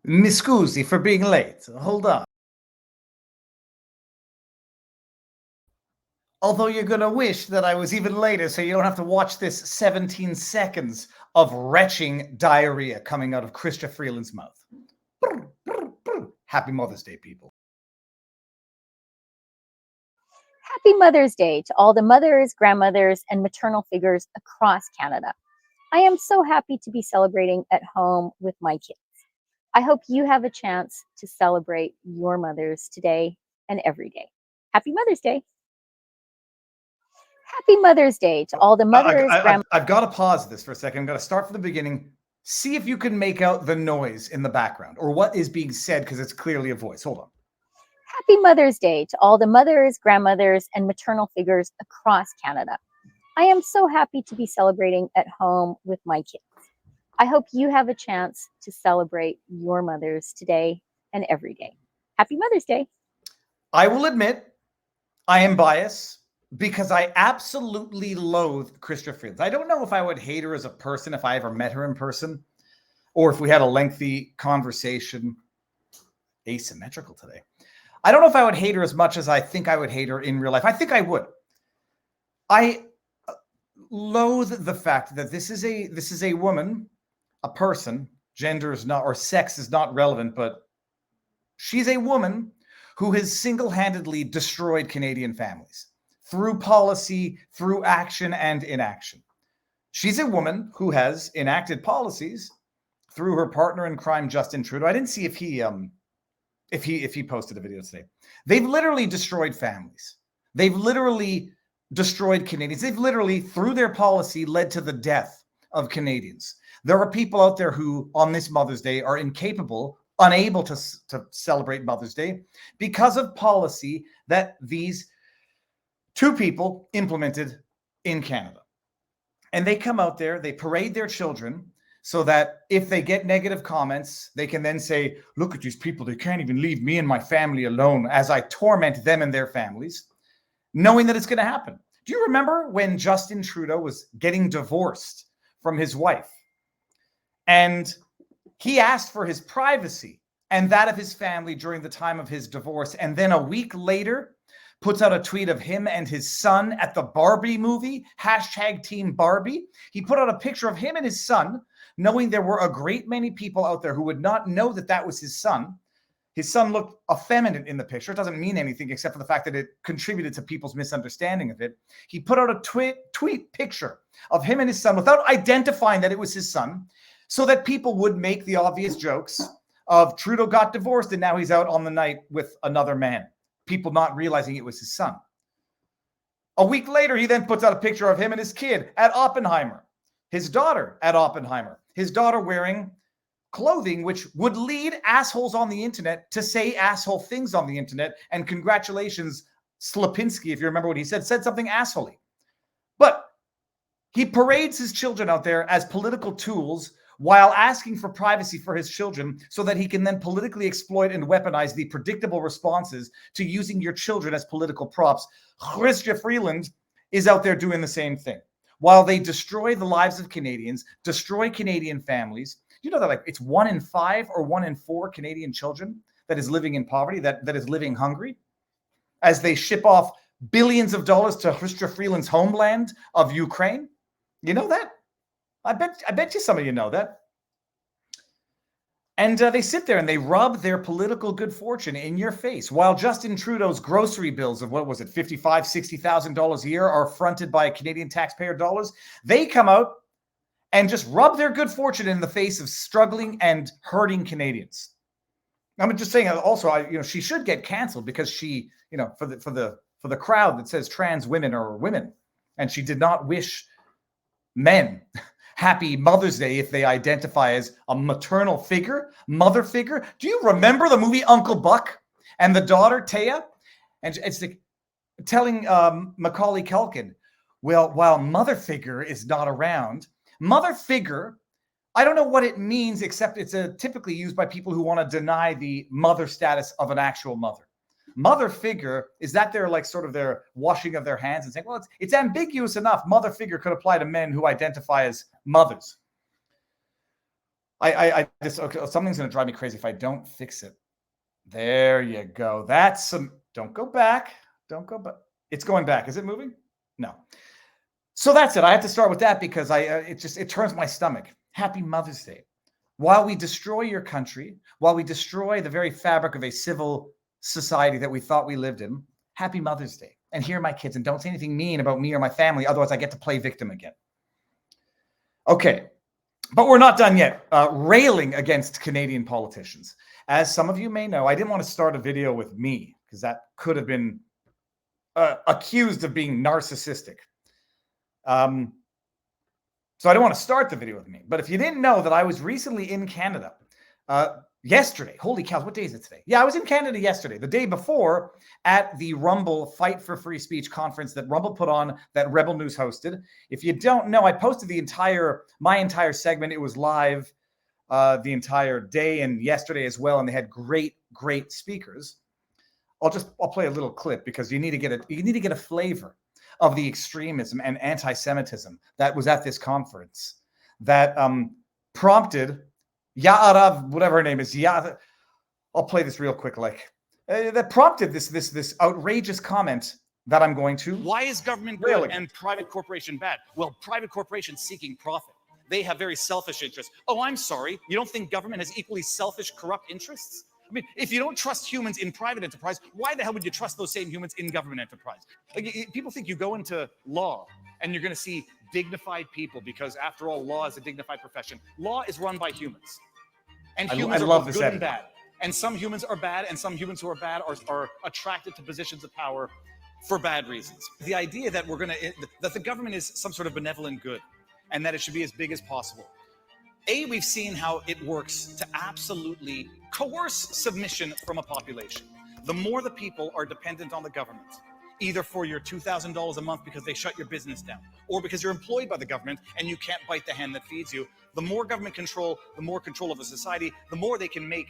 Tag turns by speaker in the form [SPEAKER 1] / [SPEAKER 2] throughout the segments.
[SPEAKER 1] Mi scusi for being late. Hold on. Although you're going to wish that I was even later so you don't have to watch this 17 seconds of retching diarrhea coming out of Krista Freeland's mouth. Happy Mother's Day, people.
[SPEAKER 2] Happy Mother's Day to all the mothers, grandmothers, and maternal figures across Canada. I am so happy to be celebrating at home with my kids. I hope you have a chance to celebrate your mothers today and every day. Happy Mother's Day. Happy Mother's Day to all the mothers,
[SPEAKER 1] I've got to pause this for a second. I'm going to start from the beginning. See if you can make out the noise in the background or what is being said, because it's clearly a voice. Hold on.
[SPEAKER 2] Happy Mother's Day to all the mothers, grandmothers, and maternal figures across Canada. I am so happy to be celebrating at home with my kids. I hope you have a chance to celebrate your mothers today and every day. Happy Mother's Day.
[SPEAKER 1] I will admit I am biased because I absolutely loathe Krista Freeland. I don't know if I would hate her as a person if I ever met her in person or if we had a lengthy conversation. Asymmetrical today. I don't know if I would hate her as much as I think I would hate her in real life. I think I would. I loathe the fact that this is a woman, a person. Gender is not, or sex is not relevant, but she's a woman who has single-handedly destroyed Canadian families through policy, through action and inaction. She's a woman who has enacted policies through her partner in crime, Justin Trudeau. I didn't see if he posted a video today. They've literally destroyed families. They've literally destroyed Canadians. They've literally, through their policy, led to the death of Canadians. There are people out there who, on this Mother's Day, are incapable, unable to celebrate Mother's Day because of policy that these two people implemented in Canada. And they come out there, they parade their children so that if they get negative comments, they can then say, look at these people, they can't even leave me and my family alone as I torment them and their families, knowing that it's going to happen. Do you remember when Justin Trudeau was getting divorced from his wife? And he asked for his privacy and that of his family during the time of his divorce. And then a week later, puts out a tweet of him and his son at the Barbie movie, #Team Barbie. He put out a picture of him and his son, knowing there were a great many people out there who would not know that that was his son. His son looked effeminate in the picture. It doesn't mean anything except for the fact that it contributed to people's misunderstanding of it. He put out a tweet picture of him and his son without identifying that it was his son, so that people would make the obvious jokes of Trudeau got divorced and now he's out on the night with another man. People not realizing it was his son. A week later, he then puts out a picture of him and his kid at Oppenheimer, his daughter at Oppenheimer, his daughter wearing clothing which would lead assholes on the internet to say asshole things on the internet. And congratulations, Slapinski, if you remember what he said something assholey. But he parades his children out there as political tools while asking for privacy for his children so that he can then politically exploit and weaponize the predictable responses to using your children as political props. Chrystia Freeland is out there doing the same thing. While they destroy the lives of Canadians, destroy Canadian families, you know that like it's 1 in 5 or 1 in 4 Canadian children that is living in poverty, that is living hungry, as they ship off billions of dollars to Chrystia Freeland's homeland of Ukraine. You know that? I bet you some of you know that. And they sit there and they rub their political good fortune in your face while Justin Trudeau's grocery bills of, what was it, $55,000, $60,000 a year are fronted by Canadian taxpayer dollars. They come out and just rub their good fortune in the face of struggling and hurting Canadians. I'm just saying also, she should get canceled because she, for the crowd that says trans women are women, and she did not wish men Happy Mother's Day if they identify as a maternal figure, mother figure. Do you remember the movie Uncle Buck and the daughter Taya? And it's telling Macaulay Culkin, well, while mother figure is not around, mother figure, I don't know what it means, except it's typically used by people who want to deny the mother status of an actual mother. Mother figure, is that their like sort of their washing of their hands and saying, well, it's ambiguous enough. Mother figure could apply to men who identify as mothers. I just, okay, something's going to drive me crazy if I don't fix it. There you go. That's some, don't go back. Don't go back. It's going back. Is it moving? No. So that's it. I have to start with that because it turns my stomach. Happy Mother's Day. While we destroy your country, while we destroy the very fabric of a civil society that we thought we lived in, happy Mother's Day. And here are my kids. And don't say anything mean about me or my family. Otherwise, I get to play victim again. Okay. But we're not done yet. Railing against Canadian politicians. As some of you may know, I didn't want to start a video with me because that could have been accused of being narcissistic. So I don't want to start the video with me. But if you didn't know that I was recently in Canada yesterday. Holy cows, what day is it today? Yeah, I was in Canada yesterday, the day before, at the Rumble Fight for Free Speech conference that Rumble put on, that Rebel News hosted. If you don't know, I posted my entire segment. It was live the entire day and yesterday as well, and they had great speakers. I'll play a little clip because you need to get a flavor of the extremism and anti-Semitism that was at this conference that prompted Ya'arav, whatever her name is. I'll play this real quick. That prompted this outrageous comment that I'm going to.
[SPEAKER 3] Why is government good and private corporation bad? Well, private corporations seeking profit. They have very selfish interests. Oh, I'm sorry. You don't think government has equally selfish, corrupt interests? I mean, if you don't trust humans in private enterprise, why the hell would you trust those same humans in government enterprise? People think you go into law and you're going to see dignified people because, after all, law is a dignified profession. Law is run by humans. And humans are both good and bad. And some humans are bad, and some humans who are bad are attracted to positions of power for bad reasons. The idea that that the government is some sort of benevolent good and that it should be as big as possible. We've seen how it works to absolutely coerce submission from a population. The more the people are dependent on the government, either for your $2,000 a month because they shut your business down, or because you're employed by the government and you can't bite the hand that feeds you, the more government control, the more control of a society, the more they can make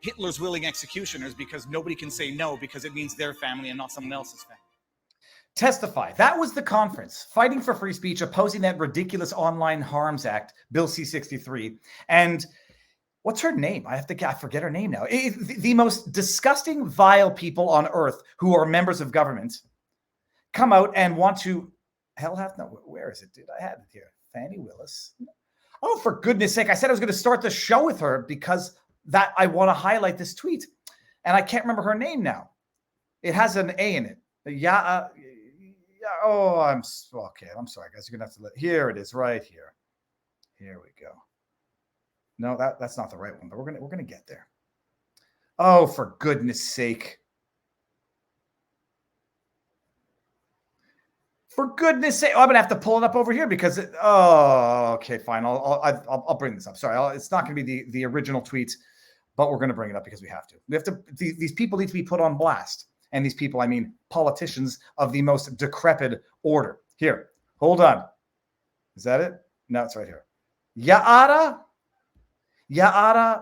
[SPEAKER 3] Hitler's willing executioners because nobody can say no because it means their family and not someone else's family.
[SPEAKER 1] Testify. That was the conference, fighting for free speech, opposing that ridiculous Online Harms Act, Bill C-63. And what's her name? I forget her name now. The most disgusting, vile people on earth who are members of government come out and want to, where is it, dude? I had it here. Fannie Willis. Oh, for goodness sake. I said I was going to start the show with her because that I want to highlight this tweet. And I can't remember her name now. It has an A in it. I'm okay. I'm sorry, guys. You're going to have to here it is right here. Here we go. No, that's not the right one, but we're going to get there. Oh, for goodness sake. For goodness sake. Oh, I'm going to have to pull it up over here because okay, fine. I'll bring this up. Sorry. It's not going to be the original tweet, but we're going to bring it up because we have to. These people need to be put on blast. And these people, I mean, politicians of the most decrepit order. Here, hold on. Is that it? No, it's right here. Ya'ara,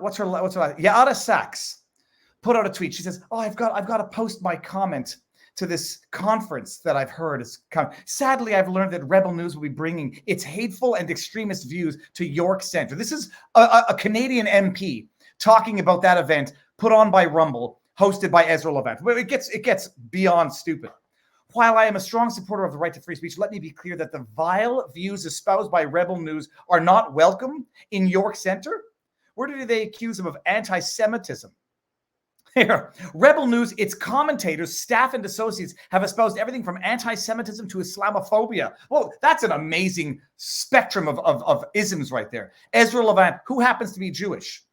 [SPEAKER 1] what's her Ya'ara Sachs put out a tweet. She says, "Oh, I've got to post my comment to this conference that I've heard is coming. Sadly, I've learned that Rebel News will be bringing its hateful and extremist views to York Centre." This is a Canadian MP talking about that event put on by Rumble, hosted by Ezra Levant. Well, it gets beyond stupid. While I am a strong supporter of the right to free speech, let me be clear that the vile views espoused by Rebel News are not welcome in York Centre. Where do they accuse them of anti-Semitism? Here, Rebel News, its commentators, staff, and associates have espoused everything from anti-Semitism to Islamophobia. Well, that's an amazing spectrum of isms right there. Ezra Levant, who happens to be Jewish.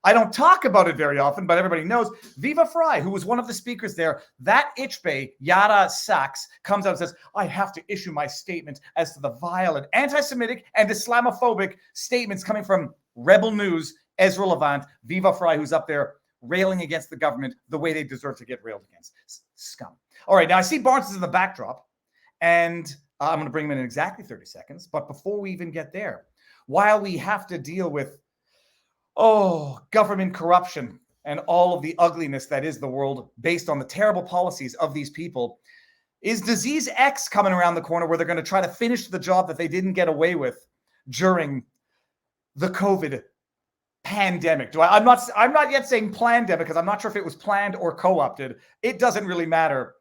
[SPEAKER 1] I don't talk about it very often, but everybody knows Viva Fry, who was one of the speakers there. That Ichbe, Ya'ara Sachs, comes out and says, I have to issue my statement as to the vile and anti-Semitic and Islamophobic statements coming from Rebel News, Ezra Levant, Viva Fry, who's up there railing against the government the way they deserve to get railed against. Scum. All right, now I see Barnes is in the backdrop, and I'm going to bring him in exactly 30 seconds. But before we even get there, while we have to deal with government corruption and all of the ugliness that is the world based on the terrible policies of these people, is Disease X coming around the corner where they're going to try to finish the job that they didn't get away with during the COVID pandemic. I'm not yet saying plandemic because I'm not sure if it was planned or co-opted. It doesn't really matter.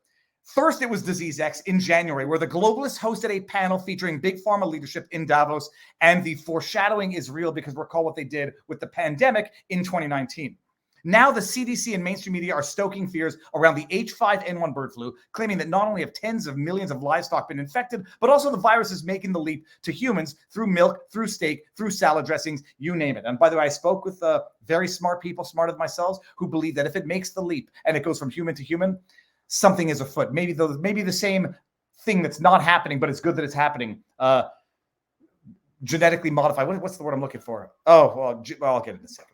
[SPEAKER 1] First, it was Disease X in January, where the globalists hosted a panel featuring big pharma leadership in Davos, and the foreshadowing is real because recall what they did with the pandemic in 2019. Now the CDC and mainstream media are stoking fears around the H5N1 bird flu, claiming that not only have tens of millions of livestock been infected, but also the virus is making the leap to humans through milk, through steak, through salad dressings, you name it. And by the way, I spoke with very smart people, smarter than myself, who believe that if it makes the leap and it goes from human to human, something is afoot. Maybe the same thing that's not happening, but it's good that it's happening. Genetically modified. What's the word I'm looking for? Oh, well, I'll get it in a second.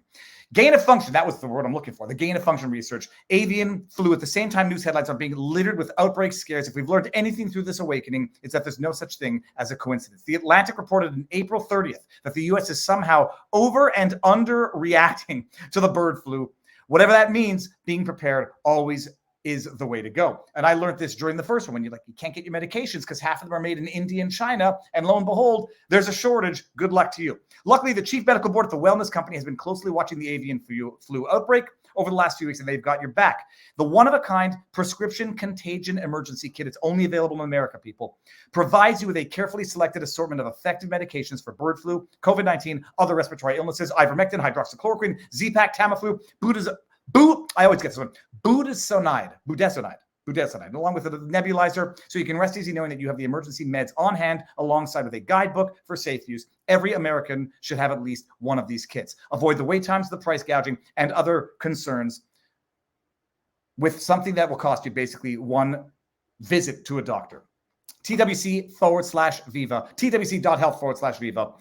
[SPEAKER 1] Gain of function, that was the word I'm looking for. The gain of function research. Avian flu, at the same time, news headlines are being littered with outbreak scares. If we've learned anything through this awakening, it's that there's no such thing as a coincidence. The Atlantic reported on April 30th that the U.S. is somehow over and under reacting to the bird flu. Whatever that means, being prepared always is the way to go. And I learned this during the first one, when you can't get your medications because half of them are made in India and China. And lo and behold, there's a shortage. Good luck to you. Luckily, the chief medical board at the wellness company has been closely watching the avian flu outbreak over the last few weeks, and they've got your back. The one-of-a-kind prescription contagion emergency kit, it's only available in America, people, provides you with a carefully selected assortment of effective medications for bird flu, COVID-19, other respiratory illnesses, ivermectin, hydroxychloroquine, Z-Pak, Tamiflu, I always get this one. Budesonide, along with a nebulizer, so you can rest easy knowing that you have the emergency meds on hand alongside with a guidebook for safe use. Every American should have at least one of these kits. Avoid the wait times, the price gouging, and other concerns with something that will cost you basically one visit to a doctor. TWC/Viva, TWC.health/Viva.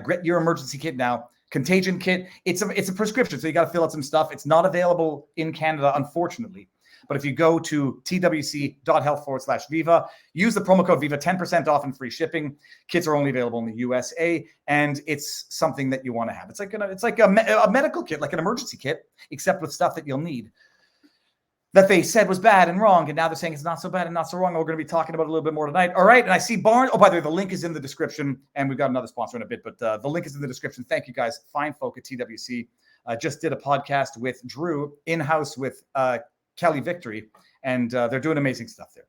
[SPEAKER 1] Get your emergency kit now. Contagion kit. It's a prescription, so you got to fill out some stuff. It's not available in Canada, unfortunately. But if you go to twc.health/Viva, use the promo code Viva, 10% off and free shipping. Kits are only available in the USA, and it's something that you want to have. It's like a medical kit, like an emergency kit, except with stuff that you'll need that they said was bad and wrong, and now they're saying it's not so bad and not so wrong. We're going to be talking about it a little bit more tonight. All right, and I see Barnes. Oh, by the way, the link is in the description, and we've got another sponsor in a bit, but the link is in the description. Thank you, guys. Fine folk at TWC. Just did a podcast with Drew in-house with Kelly Victory, and they're doing amazing stuff there.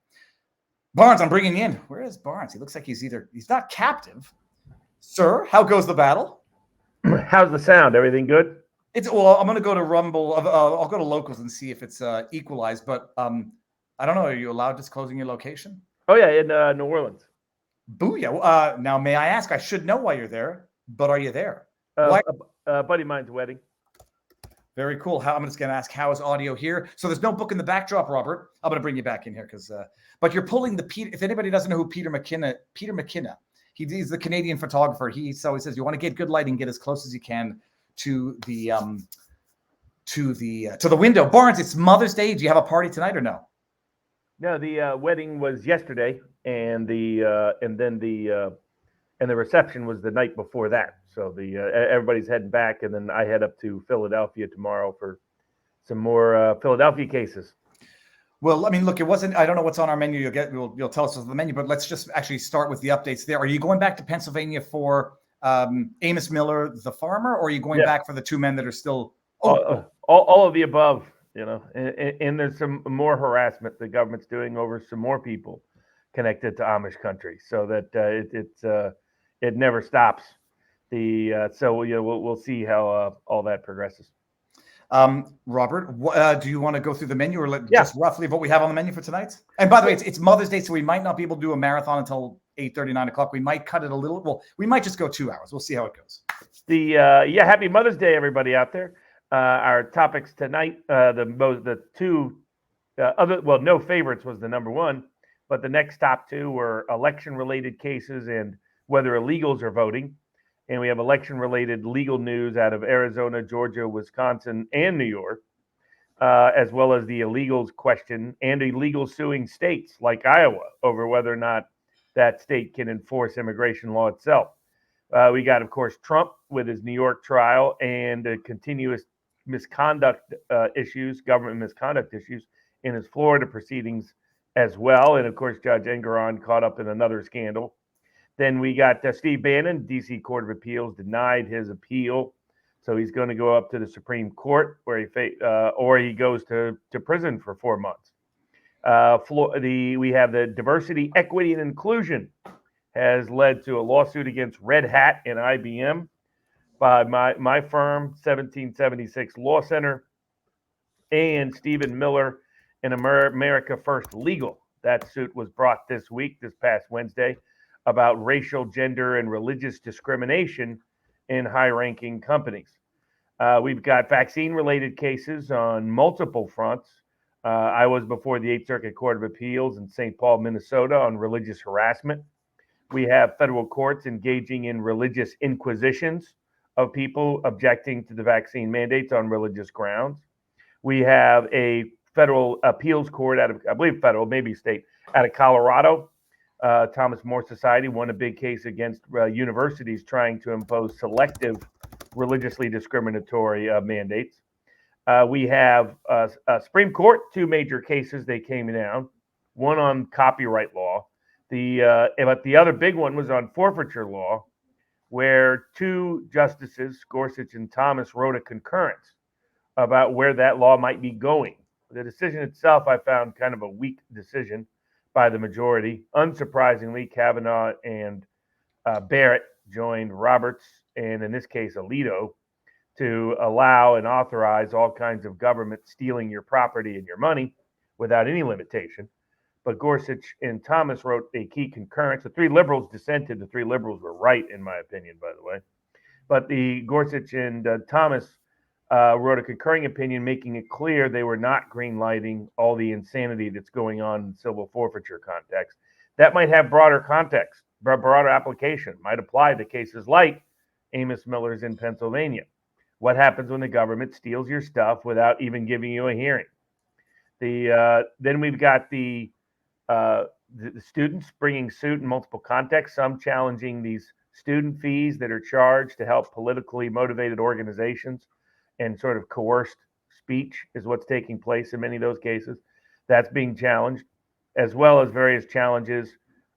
[SPEAKER 1] Barnes, I'm bringing you in. Where is Barnes? He looks like he's not captive. Sir, how goes the battle?
[SPEAKER 4] How's the sound? Everything good?
[SPEAKER 1] Well, I'm going to go to Rumble. I'll go to locals and see if it's equalized. But I don't know. Are you allowed disclosing your location?
[SPEAKER 4] Oh yeah, in New Orleans.
[SPEAKER 1] Booyah! Now, may I ask? I should know why you're there, but are you there?
[SPEAKER 4] A buddy of mine's wedding.
[SPEAKER 1] Very cool. I'm just going to ask, how is audio here? So there's no book in the backdrop, Robert. I'm going to bring you back in here because. But you're pulling the Peter. If anybody doesn't know who Peter McKenna, he's the Canadian photographer. He always says you want to get good lighting, get as close as you can to the window. Barnes, it's Mother's Day. Do you have a party tonight or no?
[SPEAKER 4] No, the wedding was yesterday, and the reception was the night before that. So everybody's heading back, and then I head up to Philadelphia tomorrow for some more Philadelphia cases.
[SPEAKER 1] Well, I mean, look, it wasn't. I don't know what's on our menu. You'll tell us what's on the menu, but let's just actually start with the updates there. Are you going back to Pennsylvania for Amos Miller, the farmer, or are you going back for the two men that are still?
[SPEAKER 4] All of the above, you know, and there's some more harassment the government's doing over some more people connected to Amish country, so that it never stops. We'll see how all that progresses.
[SPEAKER 1] Robert, do you want to go through the menu or just roughly what we have on the menu for tonight? And by the way, it's Mother's Day, so we might not be able to do a marathon until 8:30, 9 o'clock. We might cut it a little. Well, we might just go 2 hours. We'll see how it goes.
[SPEAKER 4] Happy Mother's Day, everybody out there. Our topics tonight, no favorites was the number one, but the next top two were election-related cases and whether illegals are voting. And we have election-related legal news out of Arizona, Georgia, Wisconsin, and New York, as well as the illegals question and illegal suing states like Iowa over whether or not that state can enforce immigration law itself. We got, of course, Trump with his New York trial and continuous misconduct issues, government misconduct issues in his Florida proceedings as well. And, of course, Judge Engoron caught up in another scandal. Then we got Steve Bannon, D.C. Court of Appeals, denied his appeal. So he's going to go up to the Supreme Court where or he goes to prison for 4 months. We have the diversity, equity, and inclusion has led to a lawsuit against Red Hat and IBM by my firm, 1776 Law Center, and Stephen Miller and America First Legal. That suit was brought this past Wednesday, about racial, gender, and religious discrimination in high-ranking companies. We've got vaccine-related cases on multiple fronts. I was before the 8th Circuit Court of Appeals in St. Paul, Minnesota on religious harassment. We have federal courts engaging in religious inquisitions of people objecting to the vaccine mandates on religious grounds. We have a federal appeals court out of, I believe federal, maybe state, out of Colorado. Thomas More Society won a big case against universities trying to impose selective religiously discriminatory mandates. We have Supreme Court, 2 major cases they came down, one on copyright law. But the other big one was on forfeiture law, where 2 justices, Gorsuch and Thomas, wrote a concurrence about where that law might be going. The decision itself I found kind of a weak decision by the majority. Unsurprisingly, Kavanaugh and Barrett joined Roberts and, in this case, Alito, to allow and authorize all kinds of government stealing your property and your money without any limitation. But Gorsuch and Thomas wrote a key concurrence. The 3 liberals dissented. The 3 liberals were right, in my opinion, by the way. But the Gorsuch and Thomas wrote a concurring opinion making it clear they were not greenlighting all the insanity that's going on in civil forfeiture context. That might have broader context, broader application, might apply to cases like Amos Miller's in Pennsylvania. What happens when the government steals your stuff without even giving you a hearing? Then we've got the students bringing suit in multiple contexts, some challenging these student fees that are charged to help politically motivated organizations, and sort of coerced speech is what's taking place in many of those cases. That's being challenged, as well as various challenges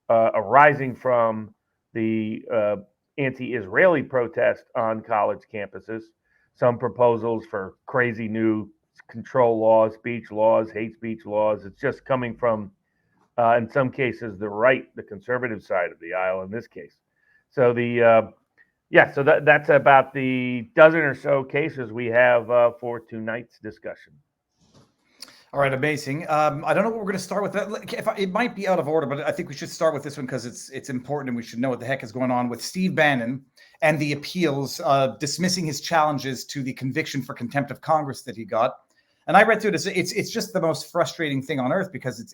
[SPEAKER 4] arising from the anti-Israeli protest on college campuses. Some proposals for crazy new control laws, speech laws, hate speech laws. It's just coming from, in some cases, the right, the conservative side of the aisle in this case. So so that's about the dozen or so cases we have for tonight's discussion.
[SPEAKER 1] All right, amazing. I don't know what we're going to start with. It might be out of order, but I think we should start with this one because it's important and we should know what the heck is going on with Steve Bannon and the appeals dismissing his challenges to the conviction for contempt of Congress that he got. And I read through this. It's just the most frustrating thing on earth because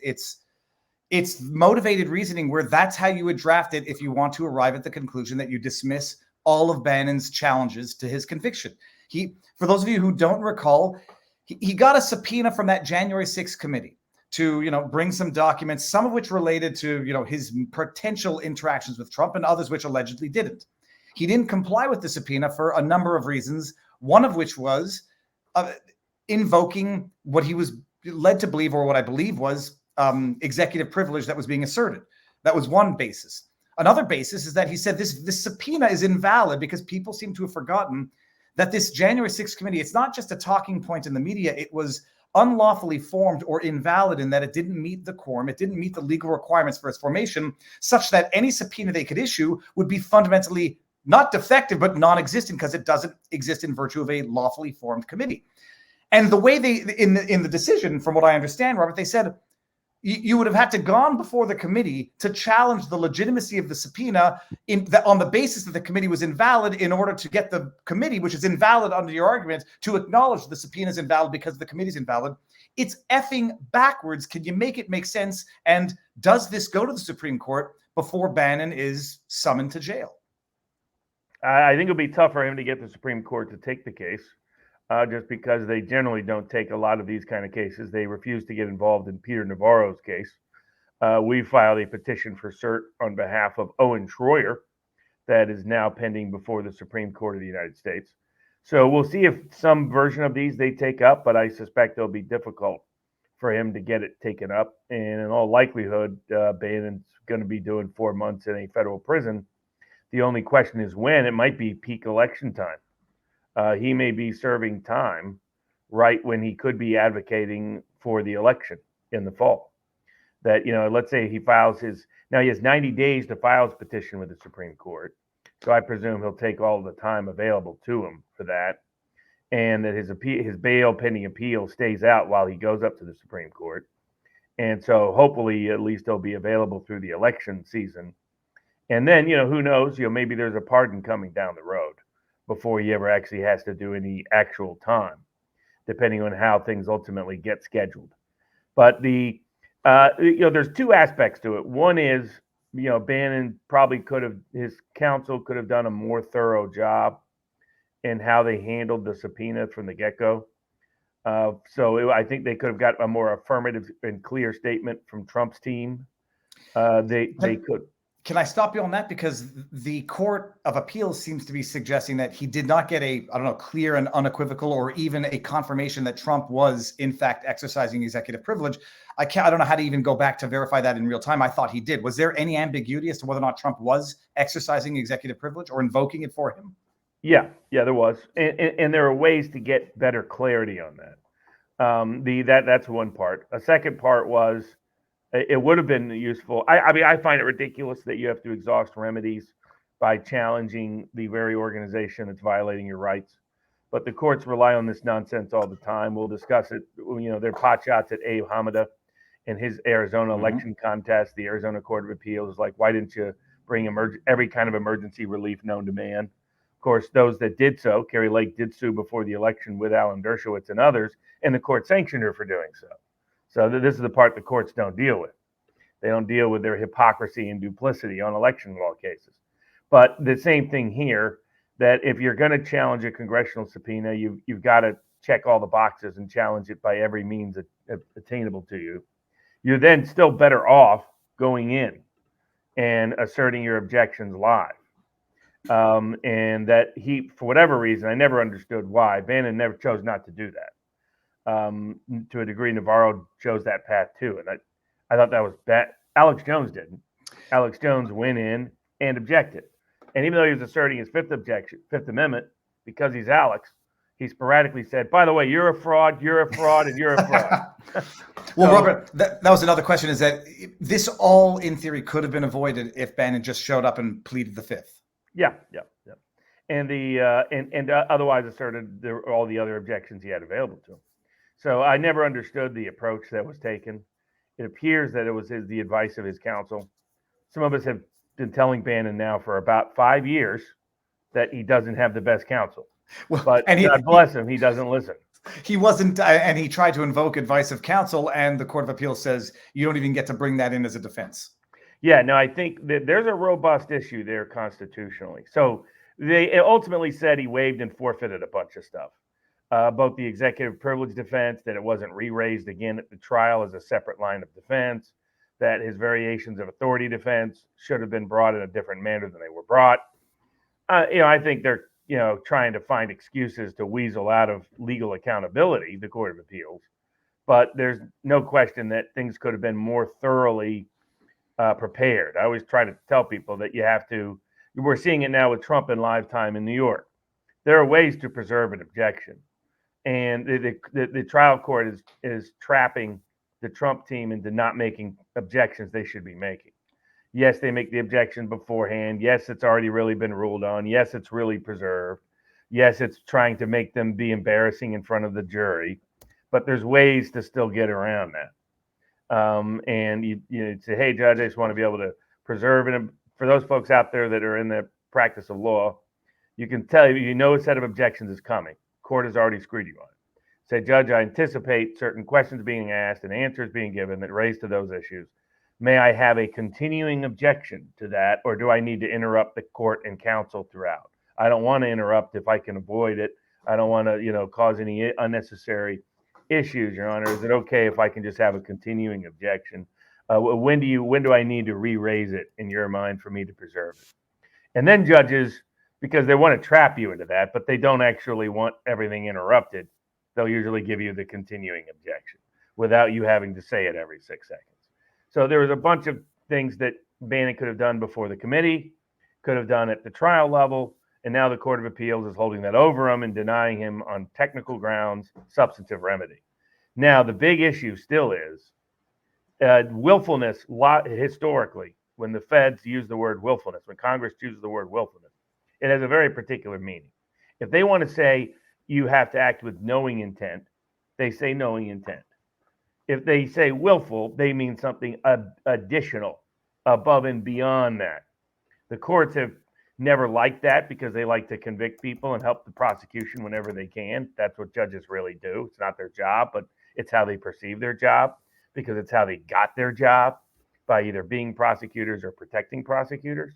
[SPEAKER 1] it's motivated reasoning where that's how you would draft it if you want to arrive at the conclusion that you dismiss all of Bannon's challenges to his conviction. For those of you who don't recall, he got a subpoena from that January 6th committee to, bring some documents, some of which related to, his potential interactions with Trump and others which allegedly didn't. He didn't comply with the subpoena for a number of reasons, one of which was invoking what he was led to believe, or what I believe was executive privilege that was being asserted. That was one basis. Another basis is that he said this subpoena is invalid because people seem to have forgotten that this January 6th committee, it's not just a talking point in the media. It was unlawfully formed or invalid in that it didn't meet the quorum. It didn't meet the legal requirements for its formation, such that any subpoena they could issue would be fundamentally not defective, but non-existent because it doesn't exist in virtue of a lawfully formed committee. And the way in the decision, from what I understand, Robert, they said you would have had to gone before the committee to challenge the legitimacy of the subpoena on the basis that the committee was invalid in order to get the committee, which is invalid under your argument, to acknowledge the subpoena is invalid because the committee is invalid. It's effing backwards. Can you make it make sense? And does this go to the Supreme Court before Bannon is summoned to jail?
[SPEAKER 4] I think it'll be tough for him to get the Supreme Court to take the case. Just because they generally don't take a lot of these kind of cases. They refuse to get involved in Peter Navarro's case. We filed a petition for cert on behalf of Owen Schroyer that is now pending before the Supreme Court of the United States. So we'll see if some version of these they take up, but I suspect it'll be difficult for him to get it taken up. And in all likelihood, Bannon's going to be doing 4 months in a federal prison. The only question is when. It might be peak election time. he may be serving time right when he could be advocating for the election in the fall. That, let's say he files now he has 90 days to file his petition with the Supreme Court. So I presume he'll take all the time available to him for that. And that his bail pending appeal stays out while he goes up to the Supreme Court. And so hopefully at least he'll be available through the election season. And then, who knows, maybe there's a pardon coming down the road before he ever actually has to do any actual time, depending on how things ultimately get scheduled. But there's two aspects to it. One is, Bannon probably his counsel could have done a more thorough job in how they handled the subpoena from the get-go. I think they could have got a more affirmative and clear statement from Trump's team. They could.
[SPEAKER 1] Can I stop you on that? Because the Court of Appeals seems to be suggesting that he did not get clear and unequivocal or even a confirmation that Trump was in fact exercising executive privilege. I don't know how to even go back to verify that in real time. I thought he did. Was there any ambiguity as to whether or not Trump was exercising executive privilege or invoking it for him?
[SPEAKER 4] Yeah, there was. And there are ways to get better clarity on that. That's one part. A second part was, it would have been useful. I find it ridiculous that you have to exhaust remedies by challenging the very organization that's violating your rights. But the courts rely on this nonsense all the time. We'll discuss it. They're pot shots at Abe Hamada in his Arizona election contest. The Arizona Court of Appeals is like, why didn't you bring every kind of emergency relief known to man? Of course, those that did so, Kerry Lake did sue before the election with Alan Dershowitz and others, and the court sanctioned her for doing so. So this is the part the courts don't deal with. They don't deal with their hypocrisy and duplicity on election law cases. But the same thing here, that if you're going to challenge a congressional subpoena, you've got to check all the boxes and challenge it by every means attainable to you. You're then still better off going in and asserting your objections live. And that for whatever reason, I never understood why, Bannon never chose not to do that. To a degree, Navarro chose that path too. And I thought that was bad. Alex Jones didn't. Alex Jones went in and objected. And even though he was asserting his Fifth Amendment, because he's Alex, he sporadically said, by the way, you're a fraud, and you're a fraud.
[SPEAKER 1] Well, Robert, that was another question, is that this all, in theory, could have been avoided if Bannon just showed up and pleaded the Fifth.
[SPEAKER 4] Yeah. And otherwise asserted all the other objections he had available to him. So I never understood the approach that was taken. It appears that it was the advice of his counsel. Some of us have been telling Bannon now for about 5 years that he doesn't have the best counsel.
[SPEAKER 1] Well,
[SPEAKER 4] but God bless him, he doesn't listen.
[SPEAKER 1] He wasn't, and he tried to invoke advice of counsel, and the Court of Appeals says you don't even get to bring that in as a defense.
[SPEAKER 4] Yeah, no, I think that there's a robust issue there constitutionally. So they ultimately said he waived and forfeited a bunch of stuff. Both the executive privilege defense, that it wasn't re-raised again at the trial as a separate line of defense, that his variations of authority defense should have been brought in a different manner than they were brought. I think they're, trying to find excuses to weasel out of legal accountability, the Court of Appeals. But there's no question that things could have been more thoroughly prepared. I always try to tell people that we're seeing it now with Trump in live time in New York. There are ways to preserve an objection. And the trial court is trapping the Trump team into not making objections they should be making. Yes, they make the objection beforehand. Yes, it's already really been ruled on. Yes, it's really preserved. Yes, it's trying to make them be embarrassing in front of the jury. But there's ways to still get around that. And you say, hey, judge, I just want to be able to preserve it. For those folks out there that are in the practice of law, you can tell a set of objections is coming. Court has already screwed you on it. Say, judge, I anticipate certain questions being asked and answers being given that raise to those issues. May I have a continuing objection to that, or do I need to interrupt the court and counsel throughout? I don't want to interrupt if I can avoid it. I don't want to, cause any unnecessary issues, Your Honor. Is it okay if I can just have a continuing objection? When do I need to re-raise it in your mind for me to preserve it? And then judges, because they want to trap you into that, but they don't actually want everything interrupted, they'll usually give you the continuing objection without you having to say it every 6 seconds. So there was a bunch of things that Bannon could have done before the committee, could have done at the trial level, And now the Court of Appeals is holding that over him and denying him on technical grounds substantive remedy. Now, the big issue still is willfulness. Historically, when the feds use the word willfulness, when Congress chooses the word willfulness, it has a very particular meaning. If they want to say you have to act with knowing intent, they say knowing intent. If they say willful, they mean something additional, above and beyond that. The courts have never liked that because they like to convict people and help the prosecution whenever they can. That's what judges really do. It's not their job, but it's how they perceive their job, because it's how they got their job, by either being prosecutors or protecting prosecutors.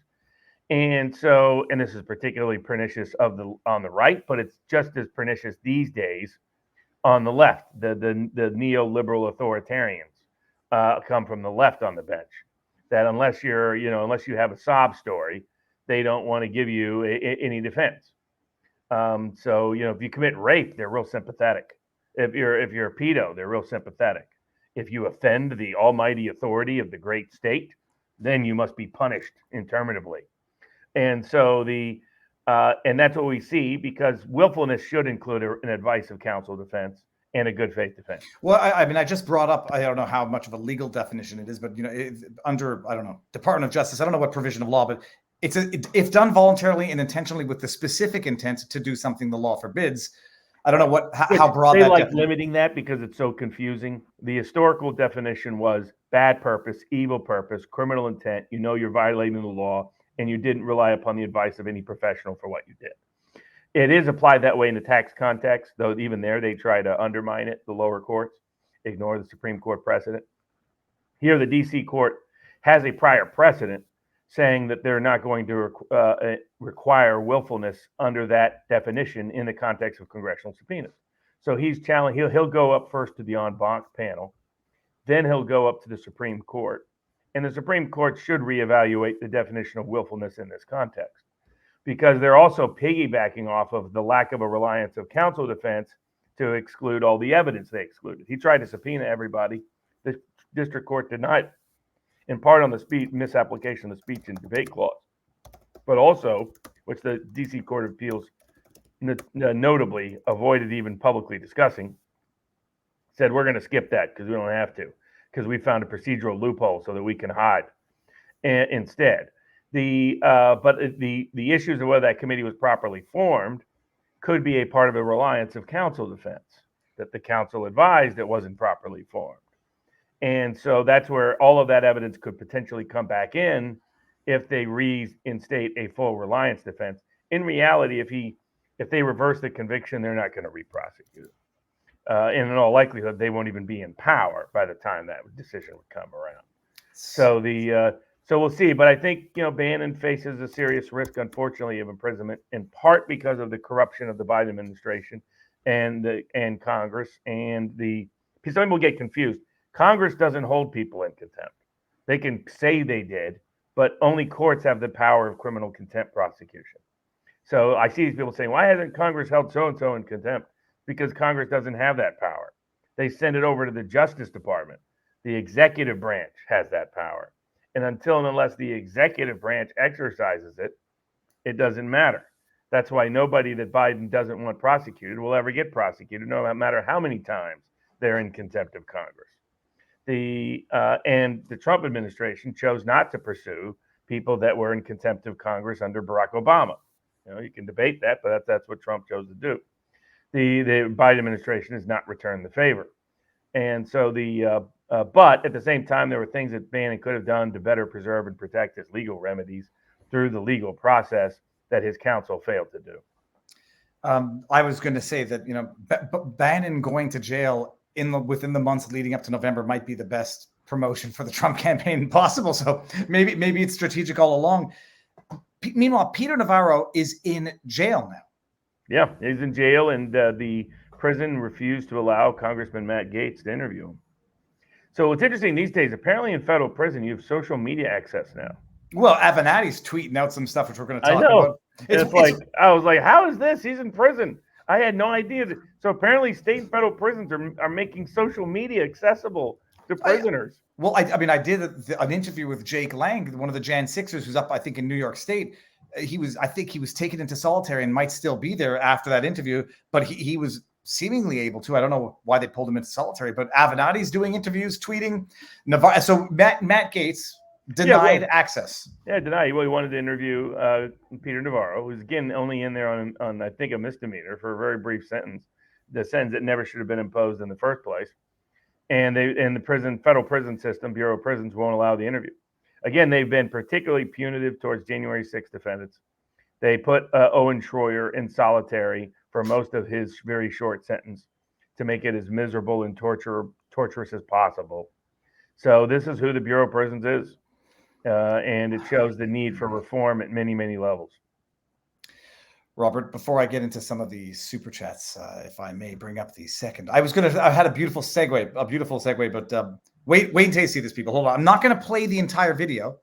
[SPEAKER 4] And so, and this is particularly pernicious on the right, but it's just as pernicious these days on the left. The neoliberal authoritarians come from the left on the bench. That unless you have a sob story, they don't want to give you any defense. So, if you commit rape, they're real sympathetic. If you're a pedo, they're real sympathetic. If you offend the almighty authority of the great state, then you must be punished interminably. And so and that's what we see, because willfulness should include an advice of counsel defense and a good faith defense.
[SPEAKER 1] Well, I just brought up, I don't know how much of a legal definition it is, but under, I don't know, Department of Justice, I don't know what provision of law, but if done voluntarily and intentionally with the specific intent to do something the law forbids. I don't know how broad
[SPEAKER 4] they
[SPEAKER 1] that
[SPEAKER 4] like limiting that because it's so confusing. The historical definition was bad purpose, evil purpose, criminal intent. You're violating the law, and you didn't rely upon the advice of any professional for what you did. It is applied that way in the tax context, though even there they try to undermine it. The lower courts ignore the Supreme Court precedent. Here, the D.C. court has a prior precedent saying that they're not going to require willfulness under that definition in the context of congressional subpoenas. So he's challenged. He'll go up first to the en banc panel, then he'll go up to the Supreme Court, and the Supreme Court should reevaluate the definition of willfulness in this context, because they're also piggybacking off of the lack of a reliance of counsel defense to exclude all the evidence they excluded. He tried to subpoena everybody. The district court denied it, in part on the misapplication of the speech and debate clause, but also, which the D.C. Court of Appeals notably avoided even publicly discussing, said we're going to skip that because we don't have to, because we found a procedural loophole so that we can hide. And instead, but the issues of whether that committee was properly formed could be a part of a reliance of counsel defense, that the counsel advised it wasn't properly formed. And so that's where all of that evidence could potentially come back in if they reinstate a full reliance defense. In reality, if they reverse the conviction, they're not going to re-prosecute it. And in all likelihood, they won't even be in power by the time that decision would come around. So so we'll see. But I think Bannon faces a serious risk, unfortunately, of imprisonment, in part because of the corruption of the Biden administration and Congress. And some people get confused. Congress doesn't hold people in contempt. They can say they did, but only courts have the power of criminal contempt prosecution. So I see these people saying, why hasn't Congress held so-and-so in contempt? Because Congress doesn't have that power. They send it over to the Justice Department. The executive branch has that power. And until and unless the executive branch exercises it, it doesn't matter. That's why nobody that Biden doesn't want prosecuted will ever get prosecuted, no matter how many times they're in contempt of Congress. And the Trump administration chose not to pursue people that were in contempt of Congress under Barack Obama. You can debate that, but that's what Trump chose to do. The Biden administration has not returned the favor. And so but at the same time, there were things that Bannon could have done to better preserve and protect his legal remedies through the legal process that his counsel failed to do.
[SPEAKER 1] I was going to say that, Bannon going to jail within the months leading up to November might be the best promotion for the Trump campaign possible. So maybe it's strategic all along. Meanwhile, Peter Navarro is in jail now.
[SPEAKER 4] Yeah, he's in jail, and the prison refused to allow Congressman Matt Gaetz to interview him. So what's interesting these days, apparently in federal prison, you have social media access now.
[SPEAKER 1] Well, Avenatti's tweeting out some stuff, which we're going to talk about.
[SPEAKER 4] I was like, how is this? He's in prison. I had no idea. So apparently state and federal prisons are making social media accessible to prisoners.
[SPEAKER 1] I did an interview with Jake Lang, one of the Jan 6ers, who's up, I think, in New York State. I think he was taken into solitary and might still be there after that interview, but he was seemingly able to. I don't know why they pulled him into solitary, but Avenatti's doing interviews, tweeting. So Matt Gaetz denied access.
[SPEAKER 4] Yeah, denied. Well, he wanted to interview Peter Navarro, who's again only in there on I think a misdemeanor for a very brief sentence, the sentence that never should have been imposed in the first place. And the federal prison system, Bureau of Prisons, won't allow the interview. Again, they've been particularly punitive towards January 6th defendants. They put Owen Schroyer in solitary for most of his very short sentence to make it as miserable and torturous as possible. So this is who the Bureau of Prisons is, and it shows the need for reform at many, many levels.
[SPEAKER 1] Robert, before I get into some of the super chats, if I may bring up the second, I had a beautiful segue, but wait until you see this, people. Hold on. I'm not going to play the entire video,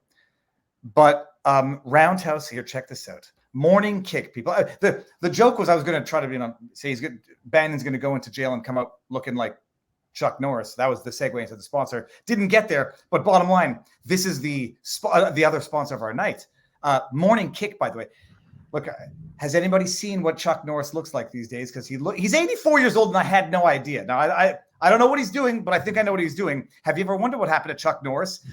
[SPEAKER 1] but Roundhouse here, check this out. Morning kick, people. The joke was I was going to try to say Bannon's going to go into jail and come out looking like Chuck Norris. That was the segue into the sponsor. Didn't get there, but bottom line, this is the other sponsor of our night. Morning kick, by the way. Look, has anybody seen what Chuck Norris looks like these days? Because he's 84 years old, and I had no idea. Now, I don't know what he's doing, but I think I know what he's doing. Have you ever wondered what happened to Chuck Norris?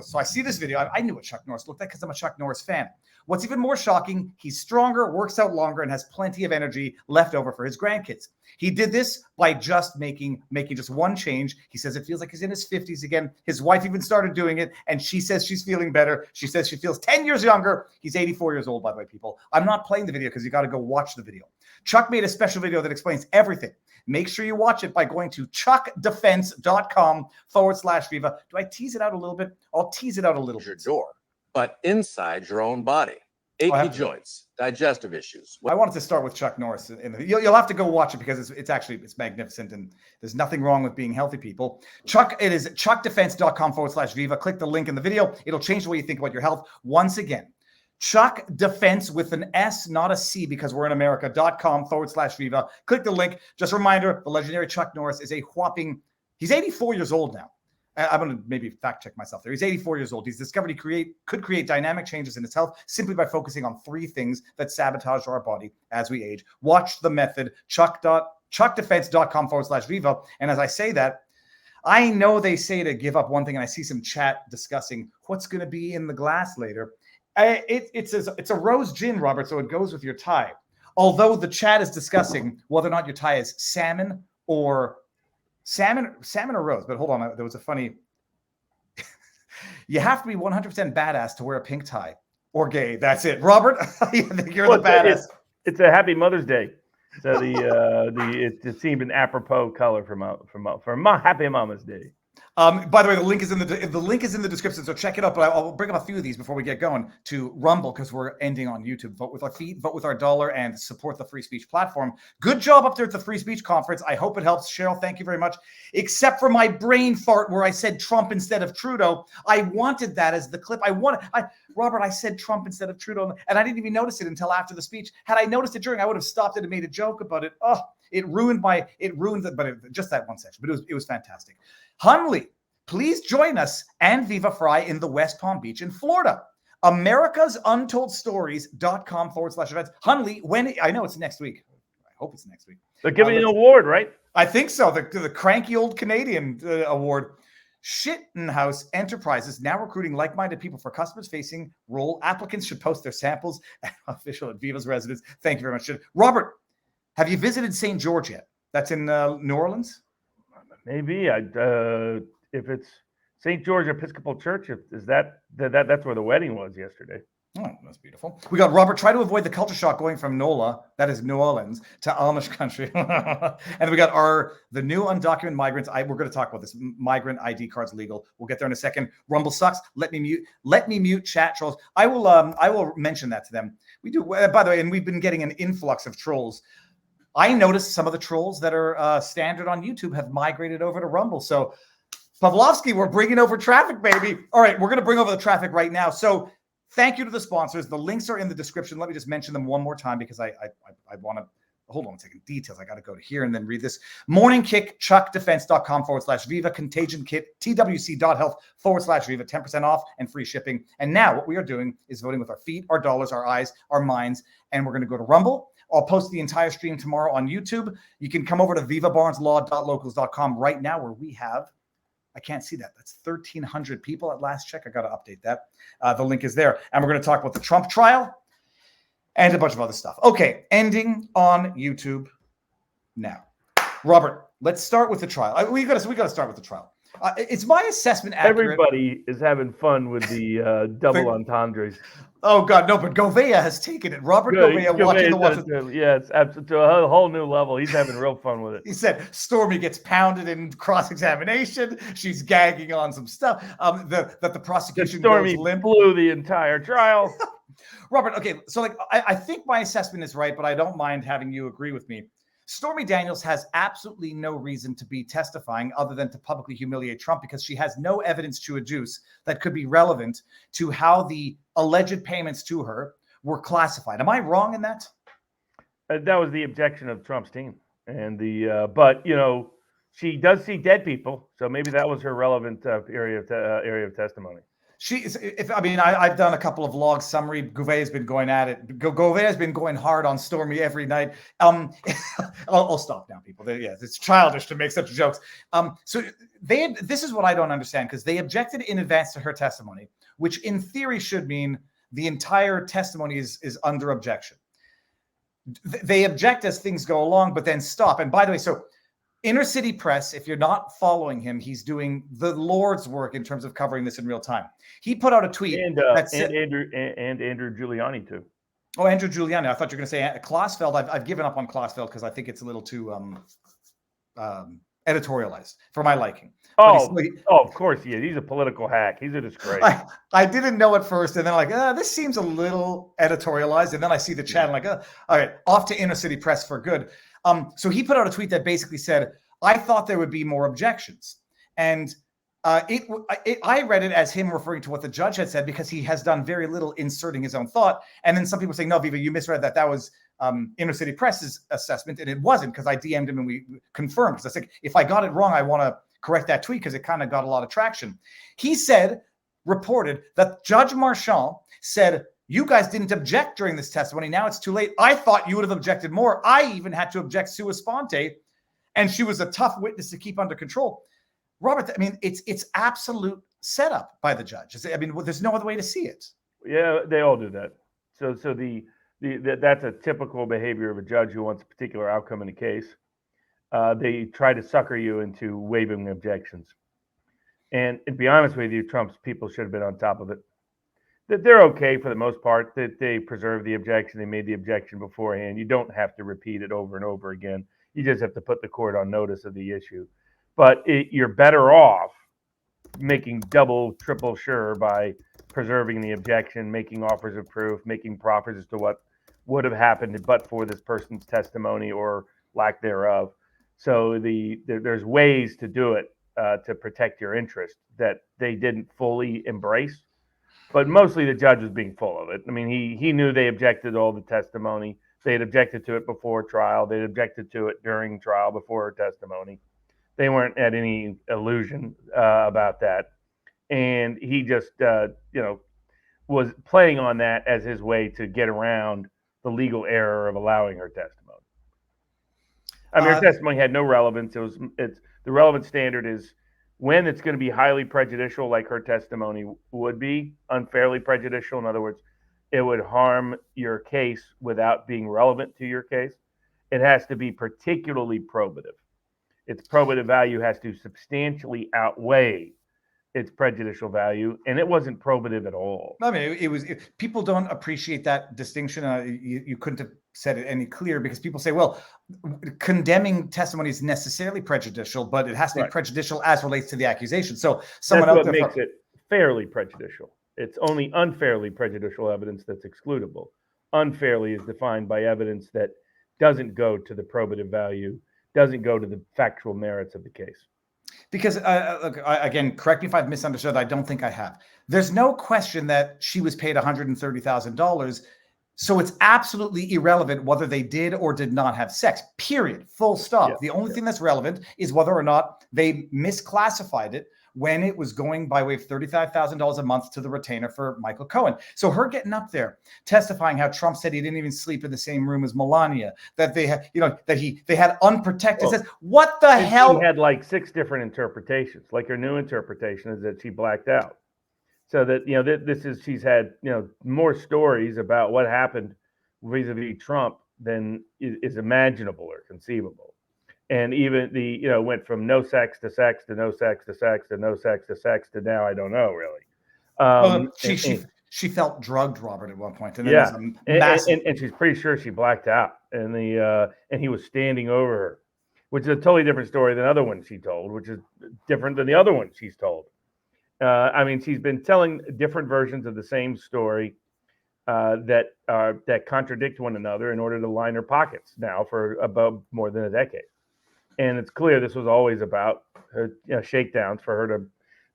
[SPEAKER 1] So I see this video. I knew what Chuck Norris looked like because I'm a Chuck Norris fan. What's even more shocking, he's stronger, works out longer, and has plenty of energy left over for his grandkids. He did this by just making just one change. He says it feels like he's in his 50s again. His wife even started doing it, and she says she's feeling better. She says she feels 10 years younger. He's 84 years old, by the way, people. I'm not playing the video because you got to go watch the video. Chuck made a special video that explains everything. Make sure you watch it by going to chuckdefense.com/Viva. Do I tease it out a little bit? I'll tease it out a little bit.
[SPEAKER 5] Your door, but inside your own body. Achy joints, digestive issues.
[SPEAKER 1] I wanted to start with Chuck Norris. You'll have to go watch it because it's magnificent, and there's nothing wrong with being healthy, people. It is chuckdefense.com/Viva. Click the link in the video. It'll change the way you think about your health. Once again, Chuck Defense with an S, not a C, because we're in America.com/Viva. Click the link. Just a reminder, the legendary Chuck Norris is he's 84 years old now. I'm going to maybe fact check myself there. He's 84 years old. He's discovered he could create dynamic changes in his health simply by focusing on 3 things that sabotage our body as we age. Watch the method, chuckdefense.com/Viva. And as I say that, I know they say to give up one thing, and I see some chat discussing what's going to be in the glass later. It's a rose gin, Robert, so it goes with your tie. Although the chat is discussing whether or not your tie is salmon or rose. But hold on, there was a funny. You have to be 100% badass to wear a pink tie or gay. That's it, Robert. I think you're the badass.
[SPEAKER 4] It's a happy Mother's Day, so it seemed an apropos color for my happy Mama's Day.
[SPEAKER 1] By the way, the link is in the description, so check it out. But I'll bring up a few of these before we get going to Rumble, because we're ending on YouTube. Vote with our feet, vote with our dollar, and support the free speech platform. Good job up there at the Free Speech Conference. I hope it helps. Cheryl, thank you very much. Except for my brain fart where I said Trump instead of Trudeau. I wanted that as the clip. Robert, I said Trump instead of Trudeau, and I didn't even notice it until after the speech. Had I noticed it during, I would have stopped it and made a joke about it. Oh, just that one section, but it was fantastic. Hunley, please join us and Viva Fry in the West Palm Beach in Florida. AmericasUntoldStories.com/events. Hunley, I know it's next week. I hope it's next week.
[SPEAKER 4] They're giving you an award, right?
[SPEAKER 1] I think so. The cranky old Canadian award. Shittenhouse Enterprises now recruiting like-minded people for customers-facing role. Applicants should post their samples at official at Viva's residence. Thank you very much. Robert, have you visited St. George yet? That's in New Orleans?
[SPEAKER 4] Maybe. If it's St. George Episcopal Church, that's where the wedding was yesterday.
[SPEAKER 1] Oh, that's beautiful. We got Robert. Try to avoid the culture shock going from NOLA, that is New Orleans, to Amish country. And we got the new undocumented migrants. We're going to talk about this. Migrant ID cards legal. We'll get there in a second. Rumble sucks. Let me mute chat trolls. I will mention that to them. We do. By the way, and we've been getting an influx of trolls. I noticed some of the trolls that are standard on YouTube have migrated over to Rumble. So, Pavlovsky, we're bringing over traffic, baby. All right, we're going to bring over the traffic right now. So, thank you to the sponsors. The links are in the description. Let me just mention them one more time because I want to hold on a second, details. I got to go to here and then read this. morningkickchuckdefense.com/Viva, contagion kit, twc.health/Viva, 10% off and free shipping. And now what we are doing is voting with our feet, our dollars, our eyes, our minds. And we're going to go to Rumble. I'll post the entire stream tomorrow on YouTube. You can come over to vivabarneslaw.locals.com right now, where we have, I can't see that. That's 1,300 people at last check. I got to update that. The link is there. And we're going to talk about the Trump trial and a bunch of other stuff. Okay, ending on YouTube now. Robert, let's start with the trial. We got to start with the trial. Is my assessment accurate?
[SPEAKER 4] Everybody is having fun with the double entendres.
[SPEAKER 1] Oh God, no! But Gouveia has taken it. Robert Gouveia walking the Washington.
[SPEAKER 4] Yes, absolutely, to a whole new level. He's having real fun with it.
[SPEAKER 1] He said Stormy gets pounded in cross-examination. She's gagging on some stuff. That the prosecution
[SPEAKER 4] Stormy
[SPEAKER 1] goes limp.
[SPEAKER 4] Blew the entire trial.
[SPEAKER 1] Robert, okay, so like I think my assessment is right, but I don't mind having you agree with me. Stormy Daniels has absolutely no reason to be testifying other than to publicly humiliate Trump, because she has no evidence to adduce that could be relevant to how the alleged payments to her were classified. Am I wrong in that?
[SPEAKER 4] That was the objection of Trump's team. And but she does see dead people, so maybe that was her relevant area of testimony.
[SPEAKER 1] I've done a couple of log summary. Gouveia's been going at it. Gouveia's been going hard on Stormy every night. I'll stop now, people. It's childish to make such jokes. This is what I don't understand, because they objected in advance to her testimony, which in theory should mean the entire testimony is under objection. They object as things go along, but then stop. And by the way, so Inner City Press, if you're not following him, he's doing the Lord's work in terms of covering this in real time. He put out a tweet
[SPEAKER 4] that said, Andrew Giuliani too.
[SPEAKER 1] Oh, Andrew Giuliani. I thought you were going to say Klossfeld. I've given up on Klossfeld because I think it's a little too editorialized for my liking.
[SPEAKER 4] Of course he is. He's a political hack. He's a disgrace.
[SPEAKER 1] I didn't know at first, and then this seems a little editorialized, and then I see the chat, and all right, off to Inner City Press for good. So he put out a tweet that basically said, I thought there would be more objections. And I read it as him referring to what the judge had said, because he has done very little inserting his own thought. And then some people saying, no, Viva, you misread that. That was Inner City Press's assessment. And it wasn't, because I DM'd him and we confirmed. Because I said, if I got it wrong, I want to correct that tweet, because it kind of got a lot of traction. He reported that Judge Marchand said, you guys didn't object during this testimony. Now it's too late. I thought you would have objected more. I even had to object sua sponte, and she was a tough witness to keep under control. Robert, it's absolute setup by the judge. There's no other way to see it.
[SPEAKER 4] Yeah, they all do that. So that's a typical behavior of a judge who wants a particular outcome in a case. They try to sucker you into waiving objections. And to be honest with you, Trump's people should have been on top of it. That they're okay for the most part, that they preserved the objection. They made the objection beforehand. You don't have to repeat it over and over again. You just have to put the court on notice of the issue. But you're better off making double, triple sure by preserving the objection, making offers of proof, making proffers as to what would have happened but for this person's testimony or lack thereof. So there's ways to do it to protect your interest that they didn't fully embrace. But mostly the judge was being full of it. He knew they objected to all the testimony. They had objected to it before trial. They had objected to it during trial before her testimony. They weren't at any illusion about that. And he just, was playing on that as his way to get around the legal error of allowing her testimony. Her testimony had no relevance. The relevant standard is when it's going to be highly prejudicial, like her testimony would be, unfairly prejudicial. In other words, it would harm your case without being relevant to your case. It has to be particularly probative. Its probative value has to substantially outweigh its prejudicial value, and it wasn't probative at all.
[SPEAKER 1] People don't appreciate that distinction. You couldn't have said it any clearer, because people say, well, condemning testimony is necessarily prejudicial, but it has to be prejudicial as relates to the accusation. So someone
[SPEAKER 4] that's what makes it fairly prejudicial. It's only unfairly prejudicial evidence that's excludable. Unfairly is defined by evidence that doesn't go to the probative value, doesn't go to the factual merits of the case.
[SPEAKER 1] Because, again, correct me if I've misunderstood. I don't think I have. There's no question that she was paid $130,000 So it's absolutely irrelevant whether they did or did not have sex, period, full stop.
[SPEAKER 4] Yeah,
[SPEAKER 1] The only thing that's relevant is whether or not they misclassified it when it was going by way of $35,000 a month to the retainer for Michael Cohen. So her getting up there, testifying how Trump said he didn't even sleep in the same room as Melania, that they had, they had unprotected sex. What the hell?
[SPEAKER 4] She had like 6 different interpretations. Like her new interpretation is that she blacked out. So that, she's had, more stories about what happened vis-a-vis Trump than is imaginable or conceivable. And even went from no sex to sex to no sex to sex to no sex to sex to now I don't know really.
[SPEAKER 1] She felt drugged, Robert, at one point, and then
[SPEAKER 4] yeah,
[SPEAKER 1] and
[SPEAKER 4] she's pretty sure she blacked out, and he was standing over her, which is a totally different story than other ones she told, which is different than the other ones she's told. She's been telling different versions of the same story that contradict one another in order to line her pockets now for about more than a decade. And it's clear this was always about her shakedowns for her to.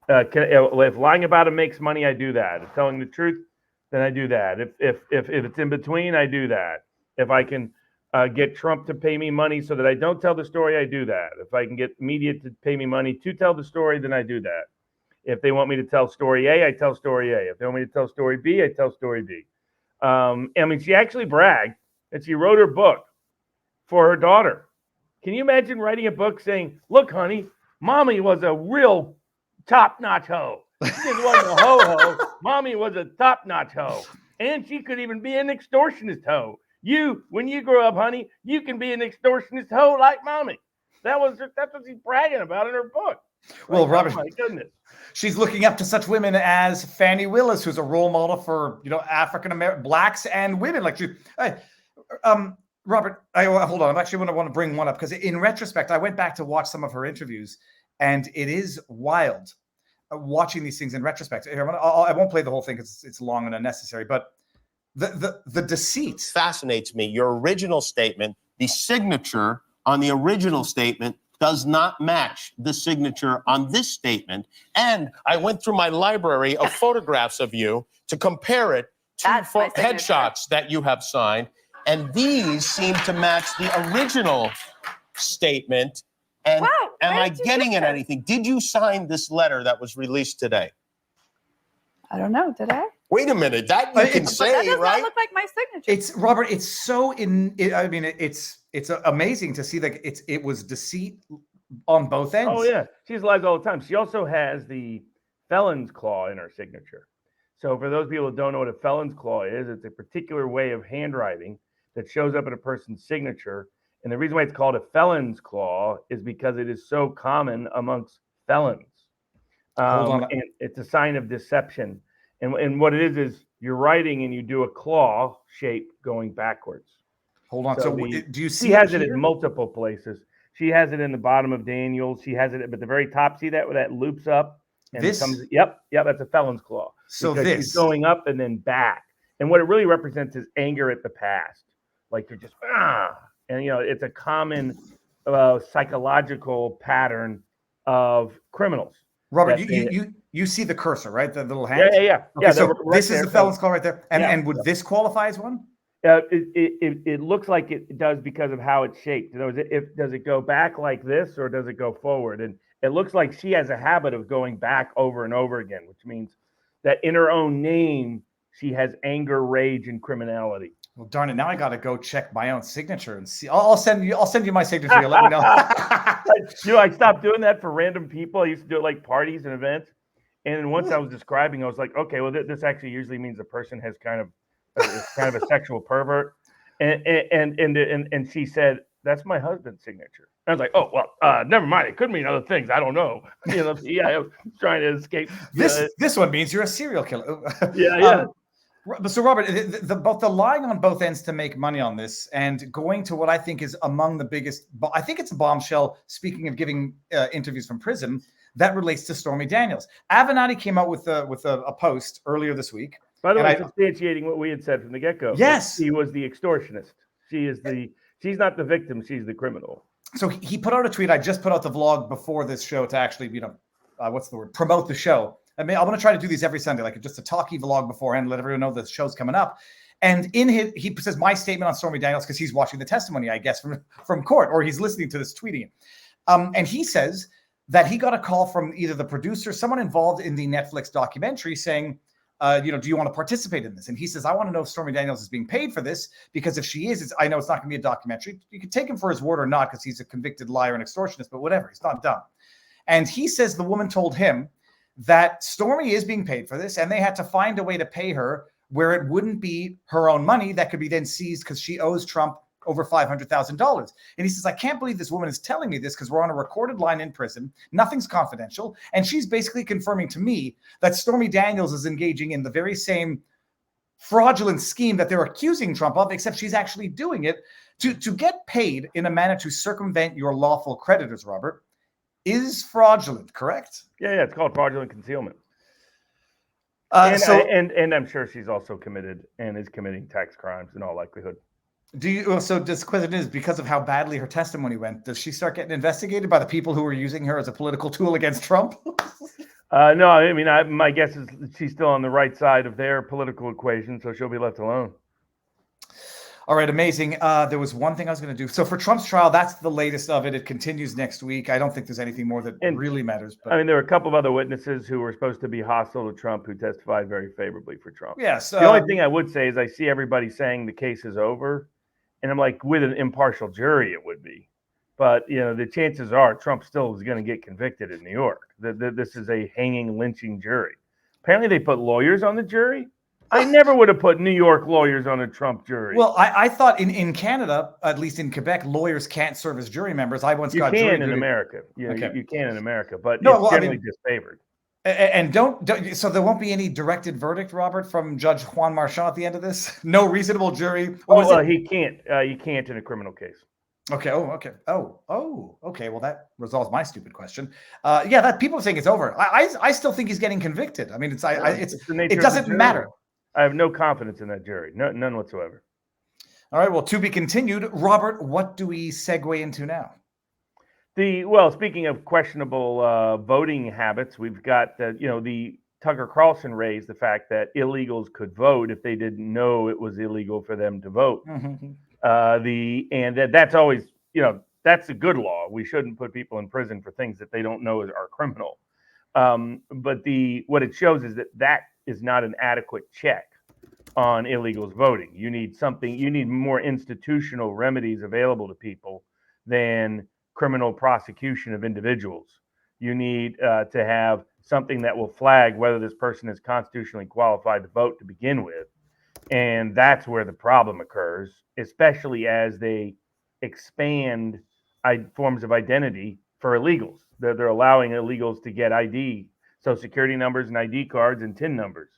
[SPEAKER 4] If lying about it makes money, I do that. If telling the truth, then I do that. If it's in between, I do that. If I can get Trump to pay me money so that I don't tell the story, I do that. If I can get media to pay me money to tell the story, then I do that. If they want me to tell story A, I tell story A. If they want me to tell story B, I tell story B. She actually bragged that she wrote her book for her daughter. Can you imagine writing a book saying, "Look, honey, mommy was a real top-notch hoe. She just wasn't a ho-ho. Mommy was a top-notch hoe. And she could even be an extortionist hoe. When you grow up, honey, you can be an extortionist hoe like mommy." That's what she's bragging about in her book.
[SPEAKER 1] Well, Robert,
[SPEAKER 4] oh my goodness.
[SPEAKER 1] She's looking up to such women as Fannie Willis, who's a role model for African American blacks and women. Robert, hold on. I actually want to bring one up because in retrospect, I went back to watch some of her interviews, and it is wild watching these things in retrospect. I won't play the whole thing because it's long and unnecessary. But the deceit
[SPEAKER 6] fascinates me. Your original statement, the signature on the original statement does not match the signature on this statement. And I went through my library of photographs of you to compare it to headshots that you have signed. And these seem to match the original statement. And am I getting at anything? Did you sign this letter that was released today?
[SPEAKER 7] I don't know. Did I?
[SPEAKER 6] Wait a minute. That you can say,
[SPEAKER 7] that does
[SPEAKER 6] right?
[SPEAKER 7] not look like my signature.
[SPEAKER 1] It's Robert. It's so it's amazing to see that it was deceit on both ends.
[SPEAKER 4] Oh yeah, she's lies all the time. She also has the felon's claw in her signature. So for those people who don't know what a felon's claw is, it's a particular way of handwriting that shows up in a person's signature. And the reason why it's called a felon's claw is because it is so common amongst felons. And it's a sign of deception. And what it is you're writing and you do a claw shape going backwards.
[SPEAKER 1] Hold on. So do you see?
[SPEAKER 4] She has it in multiple places. She has it in the bottom of Daniels. She has it at the very top. See that where that loops up and
[SPEAKER 1] this
[SPEAKER 4] comes? Yep. That's a felon's claw.
[SPEAKER 1] So
[SPEAKER 4] because she's going up and then back. And what it really represents is anger at the past. Like you're just and it's a common psychological pattern of criminals.
[SPEAKER 1] Robert, you see the cursor, right? The little hand.
[SPEAKER 4] Yeah.
[SPEAKER 1] Okay, so this is the felon's claw right there. And would this qualify as one?
[SPEAKER 4] It looks like it does because of how it's shaped. Does it go back like this or does it go forward? And it looks like she has a habit of going back over and over again, which means that in her own name, she has anger, rage, and criminality.
[SPEAKER 1] Well, darn it! Now I got to go check my own signature and see. I'll send you my signature. You let me know.
[SPEAKER 4] I stopped doing that for random people. I used to do it like parties and events. And then once I was describing, I was like, okay, well, this actually usually means the person has kind of a sexual pervert. And she said, that's my husband's signature. I was like, oh, well, never mind. It could mean other things. I don't know. I was trying to escape.
[SPEAKER 1] This one means you're a serial killer.
[SPEAKER 4] Yeah.
[SPEAKER 1] So, Robert, both the lying on both ends to make money on this and going to what I think is among the biggest, I think it's a bombshell, speaking of giving interviews from prison, that relates to Stormy Daniels. Avenatti came out with a post earlier this week.
[SPEAKER 4] By the way, substantiating what we had said from the get-go.
[SPEAKER 1] Yes.
[SPEAKER 4] He was the extortionist. She's not the victim, she's the criminal.
[SPEAKER 1] So he put out a tweet. I just put out the vlog before this show to actually, promote the show. I'm going to try to do these every Sunday, like just a talkie vlog beforehand, let everyone know the show's coming up. And in he says my statement on Stormy Daniels, because he's watching the testimony, I guess, from court, or he's listening to this tweeting. And he says that he got a call from either the producer, someone involved in the Netflix documentary saying, do you want to participate in this? And he says, I want to know if Stormy Daniels is being paid for this, because if she is, I know it's not going to be a documentary. You can take him for his word or not, because he's a convicted liar and extortionist, but whatever, he's not dumb. And he says the woman told him that Stormy is being paid for this, and they had to find a way to pay her where it wouldn't be her own money that could be then seized, because she owes Trump over $500,000. And he says, I can't believe this woman is telling me this, because we're on a recorded line in prison. Nothing's confidential. And she's basically confirming to me that Stormy Daniels is engaging in the very same fraudulent scheme that they're accusing Trump of, except she's actually doing it to get paid in a manner to circumvent your lawful creditors, Robert, is fraudulent, correct?
[SPEAKER 4] Yeah, it's called fraudulent concealment. And I'm sure she's also committed and is committing tax crimes in all likelihood.
[SPEAKER 1] So this question is, because of how badly her testimony went, does she start getting investigated by the people who are using her as a political tool against Trump?
[SPEAKER 4] No, I mean, my guess is she's still on the right side of their political equation, so she'll be left alone.
[SPEAKER 1] All right, amazing. There was one thing I was going to do. So for Trump's trial, that's the latest of it. It continues next week. I don't think there's anything more that really matters. But
[SPEAKER 4] I mean, there were a couple of other witnesses who were supposed to be hostile to Trump who testified very favorably for Trump.
[SPEAKER 1] Yes.
[SPEAKER 4] The only thing I would say is I see everybody saying the case is over, and I'm like, with an impartial jury, it would be. But, the chances are Trump still is going to get convicted in New York. This is a hanging, lynching jury. Apparently they put lawyers on the jury. I never would have put New York lawyers on a Trump jury.
[SPEAKER 1] Well, I thought in Canada, at least in Quebec, lawyers can't serve as jury members. I once got jury duty.
[SPEAKER 4] You can in America. You can in America, but
[SPEAKER 1] no,
[SPEAKER 4] it's generally disfavored.
[SPEAKER 1] And don't so there won't be any directed verdict, Robert, from Judge Juan Marchand at the end of this? No reasonable jury?
[SPEAKER 4] He can't. You can't in a criminal case.
[SPEAKER 1] Okay. Oh, okay. Oh, okay. Well, that resolves my stupid question. That people are saying it's over. I still think he's getting convicted. I mean, it doesn't matter.
[SPEAKER 4] I have no confidence in that jury. None whatsoever.
[SPEAKER 1] All right. Well, to be continued. Robert, what do we segue into now?
[SPEAKER 4] Speaking of questionable voting habits, we've got the Tucker Carlson raised the fact that illegals could vote if they didn't know it was illegal for them to vote.
[SPEAKER 1] Mm-hmm.
[SPEAKER 4] That's always that's a good law. We shouldn't put people in prison for things that they don't know are criminal. But what it shows is that is not an adequate check on illegals voting. You need more institutional remedies available to people than criminal prosecution of individuals. You need to have something that will flag whether this person is constitutionally qualified to vote to begin with. And that's where the problem occurs, especially as they expand forms of identity for illegals. They're allowing illegals to get ID, Social Security numbers and ID cards and TIN numbers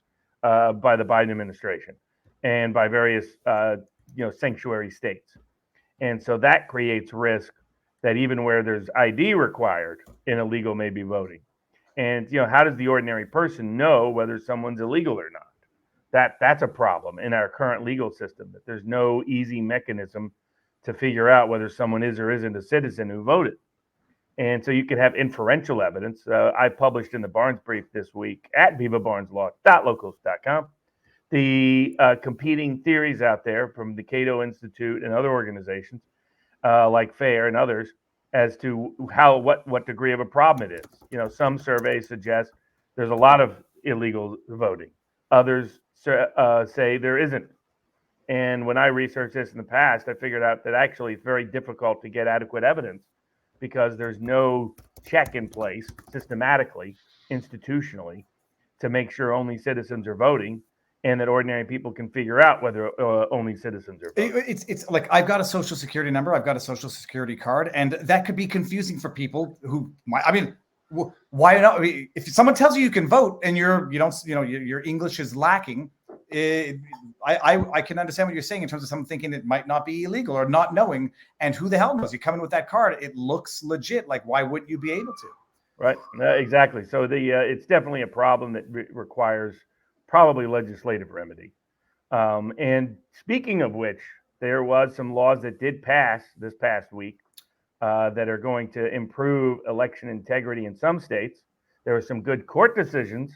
[SPEAKER 4] by the Biden administration and by various sanctuary states. And so that creates risk that even where there's ID required, an illegal may be voting. And how does the ordinary person know whether someone's illegal or not? That's a problem in our current legal system, that there's no easy mechanism to figure out whether someone is or isn't a citizen who voted. And so you could have inferential evidence. I published in the Barnes Brief this week at vivabarneslaw.locals.com the competing theories out there from the Cato Institute and other organizations like FAIR and others as to what degree of a problem it is. Some surveys suggest there's a lot of illegal voting. Others say there isn't. And when I researched this in the past, I figured out that actually it's very difficult to get adequate evidence because there's no check in place systematically, institutionally, to make sure only citizens are voting and that ordinary people can figure out whether only citizens are voting.
[SPEAKER 1] It's like, I've got a Social Security number, I've got a Social Security card, and that could be confusing for people who why not? If someone tells you can vote and your English is lacking, I can understand what you're saying in terms of someone thinking it might not be illegal or not knowing. And who the hell knows? You come in with that card, it looks legit. Like, why wouldn't you be able to?
[SPEAKER 4] Right. Exactly. So it's definitely a problem that requires probably legislative remedy. And speaking of which, there was some laws that did pass this past week that are going to improve election integrity in some states. There were some good court decisions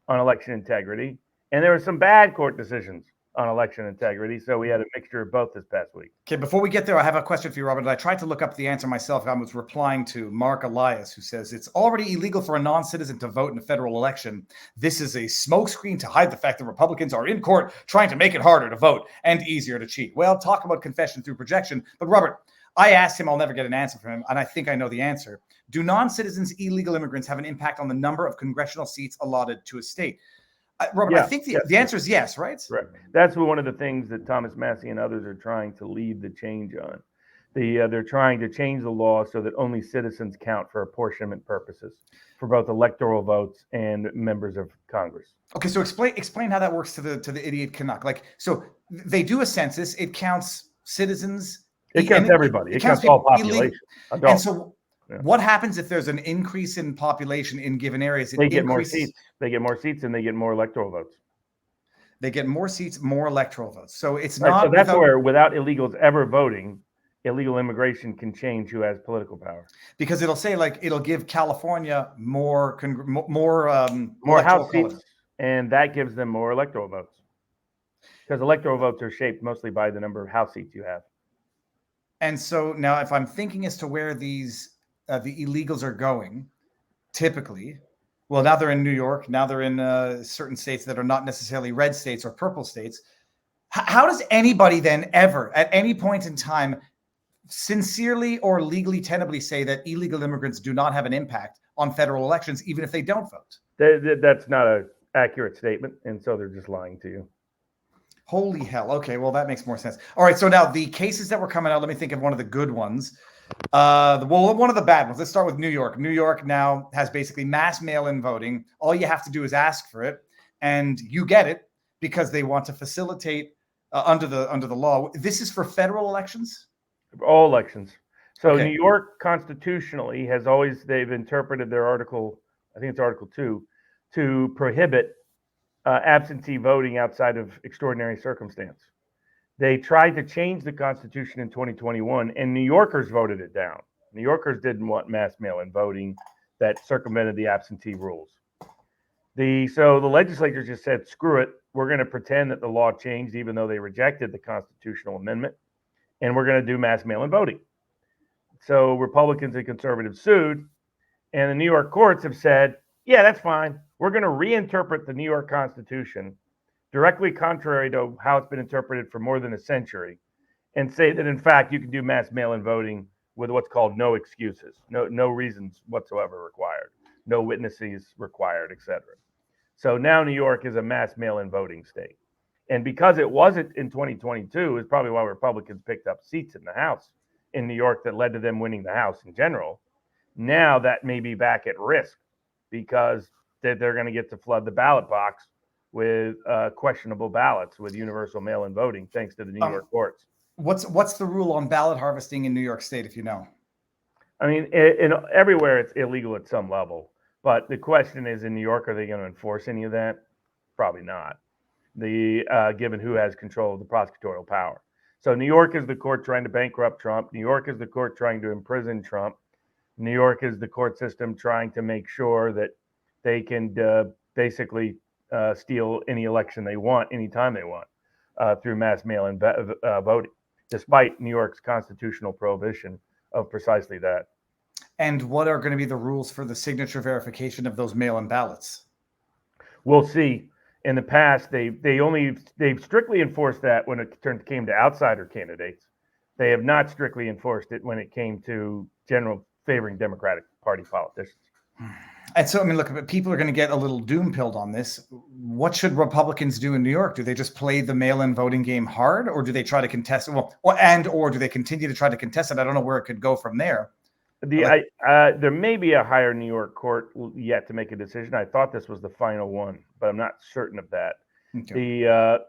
[SPEAKER 4] on election integrity, and there were some bad court decisions on election integrity. So we had a mixture of both this past week.
[SPEAKER 1] Okay, before we get there, I have a question for you, Robert. I tried to look up the answer myself. I was replying to Mark Elias, who says it's already illegal for a non-citizen to vote in a federal election. This is a smokescreen to hide the fact that Republicans are in court trying to make it harder to vote and easier to cheat. Well, talk about confession through projection. But Robert, I asked him, I'll never get an answer from him, and I think I know the answer. Do non-citizens, illegal immigrants have an impact on the number of congressional seats allotted to a state? Robert,
[SPEAKER 4] Yeah,
[SPEAKER 1] I think the answer is yes, right?
[SPEAKER 4] Right. That's one of the things that Thomas Massie and others are trying to lead the change on. They're trying to change the law so that only citizens count for apportionment purposes for both electoral votes and members of Congress.
[SPEAKER 1] Okay, so explain how that works to the idiot Canuck. Like, so they do a census, it counts citizens.
[SPEAKER 4] It counts everybody. It counts all population.
[SPEAKER 1] And so what happens if there's an increase in population in given areas?
[SPEAKER 4] They get more seats. They get more seats and they get more electoral votes.
[SPEAKER 1] They get more seats, more electoral votes. So it's
[SPEAKER 4] Right,
[SPEAKER 1] not.
[SPEAKER 4] so that's where, without illegals ever voting, illegal immigration can change who has political power.
[SPEAKER 1] Because it'll say, like, it'll give California more
[SPEAKER 4] House seats, and that gives them more electoral votes. Because electoral votes are shaped mostly by the number of House seats you have.
[SPEAKER 1] And so now, if I'm thinking as to where the illegals are going, typically, well, now they're in New York. Now they're in certain states that are not necessarily red states or purple states. How does anybody then ever, at any point in time, sincerely or legally tenably say that illegal immigrants do not have an impact on federal elections, even if they don't vote?
[SPEAKER 4] That's not an accurate statement, and so they're just lying to you.
[SPEAKER 1] Holy hell. Okay, well, that makes more sense. All right, so now the cases that were coming out, let me think of one of the good ones. One of the bad ones. Let's start with New York. New York now has basically mass mail-in voting. All you have to do is ask for it, and you get it because they want to facilitate under the law. This is for federal elections?
[SPEAKER 4] All elections. So
[SPEAKER 1] Okay.
[SPEAKER 4] New York constitutionally has always, they've interpreted their article, I think it's Article 2, to prohibit absentee voting outside of extraordinary circumstance. They tried to change the Constitution in 2021, and New Yorkers voted it down. New Yorkers didn't want mass mail-in voting that circumvented the absentee rules. So the legislature just said, screw it. We're going to pretend that the law changed, even though they rejected the constitutional amendment, and we're going to do mass mail-in voting. So Republicans and conservatives sued, and the New York courts have said, yeah, that's fine. We're going to reinterpret the New York Constitution directly contrary to how it's been interpreted for more than a century, and say that, in fact, you can do mass mail-in voting with what's called no excuses, no reasons whatsoever required, no witnesses required, etc. So now New York is a mass mail-in voting state. And because it wasn't in 2022 is probably why Republicans picked up seats in the House in New York that led to them winning the House in general. Now that may be back at risk because they're going to get to flood the ballot box with questionable ballots with universal mail-in voting, thanks to the New York courts.
[SPEAKER 1] What's the rule on ballot harvesting in New York State, if you know?
[SPEAKER 4] I mean, everywhere it's illegal at some level. But the question is, in New York, are they going to enforce any of that? Probably not. Given who has control of the prosecutorial power. So New York is the court trying to bankrupt Trump. New York is the court trying to imprison Trump. New York is the court system trying to make sure that they can basically steal any election they want, anytime they want, through mass mail-in voting, despite New York's constitutional prohibition of precisely that.
[SPEAKER 1] And what are going to be the rules for the signature verification of those mail-in ballots?
[SPEAKER 4] We'll see. In the past, they've strictly enforced that when it came to outsider candidates. They have not strictly enforced it when it came to general favoring Democratic Party politicians.
[SPEAKER 1] And so, I mean, look, people are going to get a little doom-pilled on this. What should Republicans do in New York? Do they just play the mail-in voting game hard, or do they try to contest it? Or do they continue to try to contest it? I don't know where it could go from there.
[SPEAKER 4] There may be a higher New York court yet to make a decision. I thought this was the final one, but I'm not certain of that. Okay.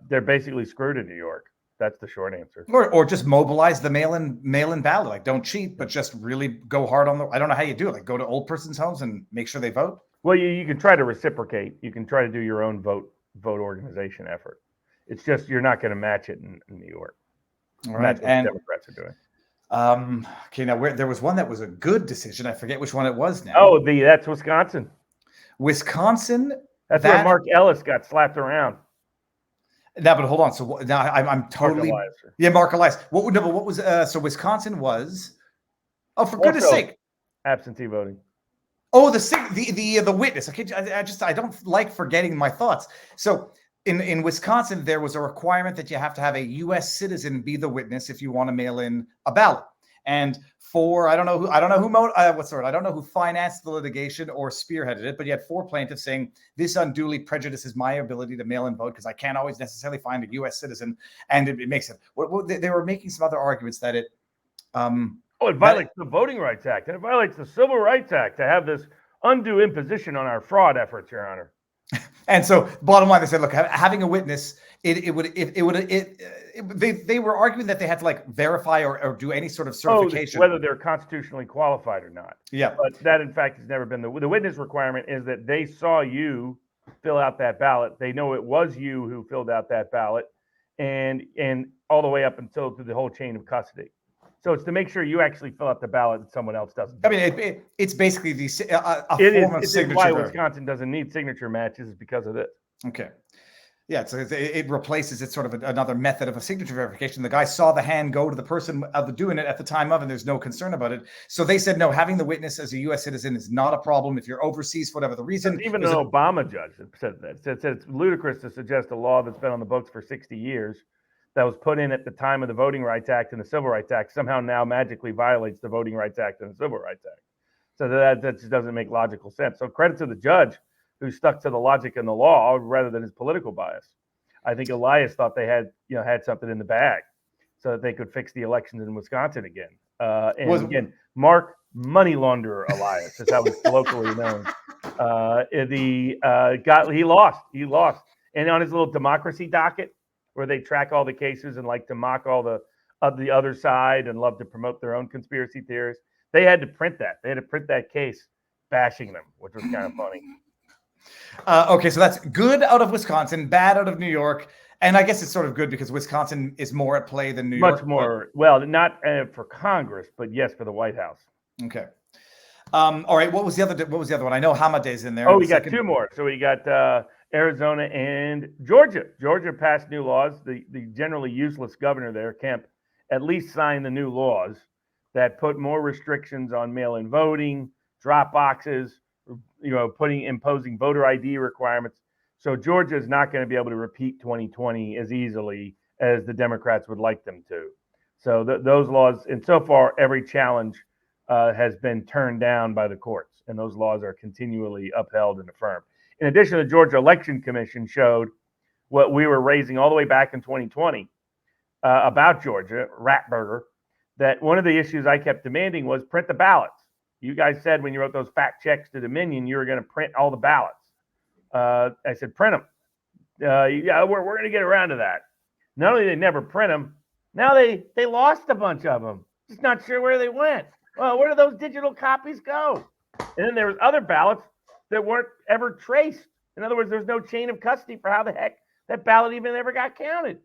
[SPEAKER 4] They're basically screwed in New York. That's the short answer.
[SPEAKER 1] Or just mobilize the mail-in ballot. Like, don't cheat, but just really go hard on I don't know how you do it. Like, go to old person's homes and make sure they vote.
[SPEAKER 4] Well, you can try to reciprocate. You can try to do your own vote organization effort. It's just you're not going to match it in New York.
[SPEAKER 1] All right,
[SPEAKER 4] and Democrats are doing.
[SPEAKER 1] Okay, now there was one that was a good decision. I forget which one it was now.
[SPEAKER 4] Oh, that's Wisconsin.
[SPEAKER 1] Wisconsin.
[SPEAKER 4] That's where Mark Ellis got slapped around.
[SPEAKER 1] Now, but hold on. So now I'm totally
[SPEAKER 4] Elias, sir.
[SPEAKER 1] Mark Elias. What was so Wisconsin was? Oh, for goodness
[SPEAKER 4] Also,
[SPEAKER 1] sake!
[SPEAKER 4] absentee voting.
[SPEAKER 1] Oh, the witness. Okay, I don't like forgetting my thoughts. So in Wisconsin, there was a requirement that you have to have a U.S. citizen be the witness if you want to mail in a ballot. And I don't know who financed the litigation or spearheaded it, but you had 4 plaintiffs saying this unduly prejudices my ability to mail in vote because I can't always necessarily find a U.S. citizen, and it makes it. They were making some other arguments that it.
[SPEAKER 4] It violates the Voting Rights Act, and it violates the Civil Rights Act to have this undue imposition on our fraud efforts, Your Honor.
[SPEAKER 1] And so, bottom line, they said, look, having a witness, they were arguing that they had to like verify or do any sort of certification,
[SPEAKER 4] whether they're constitutionally qualified or not.
[SPEAKER 1] Yeah,
[SPEAKER 4] but that in fact has never been the witness requirement. Is that they saw you fill out that ballot, they know it was you who filled out that ballot, and all the way up until to the whole chain of custody. So it's to make sure you actually fill out the ballot and someone else doesn't.
[SPEAKER 1] I mean, it's basically a form of signature.
[SPEAKER 4] Why Wisconsin doesn't need signature matches is because of this.
[SPEAKER 1] Okay. Yeah, so it replaces it sort of another method of a signature verification. The guy saw the hand go to the person doing it at the time of, and there's no concern about it. So they said, no, having the witness as a U.S. citizen is not a problem if you're overseas for whatever the reason.
[SPEAKER 4] Even an Obama judge said that. Said it's ludicrous to suggest a law that's been on the books for 60 years that was put in at the time of the Voting Rights Act and the Civil Rights Act somehow now magically violates the Voting Rights Act and the Civil Rights Act. So that just doesn't make logical sense. So credit to the judge who stuck to the logic and the law rather than his political bias. I think Elias thought they had something in the bag so that they could fix the elections in Wisconsin again. Again, Mark Money Launderer Elias is how he's locally known. He lost. And on his little democracy docket, where they track all the cases and like to mock all the other side and love to promote their own conspiracy theories, they had to print that. They had to print that case bashing them, which was kind of funny.
[SPEAKER 1] Okay, so that's good out of Wisconsin, bad out of New York. And I guess it's sort of good because Wisconsin is more at play than New York.
[SPEAKER 4] Much more. Well, not for Congress, but yes, for the White House.
[SPEAKER 1] Okay. All right. What was the other one? I know Hamadeh's in there.
[SPEAKER 4] Oh, we got 2 more. So we got Arizona and Georgia. Georgia passed new laws. The generally useless governor there, Kemp, at least signed the new laws that put more restrictions on mail-in voting, drop boxes, imposing voter ID requirements. So Georgia is not going to be able to repeat 2020 as easily as the Democrats would like them to. So those laws, and so far every challenge has been turned down by the courts, and those laws are continually upheld and affirmed. In addition, the Georgia Election Commission showed what we were raising all the way back in 2020 about Georgia, Ratburger, that one of the issues I kept demanding was print the ballots. You guys said when you wrote those fact checks to Dominion, you were going to print all the ballots. I said, print them. Yeah, we're going to get around to that. Not only did they never print them, now they lost a bunch of them. Just not sure where they went. Well, where did those digital copies go? And then there was other ballots that weren't ever traced. In other words, there's no chain of custody for how the heck that ballot even ever got counted.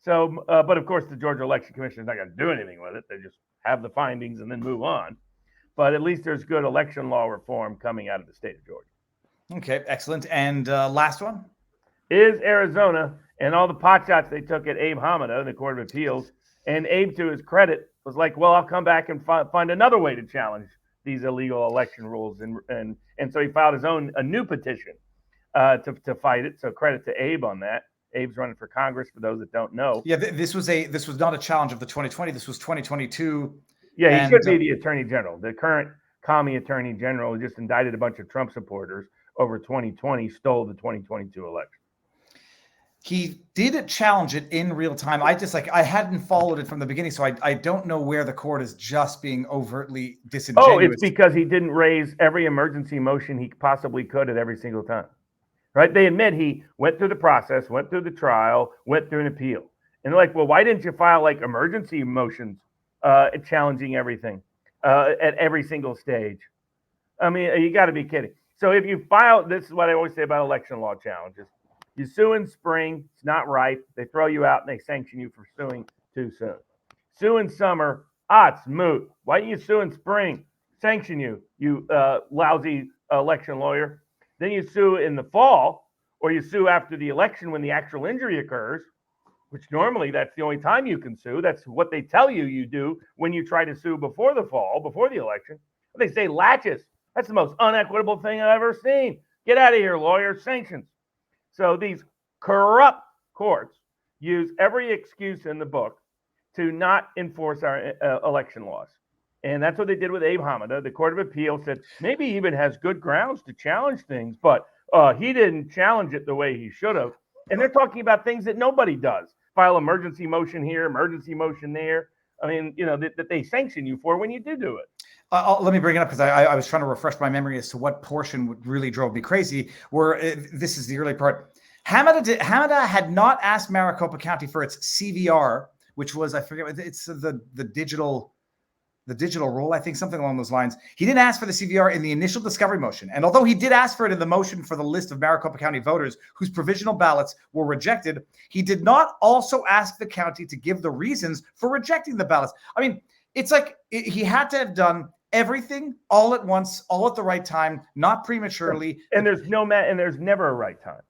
[SPEAKER 4] So, but of course, the Georgia Election Commission is not going to do anything with it. They just have the findings and then move on. But at least there's good election law reform coming out of the state of Georgia.
[SPEAKER 1] Okay, excellent. And last one
[SPEAKER 4] is Arizona and all the pot shots they took at Abe Hamada in the Court of Appeals. And Abe, to his credit, was like, well, I'll come back and find another way to challenge these illegal election rules. And so he filed a new petition to fight it. So credit to Abe on that. Abe's running for Congress, for those that don't know.
[SPEAKER 1] Yeah, this was not a challenge of the 2020. This was 2022.
[SPEAKER 4] Yeah, he should be the attorney general. The current commie attorney general just indicted a bunch of Trump supporters over 2020, stole the 2022 election.
[SPEAKER 1] He did challenge it in real time. I hadn't followed it from the beginning, so I don't know where the court is just being overtly disingenuous.
[SPEAKER 4] Oh, it's because he didn't raise every emergency motion he possibly could at every single time. Right? They admit he went through the process, went through the trial, went through an appeal. And they're like, well, why didn't you file like emergency motions challenging everything at every single stage? I mean, you got to be kidding. So if you file, this is what I always say about election law challenges. You sue in spring, it's not ripe. They throw you out and they sanction you for suing too soon. Sue in summer, it's moot. Why don't you sue in spring? Sanction you lousy election lawyer. Then you sue in the fall or you sue after the election when the actual injury occurs, which normally that's the only time you can sue. That's what they tell you do when you try to sue before the fall, before the election. They say laches. That's the most unequitable thing I've ever seen. Get out of here, lawyers. Sanctions. So these corrupt courts use every excuse in the book to not enforce our election laws. And that's what they did with Abe Hamada. The Court of Appeal said maybe he even has good grounds to challenge things, but he didn't challenge it the way he should have. And they're talking about things that nobody does. File emergency motion here, emergency motion there. I mean, that they sanction you for when you do it.
[SPEAKER 1] Let me bring it up because I was trying to refresh my memory as to what portion really drove me crazy. This is the early part. Hamada had not asked Maricopa County for its CVR, which was, I forget, it's the digital role, I think, something along those lines. He didn't ask for the CVR in the initial discovery motion. And although he did ask for it in the motion for the list of Maricopa County voters whose provisional ballots were rejected, he did not also ask the county to give the reasons for rejecting the ballots. I mean, it's like he had to have done everything all at once, all at the right time, not prematurely.
[SPEAKER 4] And there's never a right time.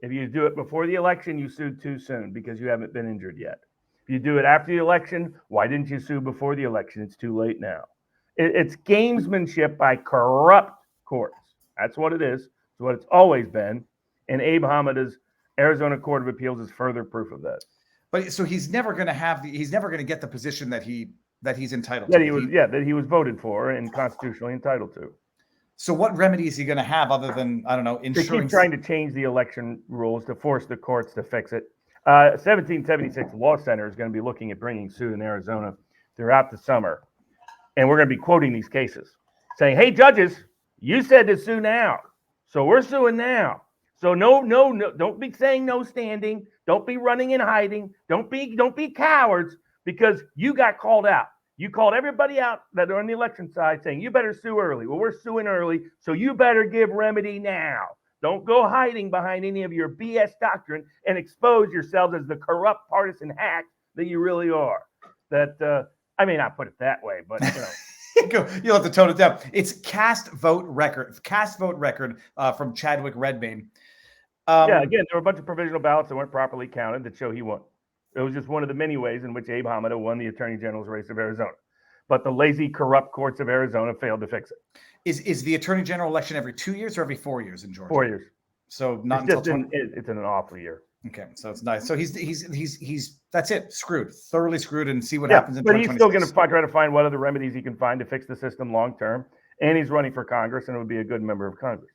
[SPEAKER 4] If you do it before the election, you sued too soon because you haven't been injured yet. If you do it after the election, why didn't you sue before the election? It's too late now. It's gamesmanship by corrupt courts. That's what it is. It's what it's always been. And Abe Hamada's Arizona Court of Appeals is further proof of that.
[SPEAKER 1] But so he's never going to get the position that he's entitled
[SPEAKER 4] to. That he was voted for and constitutionally entitled to.
[SPEAKER 1] So what remedy is he going to have other than, I don't know, insurance?
[SPEAKER 4] They keep trying to change the election rules to force the courts to fix it. 1776 Law Center is going to be looking at bringing suit in Arizona throughout the summer. And we're going to be quoting these cases, saying, hey, judges, you said to sue now. So we're suing now. So no, don't be saying no standing. Don't be running and hiding. Don't be cowards because you got called out. You called everybody out that are on the election side saying you better sue early. Well, we're suing early, so you better give remedy now. Don't go hiding behind any of your BS doctrine and expose yourselves as the corrupt partisan hack that you really are. That I may not put it that way, but
[SPEAKER 1] you'll have to tone it down. It's cast vote record from Chadwick Redmayne.
[SPEAKER 4] Again, there were a bunch of provisional ballots that weren't properly counted that show he won. It was just one of the many ways in which Abe Hamada won the Attorney General's race of Arizona. But the lazy, corrupt courts of Arizona failed to fix it.
[SPEAKER 1] Is the Attorney General election every 2 years or every 4 years in Georgia?
[SPEAKER 4] 4 years.
[SPEAKER 1] So not
[SPEAKER 4] it's
[SPEAKER 1] until
[SPEAKER 4] it's in an awful year.
[SPEAKER 1] Okay, so it's nice. So he's that's it, screwed, thoroughly screwed, and see what happens in 2026.
[SPEAKER 4] But he's still going to try to find what other remedies he can find to fix the system long term. And he's running for Congress, and would be a good member of Congress.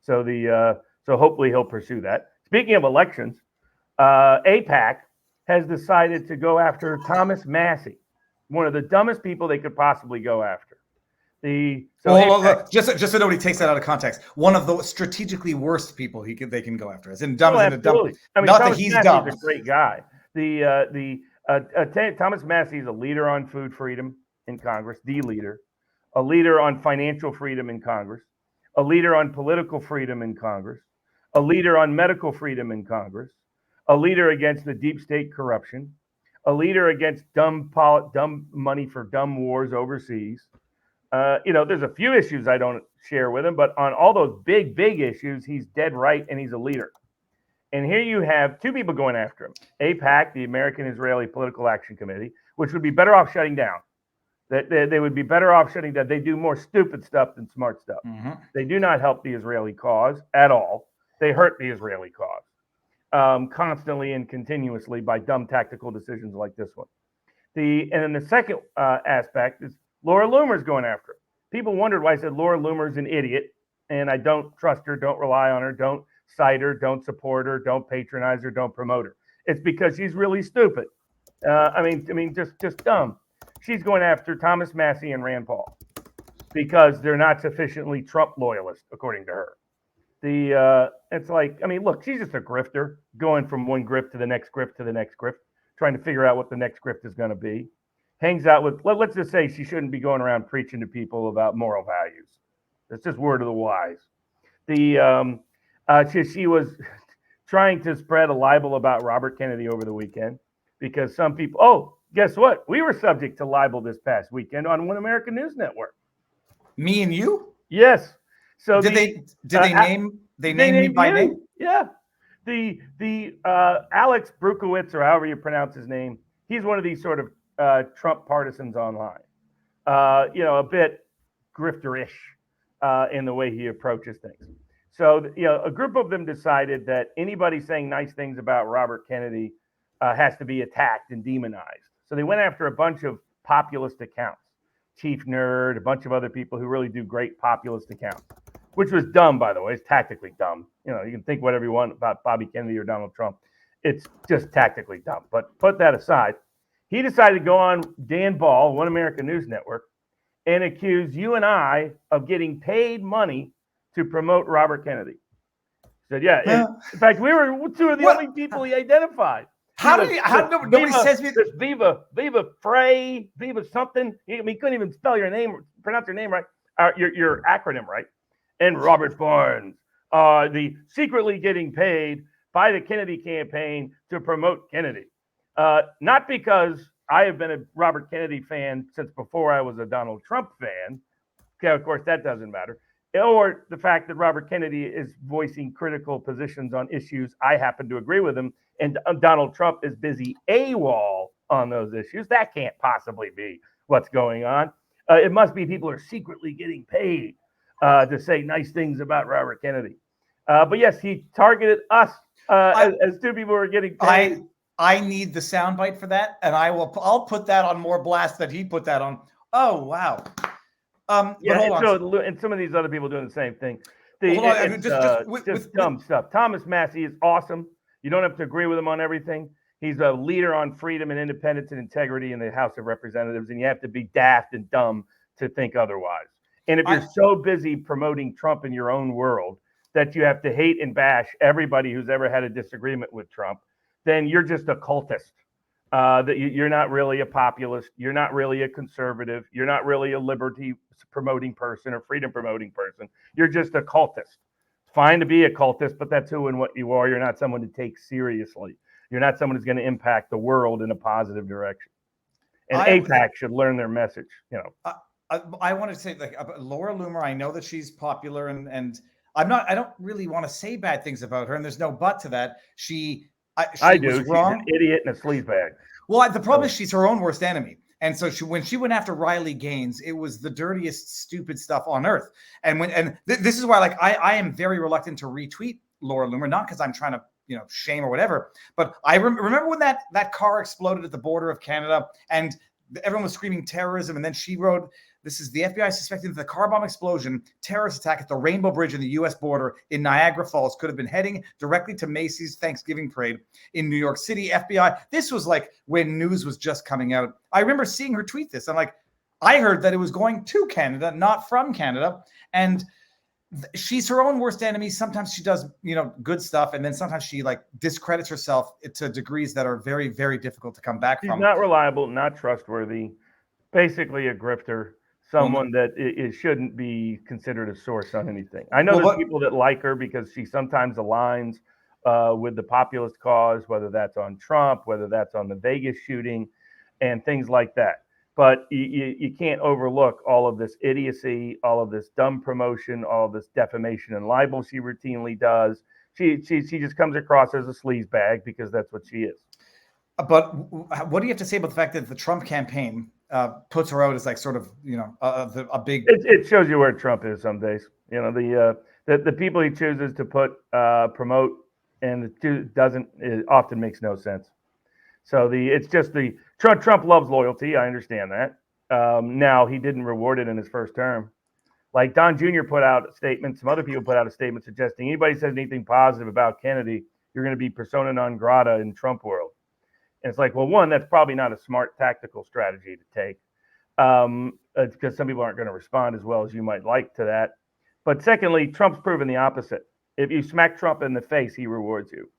[SPEAKER 4] So so hopefully he'll pursue that. Speaking of elections, AIPAC has decided to go after Thomas Massie, one of the dumbest people they could possibly go after.
[SPEAKER 1] Just so nobody takes that out of context, one of the strategically worst people they can go after. As in dumb,
[SPEAKER 4] absolutely. I mean,
[SPEAKER 1] not
[SPEAKER 4] Thomas
[SPEAKER 1] that he's
[SPEAKER 4] Massie's
[SPEAKER 1] dumb.
[SPEAKER 4] A great guy. Thomas Massie is a leader on food freedom in Congress, the leader, a leader on financial freedom in Congress, a leader on political freedom in Congress, a leader on medical freedom in Congress, a leader against the deep state corruption, a leader against dumb money for dumb wars overseas. There's a few issues I don't share with him, but on all those big issues, he's dead right and he's a leader. And here you have two people going after him. AIPAC, the American Israeli Political Action Committee, which would be better off shutting down. They would be better off shutting down. They do more stupid stuff than smart stuff. Mm-hmm. They do not help the Israeli cause at all. They hurt the Israeli cause constantly and continuously by dumb tactical decisions like this one. And then the second aspect is Laura Loomer's going after him. People wondered why I said Laura Loomer's an idiot, and I don't trust her, don't rely on her, don't cite her, don't support her, don't patronize her, don't promote her. It's because she's really stupid. Just dumb. She's going after Thomas Massie and Rand Paul because they're not sufficiently Trump loyalists, according to her. It's like, look, she's just a grifter going from one grift to the next grift to the next grift, trying to figure out what the next grift is going to be. Hangs out with, let's just say she shouldn't be going around preaching to people about moral values. That's just word of the wise. She was trying to spread a libel about Robert Kennedy over the weekend because some people, guess what? We were subject to libel this past weekend on One American News Network.
[SPEAKER 1] Me and you?
[SPEAKER 4] Yes. So
[SPEAKER 1] did they name me by name?
[SPEAKER 4] Yeah. The Alex Brukowitz, or however you pronounce his name, he's one of these sort of Trump partisans online. A bit grifterish in the way he approaches things. So, a group of them decided that anybody saying nice things about Robert Kennedy has to be attacked and demonized. So they went after a bunch of populist accounts, Chief Nerd, a bunch of other people who really do great populist accounts, which was dumb, by the way. It's tactically dumb. You can think whatever you want about Bobby Kennedy or Donald Trump. It's just tactically dumb. But put that aside. He decided to go on Dan Ball, One American News Network, and accuse you and I of getting paid money to promote Robert Kennedy. He said, yeah. In fact, we were two of the only people he identified.
[SPEAKER 1] Nobody says
[SPEAKER 4] this Viva Frey, Viva something. He couldn't even spell your name, pronounce your name right, your acronym right. And Robert Barnes, the secretly getting paid by the Kennedy campaign to promote Kennedy. Not because I have been a Robert Kennedy fan since before I was a Donald Trump fan. Okay, of course, that doesn't matter. Or the fact that Robert Kennedy is voicing critical positions on issues I happen to agree with him, and Donald Trump is busy AWOL on those issues. That can't possibly be what's going on. It must be people are secretly getting paid to say nice things about Robert Kennedy. But yes, he targeted us as two people who are getting paid.
[SPEAKER 1] I need the soundbite for that, and I'll put that on more blast that he put that on. Oh wow.
[SPEAKER 4] But and some of these other people doing the same thing. Just dumb stuff. Thomas Massey is awesome. You don't have to agree with him on everything. He's a leader on freedom and independence and integrity in the House of Representatives, and you have to be daft and dumb to think otherwise. And if you're so busy promoting Trump in your own world that you have to hate and bash everybody who's ever had a disagreement with Trump, then you're just a cultist. That you're not really a populist. You're not really a conservative. You're not really a liberty promoting person or freedom promoting person. You're just a cultist. It's fine to be a cultist, but that's who and what you are. You're not someone to take seriously. You're not someone who's going to impact the world in a positive direction. And AIPAC should learn their message.
[SPEAKER 1] I want to say, like, Laura Loomer, I know that she's popular, and I don't really want to say bad things about her, and there's no but to that. I do.
[SPEAKER 4] She's an idiot and a sleazebag.
[SPEAKER 1] Well, the problem is she's her own worst enemy. And so when she went after Riley Gaines, it was the dirtiest, stupid stuff on earth. And this is why, like, I am very reluctant to retweet Laura Loomer, not because I'm trying to, shame or whatever. But I remember when that car exploded at the border of Canada and everyone was screaming terrorism. And then she wrote, this is the FBI suspecting that the car bomb explosion, terrorist attack at the Rainbow Bridge in the U.S. border in Niagara Falls could have been heading directly to Macy's Thanksgiving parade in New York City. FBI. This was like when news was just coming out. I remember seeing her tweet this. I'm like, I heard that it was going to Canada, not from Canada. And she's her own worst enemy. Sometimes she does, good stuff. And then sometimes she discredits herself to degrees that are very, very difficult to come back from.
[SPEAKER 4] She's not reliable, not trustworthy, basically a grifter. Someone that it shouldn't be considered a source on anything. I know there's people that like her because she sometimes aligns with the populist cause, whether that's on Trump, whether that's on the Vegas shooting, and things like that. But you can't overlook all of this idiocy, all of this dumb promotion, all of this defamation and libel she routinely does. She just comes across as a sleazebag because that's what she is.
[SPEAKER 1] But what do you have to say about the fact that the Trump campaign puts her out as a big?
[SPEAKER 4] It shows you where Trump is some days. The people he chooses to promote and it often makes no sense. So it's just the Trump loves loyalty. I understand that. Now he didn't reward it in his first term. Like Don Jr. put out a statement. Some other people put out a statement suggesting anybody says anything positive about Kennedy, you're going to be persona non grata in Trump world. And it's like, well, one, that's probably not a smart tactical strategy to take because some people aren't going to respond as well as you might like to that. But secondly, Trump's proven the opposite. If you smack Trump in the face, he rewards you.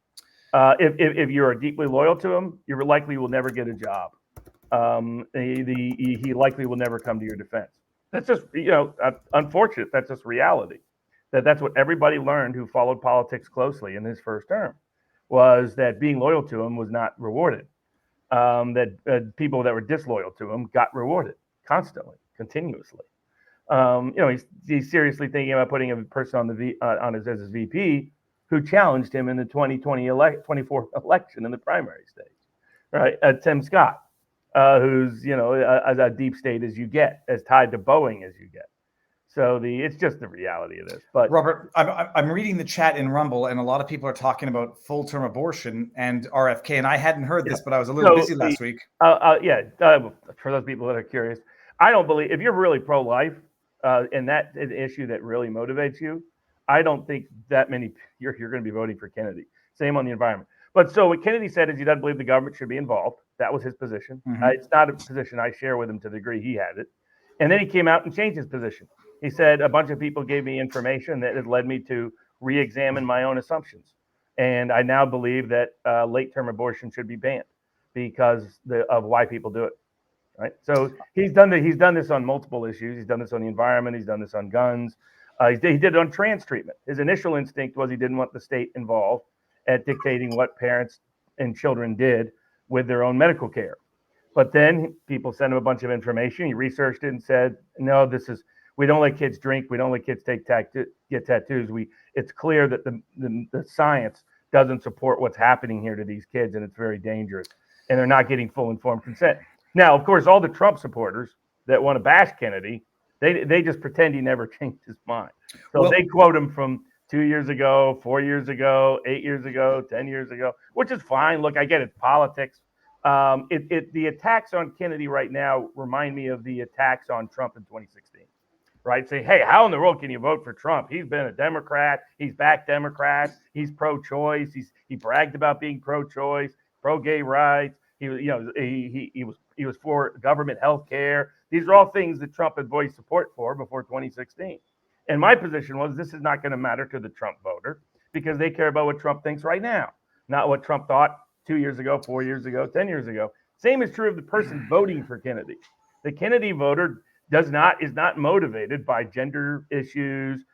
[SPEAKER 4] If you're deeply loyal to him, you likely will never get a job. He likely will never come to your defense. That's just, unfortunate. That's just reality. That's what everybody learned who followed politics closely in his first term, was that being loyal to him was not rewarded. That people that were disloyal to him got rewarded constantly, continuously. He's seriously thinking about putting a person on as his VP who challenged him in the 24 election in the primary stage, right? Tim Scott, who's, a deep state as you get, as tied to Boeing as you get. So it's just the reality of this. But
[SPEAKER 1] Robert, I'm reading the chat in Rumble, and a lot of people are talking about full-term abortion and RFK, and I hadn't heard this, but I was a little busy last week.
[SPEAKER 4] For those people that are curious, I don't believe, if you're really pro-life, and that's an issue that really motivates you, I don't think that many you're going to be voting for Kennedy. Same on the environment. But so what Kennedy said is he doesn't believe the government should be involved. That was his position.
[SPEAKER 1] Mm-hmm.
[SPEAKER 4] It's not a position I share with him to the degree he had it. And then he came out and changed his position. He said a bunch of people gave me information that has led me to re-examine my own assumptions. And I now believe that late-term abortion should be banned because of why people do it. Right. So he's done this on multiple issues. He's done this on the environment. He done this on guns. He did it on trans treatment. His initial instinct was he didn't want the state involved at dictating what parents and children did with their own medical care. But then people sent him a bunch of information. He researched it and said, no, we don't let kids drink. We don't let kids get tattoos. It's clear that the science doesn't support what's happening here to these kids, and it's very dangerous. And they're not getting full informed consent. Now, of course, all the Trump supporters that want to bash Kennedy, they just pretend he never changed his mind. So they quote him from 2 years ago, 4 years ago, 8 years ago, 10 years ago, which is fine. Look, I get it, politics. The attacks on Kennedy right now remind me of the attacks on Trump in 2016, right? Say, hey, how in the world can you vote for Trump? He's been a Democrat. He's backed Democrats. He's pro-choice. He bragged about being pro-choice, pro-gay rights. He was for government health care. These are all things that Trump had voiced support for before 2016. And my position was this is not going to matter to the Trump voter because they care about what Trump thinks right now, not what Trump thought 2 years ago, 4 years ago, 10 years ago. Same is true of the person voting for Kennedy. The Kennedy voter is not motivated by gender issues,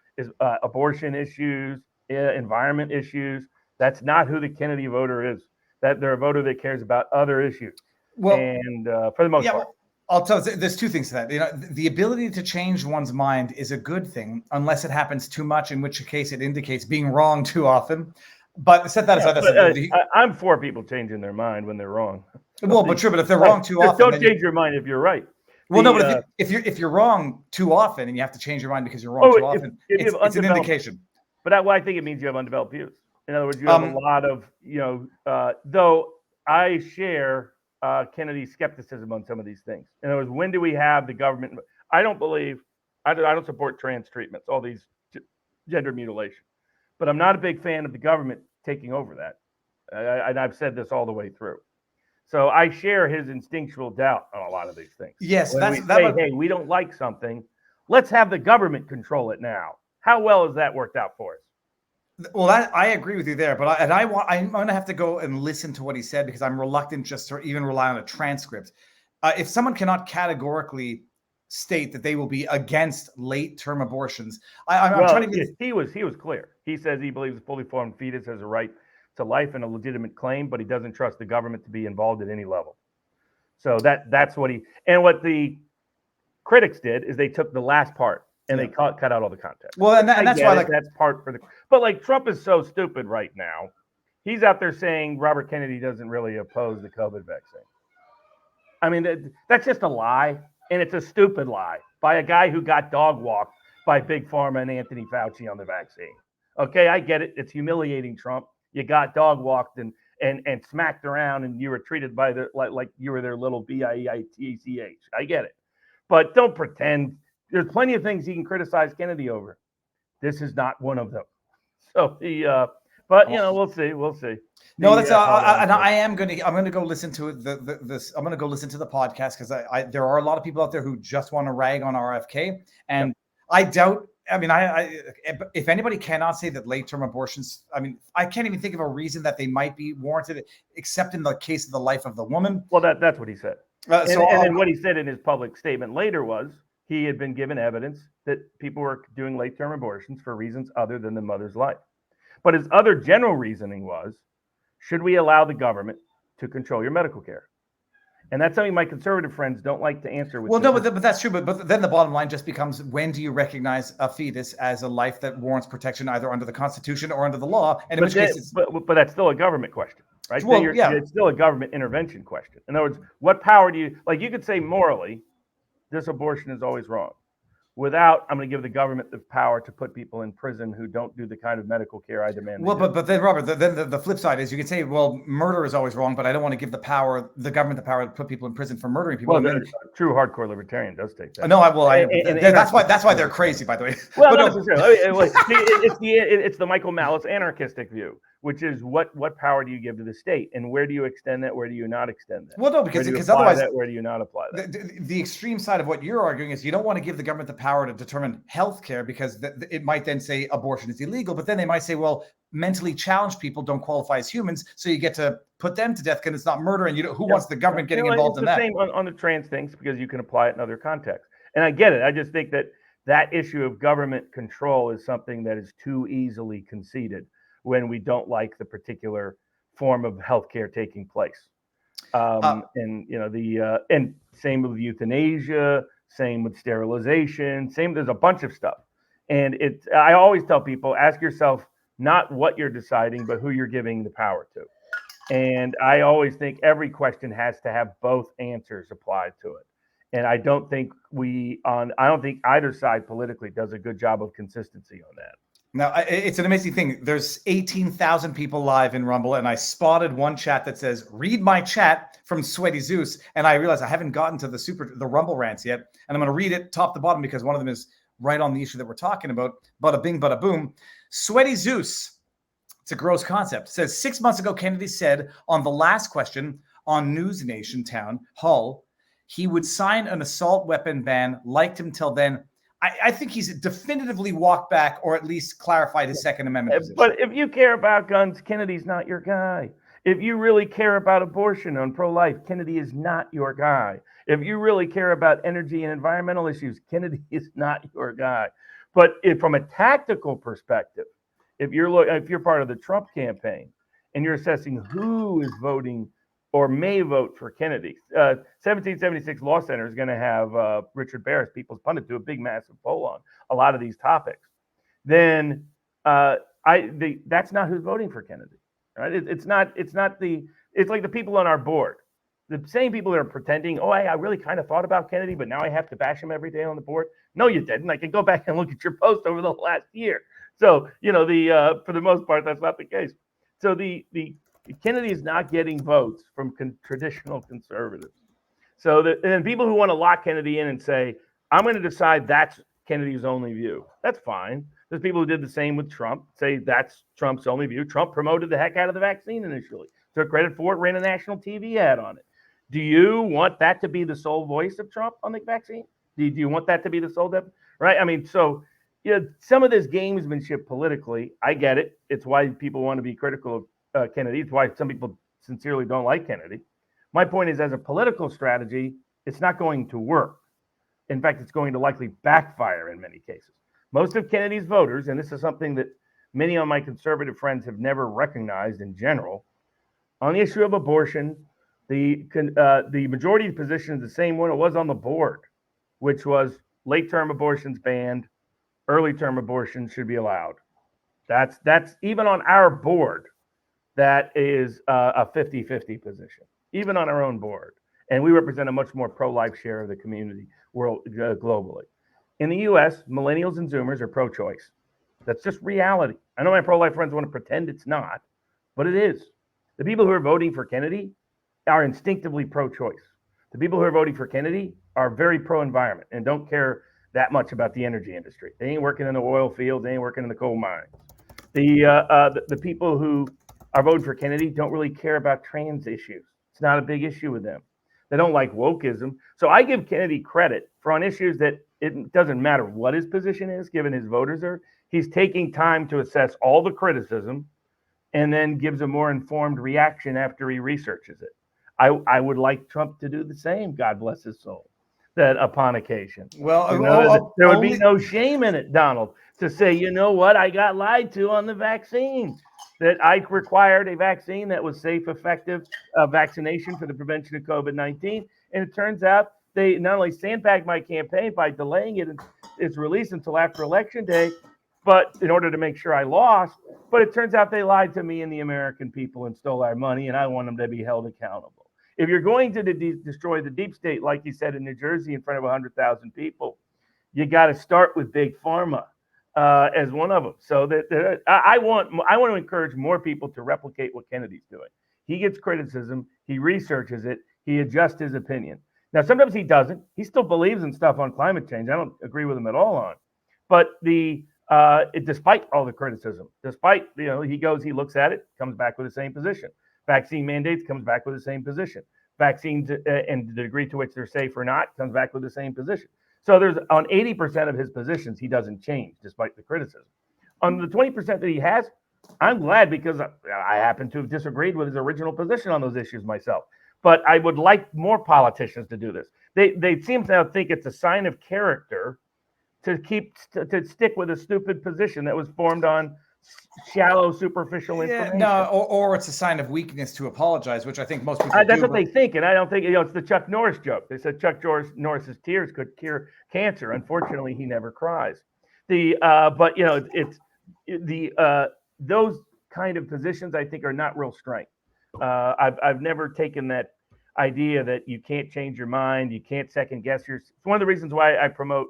[SPEAKER 4] abortion issues, environment issues. That's not who the Kennedy voter is. That they're a voter that cares about other issues. Well, and for the most part.
[SPEAKER 1] I'll tell you, there's two things to that. The ability to change one's mind is a good thing, unless it happens too much, in which case it indicates being wrong too often. But set that aside.
[SPEAKER 4] I'm for people changing their mind when they're wrong.
[SPEAKER 1] Well, but true. But if they're wrong too often,
[SPEAKER 4] don't change your mind if you're right.
[SPEAKER 1] Well, no, but if you're wrong too often and you have to change your mind because you're wrong too often, it's an indication.
[SPEAKER 4] But I think it means you have undeveloped views. In other words, you have a lot of, though I share Kennedy's skepticism on some of these things. In other words, when do we have the government? I don't support trans treatments, all these gender mutilation, but I'm not a big fan of the government taking over that. And I've said this all the way through. So I share his instinctual doubt on a lot of these things.
[SPEAKER 1] Yes,
[SPEAKER 4] hey, we don't like something. Let's have the government control it now. How well has that worked out for us?
[SPEAKER 1] Well, I agree with you there, but I'm going to have to go and listen to what he said because I'm reluctant just to even rely on a transcript. If someone cannot categorically state that they will be against late-term abortions, I'm trying to.
[SPEAKER 4] He was clear. He says he believes a fully formed fetus has a right to life and a legitimate claim, but he doesn't trust the government to be involved at any level. So that's what what the critics did is they took the last part. And they cut out all the context.
[SPEAKER 1] Well, and that's why
[SPEAKER 4] that's part for the. But Trump is so stupid right now. He's out there saying Robert Kennedy doesn't really oppose the COVID vaccine. I mean, that's just a lie, and it's a stupid lie by a guy who got dog walked by Big Pharma and Anthony Fauci on the vaccine. Okay, I get it. It's humiliating, Trump. You got dog walked and smacked around, and you were treated by like you were their little BIEITACH. I get it, but don't pretend. There's plenty of things he can criticize Kennedy over. This is not one of them. So we'll see.
[SPEAKER 1] No, that's I'm going to go listen to this. I'm going to go listen to the podcast because there are a lot of people out there who just want to rag on RFK, and I doubt. I mean, if anybody cannot say that late-term abortions, I mean, I can't even think of a reason that they might be warranted, except in the case of the life of the woman.
[SPEAKER 4] Well, that's what he said. And what he said in his public statement later was. He had been given evidence that people were doing late-term abortions for reasons other than the mother's life. But his other general reasoning was, should we allow the government to control your medical care? And that's something my conservative friends don't like to answer. With
[SPEAKER 1] Well, no, but that's true. But then the bottom line just becomes, when do you recognize a fetus as a life that warrants protection either under the Constitution or under the law? And in which case, it's,
[SPEAKER 4] but that's still a government question, right?
[SPEAKER 1] Well,
[SPEAKER 4] Then
[SPEAKER 1] yeah.
[SPEAKER 4] it's still a government intervention question. In other words, what power do you, like, you could say morally, this abortion is always wrong, without, I'm going to give the government the power to put people in prison who don't do the kind of medical care I demand.
[SPEAKER 1] Well, but then, Robert, the flip side is you can say, well, murder is always wrong, but I don't want to give the government the power to put people in prison for murdering people.
[SPEAKER 4] Well, a true hardcore libertarian does take that.
[SPEAKER 1] No, that's why they're crazy, by the way.
[SPEAKER 4] Well, not necessarily. It's the Michael Malice anarchistic view, which is what power do you give to the state, and where do you extend that? Where do you not extend that?
[SPEAKER 1] Well, no, because otherwise,
[SPEAKER 4] where do you not apply that?
[SPEAKER 1] The extreme side of what you're arguing is you don't want to give the government the power to determine health care, because it might then say abortion is illegal, but then they might say, well, mentally challenged people don't qualify as humans, so you get to put them to death because it's not murder, and who wants the government getting involved in that?
[SPEAKER 4] It's the same on the trans things, because you can apply it in other contexts. And I get it. I just think that issue of government control is something that is too easily conceded when we don't like the particular form of healthcare taking place. And and same with euthanasia, same with sterilization, there's a bunch of stuff. And I always tell people, ask yourself not what you're deciding, but who you're giving the power to. And I always think every question has to have both answers applied to it. And I don't think either side politically does a good job of consistency on that.
[SPEAKER 1] Now, it's an amazing thing. There's 18,000 people live in Rumble, and I spotted one chat that says, read my chat from Sweaty Zeus. And I realized I haven't gotten to the Rumble rants yet. And I'm going to read it top to bottom because one of them is right on the issue that we're talking about. Bada bing, bada boom. Sweaty Zeus, it's a gross concept, says 6 months ago, Kennedy said on the last question on News Nation Town Hall, he would sign an assault weapon ban. Liked him till then. I think he's definitively walked back, or at least clarified his Second Amendment position.
[SPEAKER 4] But if you care about guns, Kennedy's not your guy. If you really care about abortion and pro-life, Kennedy is not your guy. If you really care about energy and environmental issues, Kennedy is not your guy. But from a tactical perspective, if you're part of the Trump campaign and you're assessing who is voting or may vote for Kennedy, 1776 Law Center is going to have Richard Barris, People's Pundit, do a big, massive poll on a lot of these topics. Then that's not who's voting for Kennedy, right? It's like the people on our board, the same people that are pretending, I really kind of thought about Kennedy, but now I have to bash him every day on the board. No, you didn't. I can go back and look at your post over the last year. So for the most part, that's not the case. So the Kennedy is not getting votes from traditional conservatives. So and then people who want to lock Kennedy in and say, I'm going to decide that's Kennedy's only view. That's fine. There's people who did the same with Trump, say that's Trump's only view. Trump promoted the heck out of the vaccine initially, took credit for it, ran a national TV ad on it. Do you want that to be the sole voice of Trump on the vaccine? Do you want that to be the sole right? I mean, so some of this gamesmanship politically, I get it. It's why people want to be critical of Kennedy. It's why some people sincerely don't like Kennedy. My point is, as a political strategy, it's not going to work. In fact, it's going to likely backfire in many cases. Most of Kennedy's voters, and this is something that many of my conservative friends have never recognized in general, on the issue of abortion, the majority position is the same one it was on the board, which was late-term abortions banned, early-term abortions should be allowed. That's even on our board. That is a 50-50 position, even on our own board. And we represent a much more pro-life share of the community globally. In the US, millennials and Zoomers are pro-choice. That's just reality. I know my pro-life friends want to pretend it's not, but it is. The people who are voting for Kennedy are instinctively pro-choice. The people who are voting for Kennedy are very pro-environment and don't care that much about the energy industry. They ain't working in the oil fields. They ain't working in the coal mines. The people who are voting for Kennedy don't really care about trans issues. It's not a big issue with them. They don't like wokeism. So I give Kennedy credit for on issues that it doesn't matter what his position is, given his voters are. He's taking time to assess all the criticism and then gives a more informed reaction after he researches it. I would like Trump to do the same, God bless his soul, that upon occasion.
[SPEAKER 1] Well,
[SPEAKER 4] there would be no shame in it, Donald, to say, you know what, I got lied to on the vaccine. that I required a vaccine that was safe, effective vaccination for the prevention of COVID-19. And it turns out they not only sandbagged my campaign by delaying its release until after Election Day, but in order to make sure I lost. But it turns out they lied to me and the American people and stole our money, and I want them to be held accountable. If you're going to destroy the deep state, like you said in New Jersey in front of 100,000 people, you got to start with big pharma as one of them. So that I want to encourage more people to replicate what Kennedy's doing. He gets criticism, he researches it, he adjusts his opinion. Now, sometimes he doesn't. He still believes in stuff on climate change. I don't agree with him at all on. But despite all the criticism, despite, he goes, he looks at it, comes back with the same position. Vaccine mandates, comes back with the same position. Vaccines and the degree to which they're safe or not, comes back with the same position. So there's on 80% of his positions, he doesn't change despite the criticism. On the 20% that he has, I'm glad because I happen to have disagreed with his original position on those issues myself. But I would like more politicians to do this. They seem to think it's a sign of character to stick with a stupid position that was formed on shallow, superficial information.
[SPEAKER 1] No, or it's a sign of weakness to apologize, which I think most people
[SPEAKER 4] that's
[SPEAKER 1] do.
[SPEAKER 4] what they think, and I don't think it's the Chuck Norris joke. They said Chuck Norris's tears could cure cancer. Unfortunately, he never cries. But it's those kind of positions I think are not real strength. I've never taken that idea that you can't change your mind, you can't second guess it's one of the reasons why I promote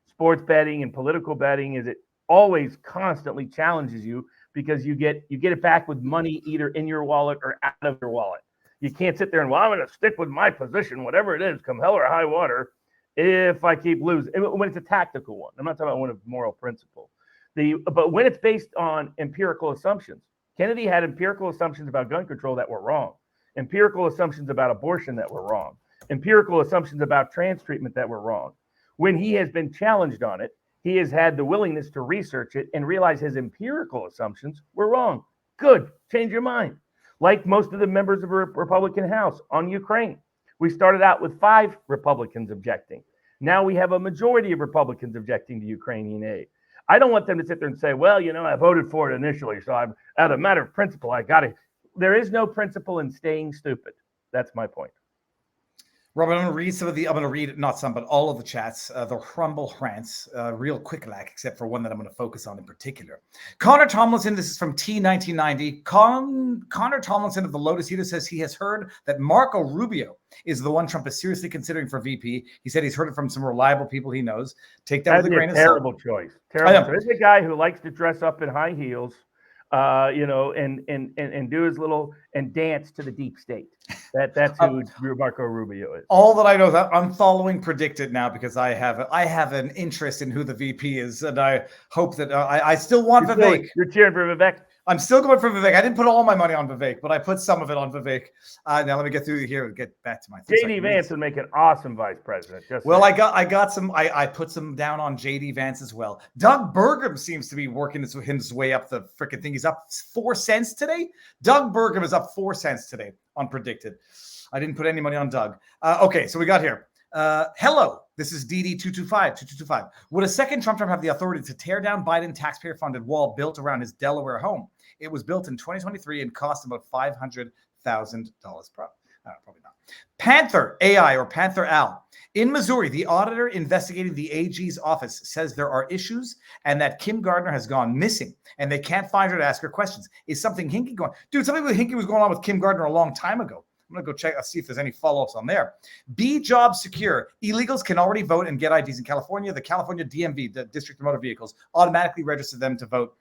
[SPEAKER 4] sports betting and political betting is it always constantly challenges you because you get it back with money either in your wallet or out of your wallet. You can't sit there and, I'm going to stick with my position, whatever it is, come hell or high water, if I keep losing. When it's a tactical one, I'm not talking about one of moral principle. But when it's based on empirical assumptions, Kennedy had empirical assumptions about gun control that were wrong, empirical assumptions about abortion that were wrong, empirical assumptions about trans treatment that were wrong. When he has been challenged on it, he has had the willingness to research it and realize his empirical assumptions were wrong. Good, change your mind. Like most of the members of the Republican House on Ukraine. We started out with 5 Republicans objecting. Now we have a majority of Republicans objecting to Ukrainian aid. I don't want them to sit there and say, I voted for it initially, so I'm out of matter of principle. There is no principle in staying stupid. That's my point.
[SPEAKER 1] Robert, I'm going to read not some, but all of the chats, the Rumble rants, real quick, except for one that I'm going to focus on in particular. Connor Tomlinson, this is from T1990. Connor Tomlinson of the Lotus Eater says he has heard that Marco Rubio is the one Trump is seriously considering for VP. He said he's heard it from some reliable people he knows. Take that with a grain of salt.
[SPEAKER 4] Terrible choice. Terrible choice. This is a guy who likes to dress up in high heels, and do his little and dance to the deep state. That's who Marco Rubio is.
[SPEAKER 1] All that I know is I'm following Predicted now because I have an interest in who the VP is, and I hope that I still want Vivek.
[SPEAKER 4] You're cheering for Vivek.
[SPEAKER 1] I'm still going for Vivek. I didn't put all my money on Vivek, but I put some of it on Vivek. Now let me get through here and get back to my
[SPEAKER 4] JD Vance would make an awesome vice president.
[SPEAKER 1] I got some. I put some down on JD Vance as well. Doug Burgum seems to be working his way up the freaking thing. He's up 4 cents today. Doug Burgum is up 4 cents today on Predicted. I didn't put any money on Doug. Okay, so we got here. Hello, this is DD2225. Would a second Trump term have the authority to tear down Biden taxpayer-funded wall built around his Delaware home? It was built in 2023 and cost about $500,000. Probably not. Panther AI or Panther Al. In Missouri, the auditor investigating the AG's office says there are issues and that Kim Gardner has gone missing and they can't find her to ask her questions. Is something hinky going? Dude, something hinky was going on with Kim Gardner a long time ago. I'm going to go check, see if there's any follow-ups on there. Be job secure. Illegals can already vote and get IDs in California. The California DMV, the District of Motor Vehicles, automatically register them to vote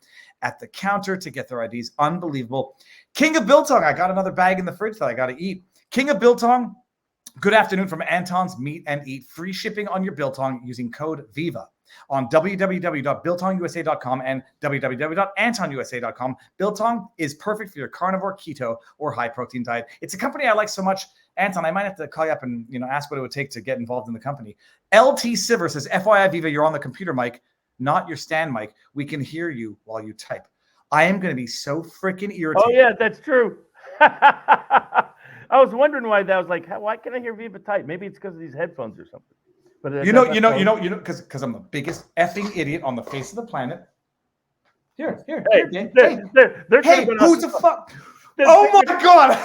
[SPEAKER 1] at the counter to get their IDs. Unbelievable. King of Biltong. I got another bag in the fridge that I got to eat. King of Biltong. Good afternoon from Anton's Meat and Eat. Free shipping on your Biltong using code VIVA on www.biltongusa.com and www.antonusa.com. Biltong is perfect for your carnivore, keto, or high-protein diet. It's a company I like so much. Anton, I might have to call you up and ask what it would take to get involved in the company. LT Siver says, FYI, Viva, you're on the computer mic, not your stand mic. We can hear you while you type. I am going to be so freaking irritated.
[SPEAKER 4] Oh, yeah, that's true. I was wondering why that was like, why can't I hear Viva type? Maybe it's because of these headphones or something. But
[SPEAKER 1] because I'm the biggest effing idiot on the face of the planet. Here,
[SPEAKER 4] Hey,
[SPEAKER 1] Dave.
[SPEAKER 4] there could
[SPEAKER 1] Hey,
[SPEAKER 4] have been
[SPEAKER 1] who's the fuck?
[SPEAKER 4] there-
[SPEAKER 1] Oh my God!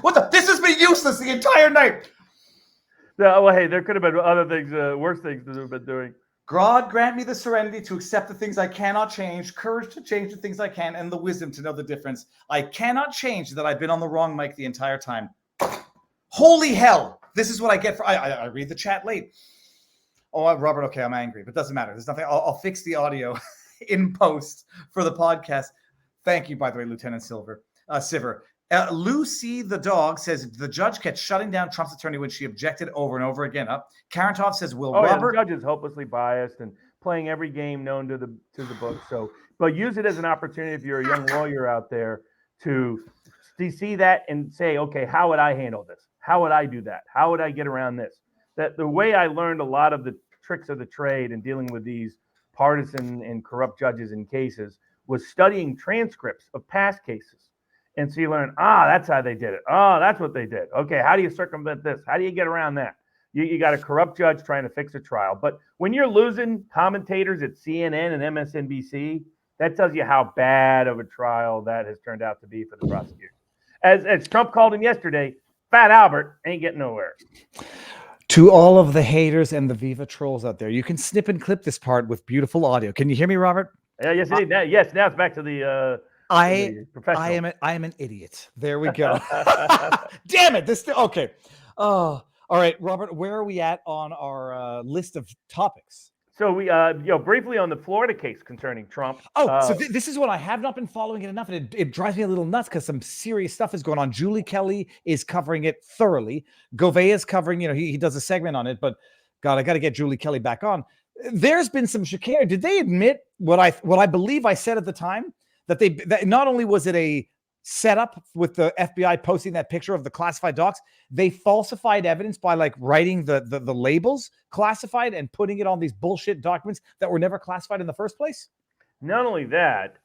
[SPEAKER 1] What the? This has been useless the entire night.
[SPEAKER 4] well, hey, there could have been other things, worse things to have been doing.
[SPEAKER 1] God grant me the serenity to accept the things I cannot change, courage to change the things I can, and the wisdom to know the difference. I cannot change that I've been on the wrong mic the entire time. Holy hell! This is what I get for. I read the chat late. Oh, Robert. Okay, I'm angry, but doesn't matter. There's nothing. I'll fix the audio in post for the podcast. Thank you, by the way, Lieutenant Siver. Lucy the dog says the judge kept shutting down Trump's attorney when she objected over and over again. Karentov says, "Will Robert?"
[SPEAKER 4] Yeah, the judge is hopelessly biased and playing every game known to the book. So, but use it as an opportunity if you're a young lawyer out there to see that and say, okay, how would I handle this? How would I do that? How would I get around this? That the way I learned a lot of the tricks of the trade in dealing with these partisan and corrupt judges in cases was studying transcripts of past cases. And so you learn, that's how they did it. Oh, that's what they did. Okay, how do you circumvent this? How do you get around that? You got a corrupt judge trying to fix a trial. But when you're losing commentators at CNN and MSNBC, that tells you how bad of a trial that has turned out to be for the prosecutor. As Trump called him yesterday, Fat Albert ain't getting nowhere.
[SPEAKER 1] To all of the haters and the Viva trolls out there, you can snip and clip this part with beautiful audio. Can you hear me, Robert?
[SPEAKER 4] Yes, indeed. Yes, now it's back to the professional.
[SPEAKER 1] I am an idiot. There we go. Damn it. Okay. Oh, all right, Robert, where are we at on our list of topics?
[SPEAKER 4] So we, briefly on the Florida case concerning Trump.
[SPEAKER 1] So this is what I have not been following it enough, and it drives me a little nuts because some serious stuff is going on. Julie Kelly is covering it thoroughly. Gouveia is covering, he does a segment on it, but God, I got to get Julie Kelly back on. There's been some chicanery. Did they admit what I believe I said at the time? That not only was it a setup with the FBI posting that picture of the classified docs, they falsified evidence by writing the labels classified and putting it on these bullshit documents that were never classified in the first place.
[SPEAKER 4] Not only that,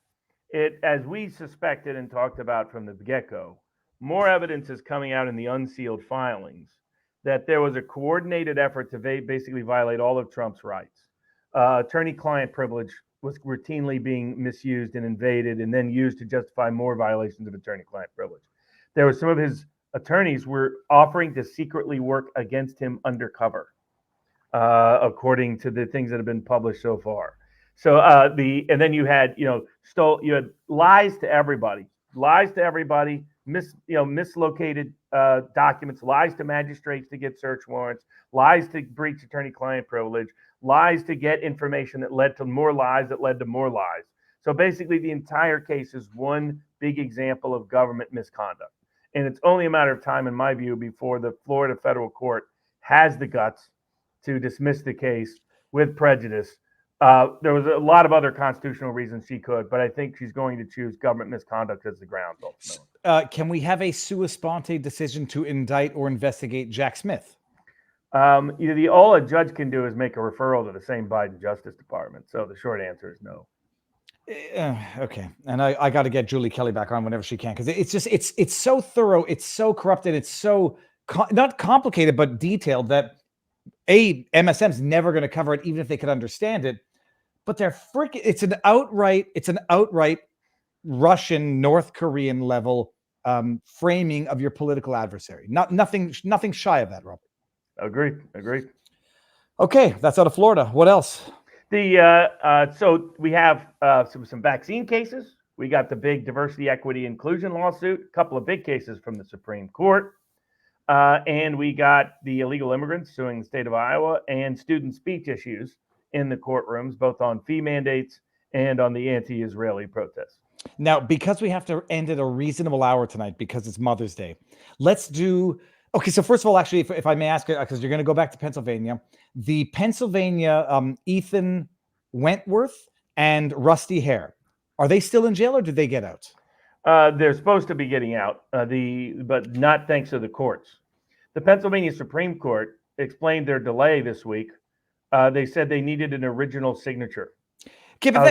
[SPEAKER 4] as we suspected and talked about from the get-go, more evidence is coming out in the unsealed filings that there was a coordinated effort to basically violate all of Trump's rights. Attorney-client privilege was routinely being misused and invaded and then used to justify more violations of attorney-client privilege. There were some of his attorneys were offering to secretly work against him undercover, according to the things that have been published so far. So and then you had you had lies to everybody, mislocated documents, lies to magistrates to get search warrants, lies to breach attorney-client privilege, lies to get information that led to more lies that led to more lies. So basically the entire case is one big example of government misconduct. And it's only a matter of time, in my view, before the Florida federal court has the guts to dismiss the case with prejudice. There was a lot of other constitutional reasons she could, but I think she's going to choose government misconduct as the grounds ultimately.
[SPEAKER 1] Can we have a sua sponte decision to indict or investigate Jack Smith?
[SPEAKER 4] All a judge can do is make a referral to the same Biden Justice Department. So the short answer is no.
[SPEAKER 1] Okay, and I got to get Julie Kelly back on whenever she can, because it's so thorough, it's so corrupted, it's so not complicated but detailed that MSM's never going to cover it, even if they could understand it. But they're freaking. It's an outright Russian, North Korean level framing of your political adversary. Nothing shy of that, Robert.
[SPEAKER 4] Agreed.
[SPEAKER 1] Okay, that's out of Florida. What else?
[SPEAKER 4] So we have some vaccine cases. We got the big diversity, equity, inclusion lawsuit. A couple of big cases from the Supreme Court, and we got the illegal immigrants suing the state of Iowa and student speech issues in the courtrooms, both on fee mandates and on the anti-Israeli protests.
[SPEAKER 1] Now, because we have to end at a reasonable hour tonight because it's Mother's Day, let's do. Okay, so first of all, actually, if I may ask, because you're going to go back to Pennsylvania, the Pennsylvania Ethan Wentworth and Rusty Hare, are they still in jail or did they get out?
[SPEAKER 4] They're supposed to be getting out, but not thanks to the courts. The Pennsylvania Supreme Court explained their delay this week. They said they needed an original signature.
[SPEAKER 1] Okay, but
[SPEAKER 4] I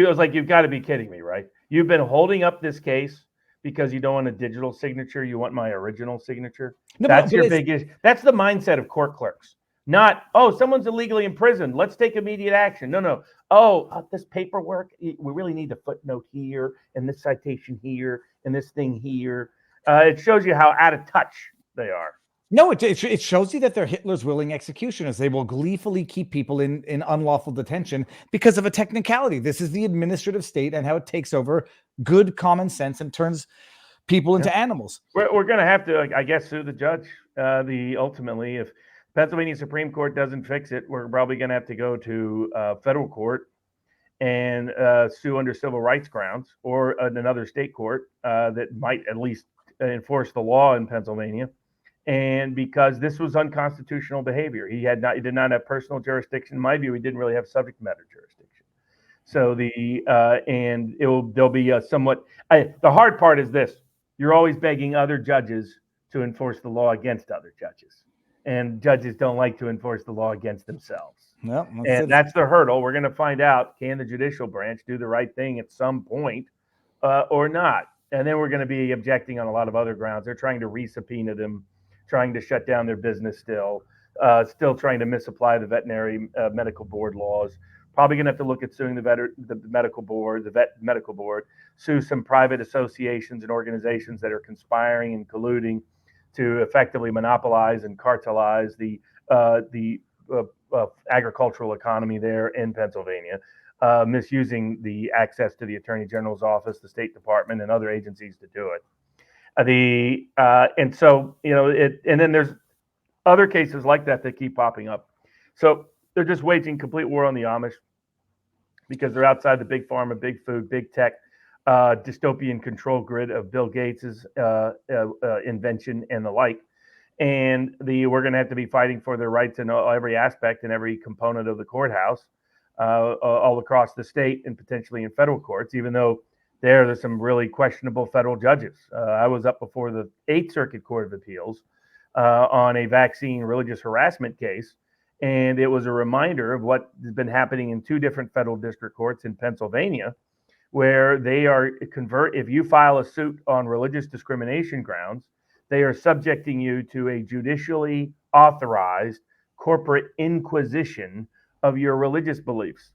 [SPEAKER 4] was like, you've got to be kidding me, right? You've been holding up this case because you don't want a digital signature. You want my original signature. That's your big issue. That's the mindset of court clerks. Not, oh, someone's illegally imprisoned, let's take immediate action. No. Oh, this paperwork, we really need a footnote here and this citation here and this thing here. It shows you how out of touch they are.
[SPEAKER 1] No, it shows you that they're Hitler's willing executioners. They will gleefully keep people in unlawful detention because of a technicality. This is the administrative state and how it takes over good common sense and turns people into animals.
[SPEAKER 4] We're going to have to, I guess, sue the judge. Ultimately, if Pennsylvania Supreme Court doesn't fix it, we're probably going to have to go to federal court and sue under civil rights grounds, or another state court that might at least enforce the law in Pennsylvania. And because this was unconstitutional behavior, he did not have personal jurisdiction. In my view, he didn't really have subject matter jurisdiction. So there'll be a somewhat. The hard part is this: you're always begging other judges to enforce the law against other judges, and judges don't like to enforce the law against themselves.
[SPEAKER 1] Well,
[SPEAKER 4] that's the hurdle. We're going to find out: can the judicial branch do the right thing at some point, or not? And then we're going to be objecting on a lot of other grounds. They're trying to re-subpoena them, trying to shut down their business still trying to misapply the veterinary medical board laws. Probably going to have to look at suing the vet medical board, sue some private associations and organizations that are conspiring and colluding to effectively monopolize and cartelize the agricultural economy there in Pennsylvania, misusing the access to the Attorney General's office, the State Department, and other agencies to do it. And so, and then there's other cases like that keep popping up. So they're just waging complete war on the Amish because they're outside the big pharma, big food, big tech, dystopian control grid of Bill Gates's invention and the like. And we're going to have to be fighting for their rights in every aspect and every component of the courthouse, all across the state and potentially in federal courts, even though there's some really questionable federal judges. I was up before the 8th Circuit Court of Appeals on a vaccine religious harassment case. And it was a reminder of what has been happening in 2 different federal district courts in Pennsylvania, where they are if you file a suit on religious discrimination grounds, they are subjecting you to a judicially authorized corporate inquisition of your religious beliefs,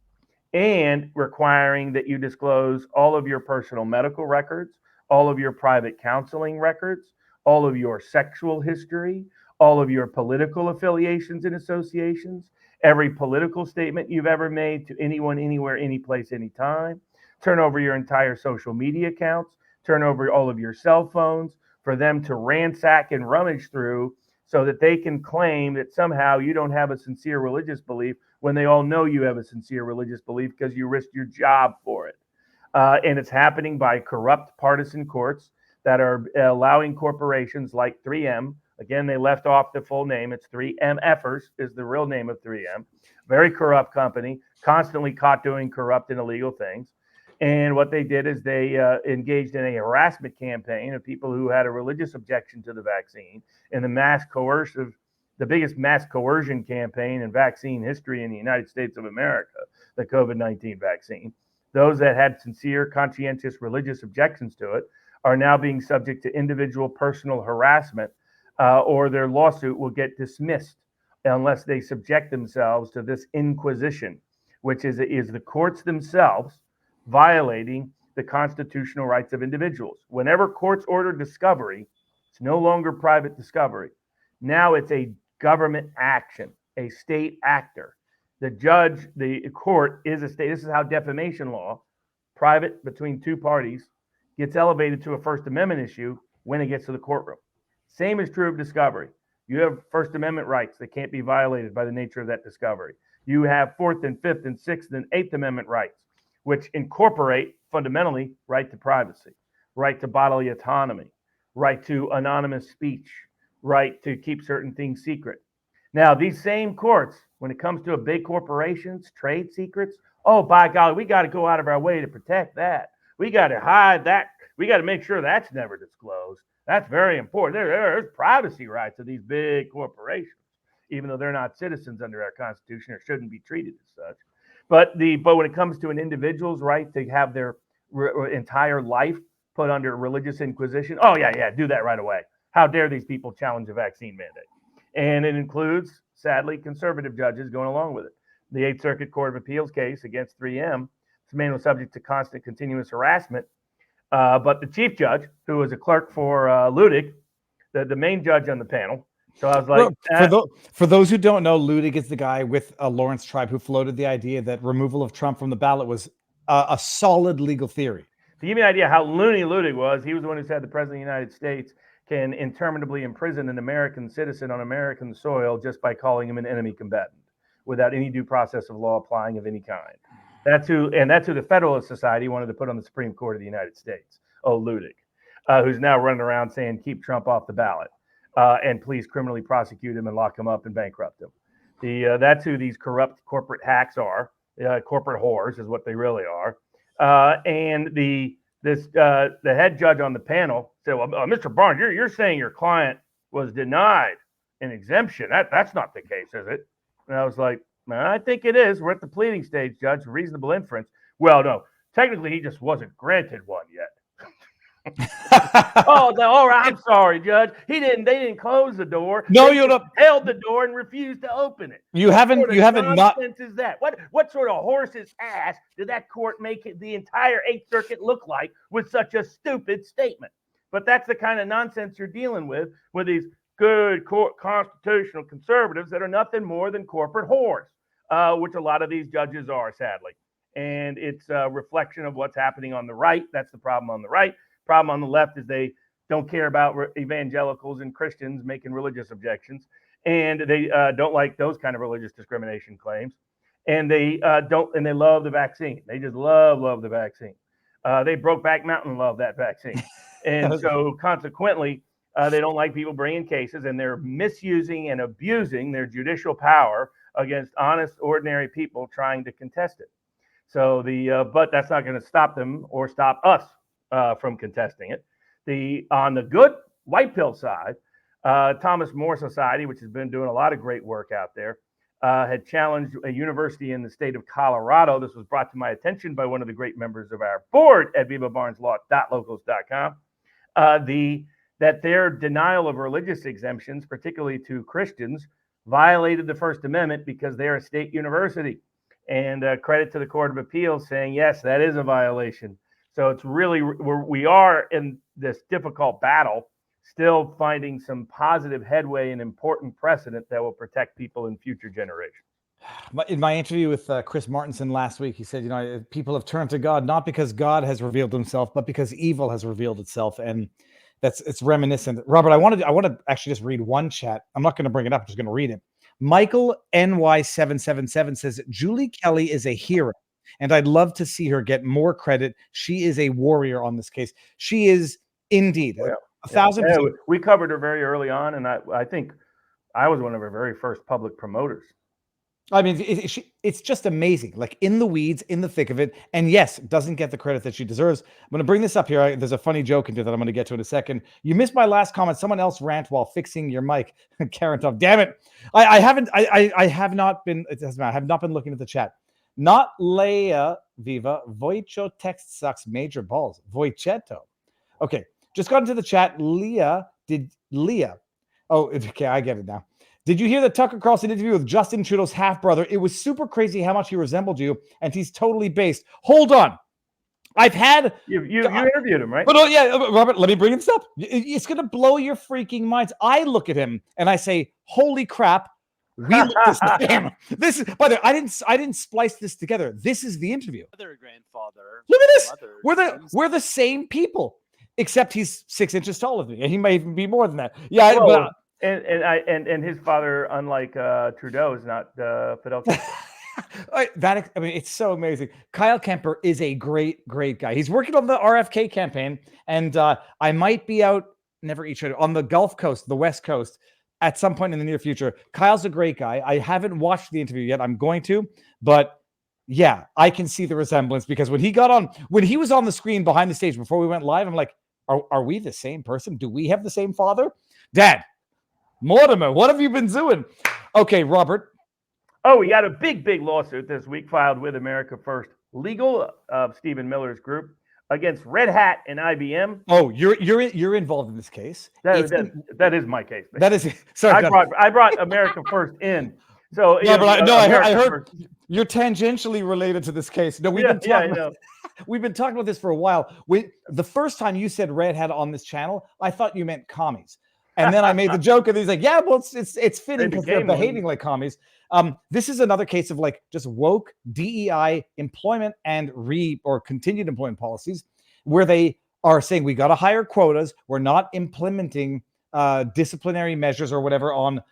[SPEAKER 4] and requiring that you disclose all of your personal medical records, all of your private counseling records, all of your sexual history, all of your political affiliations and associations, every political statement you've ever made to anyone, anywhere, any place, anytime. Turn over your entire social media accounts, turn over all of your cell phones for them to ransack and rummage through so that they can claim that somehow you don't have a sincere religious belief when they all know you have a sincere religious belief because you risked your job for it. And it's happening by corrupt partisan courts that are allowing corporations like 3M. Again, they left off the full name. It's 3MFers is the real name of 3M. Very corrupt company, constantly caught doing corrupt and illegal things. And what they did is they engaged in a harassment campaign of people who had a religious objection to the vaccine, and the biggest mass coercion campaign in vaccine history in the United States of America, the COVID-19 vaccine. Those that had sincere, conscientious religious objections to it are now being subject to individual personal harassment, or their lawsuit will get dismissed unless they subject themselves to this inquisition, which is the courts themselves violating the constitutional rights of individuals. Whenever courts order discovery, it's no longer private discovery. Now it's a government action, a state actor. The court is a state. This is how defamation law, private between 2 parties, gets elevated to a First Amendment issue when it gets to the courtroom. Same is true of discovery. You have First Amendment rights that can't be violated by the nature of that discovery. You have 4th and 5th and 6th and 8th Amendment rights, which incorporate fundamentally right to privacy, right to bodily autonomy, right to anonymous speech, right to keep certain things secret. Now, these same courts, when it comes to a big corporations, trade secrets, oh, by God, we got to go out of our way to protect that. We got to hide that. We got to make sure that's never disclosed. That's very important. There's privacy rights of these big corporations, even though they're not citizens under our Constitution or shouldn't be treated as such. But when it comes to an individual's right to have their entire life put under religious inquisition, oh, yeah, do that right away. How dare these people challenge a vaccine mandate? And it includes sadly, conservative judges going along with it. The Eighth Circuit Court of Appeals case against 3M, this man was subject to constant continuous harassment. But the chief judge, who was a clerk for Ludig, the main judge on the panel. So I was like,
[SPEAKER 1] for those who don't know, Ludig is the guy with Lawrence Tribe who floated the idea that removal of Trump from the ballot was a solid legal theory.
[SPEAKER 4] To give you an idea how loony Ludig was, he was the one who said the president of the United States can interminably imprison an American citizen on American soil just by calling him an enemy combatant without any due process of law applying of any kind. That's who the Federalist Society wanted to put on the Supreme Court of the United States. Oh, Ludig, who's now running around saying keep Trump off the ballot and please criminally prosecute him and lock him up and bankrupt him. That's who these corrupt corporate hacks are. Corporate whores is what they really are. And the head judge on the panel said, "Well, Mr. Barnes, you're saying your client was denied an exemption. That's not the case, is it?" And I was like, "I think it is. We're at the pleading stage, Judge. Reasonable inference." Well, no, technically he just wasn't granted one yet. Oh, all right. I'm sorry, Judge. They didn't close the door.
[SPEAKER 1] No,
[SPEAKER 4] they
[SPEAKER 1] you don't.
[SPEAKER 4] Held the door and refused to open it.
[SPEAKER 1] You haven't not.
[SPEAKER 4] Is that what sort of horse's ass did that court make the entire Eighth Circuit look like with such a stupid statement? But that's the kind of nonsense you're dealing with these good constitutional conservatives that are nothing more than corporate whores, which a lot of these judges are, sadly. And it's a reflection of what's happening on the right. That's the problem on the right. Problem on the left is they don't care about evangelicals and Christians making religious objections, and they don't like those kind of religious discrimination claims, and they they love the vaccine. They just love the vaccine. They Brokeback Mountain love that vaccine, and so consequently, they don't like people bringing cases, and they're misusing and abusing their judicial power against honest, ordinary people trying to contest it. So but that's not going to stop them or stop us from contesting it. On the good white pill side, Thomas More Society, which has been doing a lot of great work out there, had challenged a university in the state of Colorado. This was brought to my attention by one of the great members of our board at vivabarneslaw.locals.com, that their denial of religious exemptions, particularly to Christians, violated the First Amendment because they're a state university. And credit to the Court of Appeals saying, yes, that is a violation. So it's really, we are in this difficult battle, still finding some positive headway and important precedent that will protect people in future generations.
[SPEAKER 1] In my interview with Chris Martinson last week, he said, people have turned to God, not because God has revealed himself, but because evil has revealed itself. And it's reminiscent. Robert, I want to actually just read one chat. I'm not going to bring it up. I'm just going to read it. Michael NY777 says, Julie Kelly is a hero, and I'd love to see her get more credit. She is a warrior on this case. She is indeed.
[SPEAKER 4] Yeah.
[SPEAKER 1] 1,000%.
[SPEAKER 4] Yeah, we covered her very early on, and I think I was one of her very first public promoters.
[SPEAKER 1] I mean, it's just amazing, like in the weeds, in the thick of it. And yes, doesn't get the credit that she deserves. I'm going to bring this up here. There's a funny joke into that I'm going to get to in a second. You missed my last comment. Someone else rant while fixing your mic. Karen Tough. Damn it. I have not been looking at the chat. Not Leia Viva. Voicho text sucks major balls. Voichetto. Okay. Just got into the chat. Leah. Oh, okay. I get it now. Did you hear the Tucker Carlson interview with Justin Trudeau's half-brother? It was super crazy how much he resembled you, and he's totally based. Hold on. I've had...
[SPEAKER 4] You interviewed him, right?
[SPEAKER 1] But yeah, Robert, let me bring this up. It's going to blow your freaking minds. I look at him, and I say, holy crap, we look the same. This is, by the way, I didn't splice this together. This is the interview.
[SPEAKER 8] Other grandfather.
[SPEAKER 1] Look at this. We're the same people, except he's 6 inches taller than me, and he may even be more than that. Yeah,
[SPEAKER 4] well, And his father, unlike Trudeau, is not Fidel Castro.
[SPEAKER 1] It's so amazing. Kyle Kemper is a great guy. He's working on the RFK campaign, and I might be out on the Gulf Coast, the West Coast, at some point in the near future. Kyle's a great guy. I haven't watched the interview yet. I'm going to, but yeah, I can see the resemblance because when he was on the screen behind the stage before we went live, I'm like, are we the same person? Do we have the same father? Dad. Mortimer, what have you been doing? Okay, Robert.
[SPEAKER 4] Oh, we got a big lawsuit this week filed with America First Legal of Stephen Miller's group against Red Hat and IBM.
[SPEAKER 1] Oh, you're involved in this case.
[SPEAKER 4] That is my case.
[SPEAKER 1] That is sorry.
[SPEAKER 4] I brought America First in. So
[SPEAKER 1] Yeah, but I heard
[SPEAKER 4] First.
[SPEAKER 1] you're tangentially related to this case. No, we've been talking about this for a while. The first time you said Red Hat on this channel, I thought you meant commies. And then I made the joke, and he's like, "Yeah, well, it's fitting because they're behaving like commies." This is another case of like just woke DEI employment and or continued employment policies, where they are saying we got to hire quotas. We're not implementing disciplinary measures or whatever on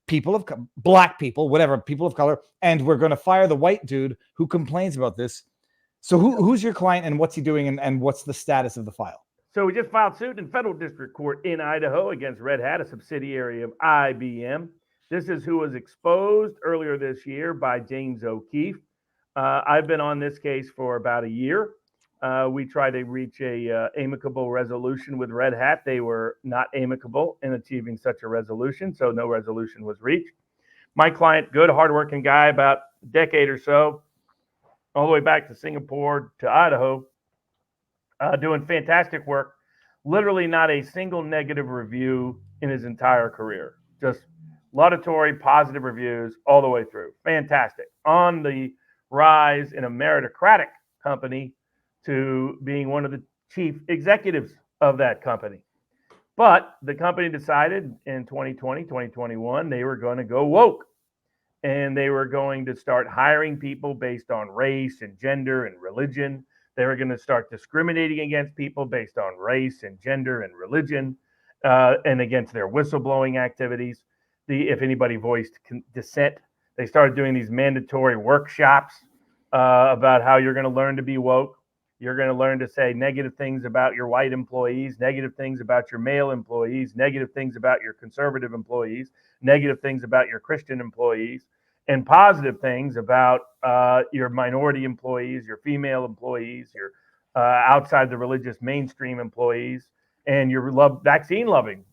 [SPEAKER 1] people of black people, whatever, people of color, and we're going to fire the white dude who complains about this. So who's your client and what's he doing and what's the status of the file?
[SPEAKER 4] So we just filed suit in federal district court in Idaho against Red Hat, a subsidiary of IBM. This is who was exposed earlier this year by James O'Keefe. I've been on this case for about a year. We tried to reach a amicable resolution with Red Hat. They were not amicable in achieving such a resolution, so no resolution was reached. My client, good, hardworking guy, about a decade or so, all the way back to Singapore to Idaho, doing fantastic work. Literally not a single negative review in his entire career. Just laudatory, positive reviews all the way through. Fantastic. On the rise in a meritocratic company to being one of the chief executives of that company. But the company decided in 2020, 2021, they were going to go woke. And they were going to start hiring people based on race and gender and religion. They were going to start discriminating against people based on race and gender and religion, and against their whistleblowing activities. If anybody voiced dissent, they started doing these mandatory workshops about how you're going to learn to be woke. You're going to learn to say negative things about your white employees, negative things about your male employees, negative things about your conservative employees, negative things about your Christian employees, and positive things about your minority employees, your female employees, your outside the religious mainstream employees, and your vaccine-loving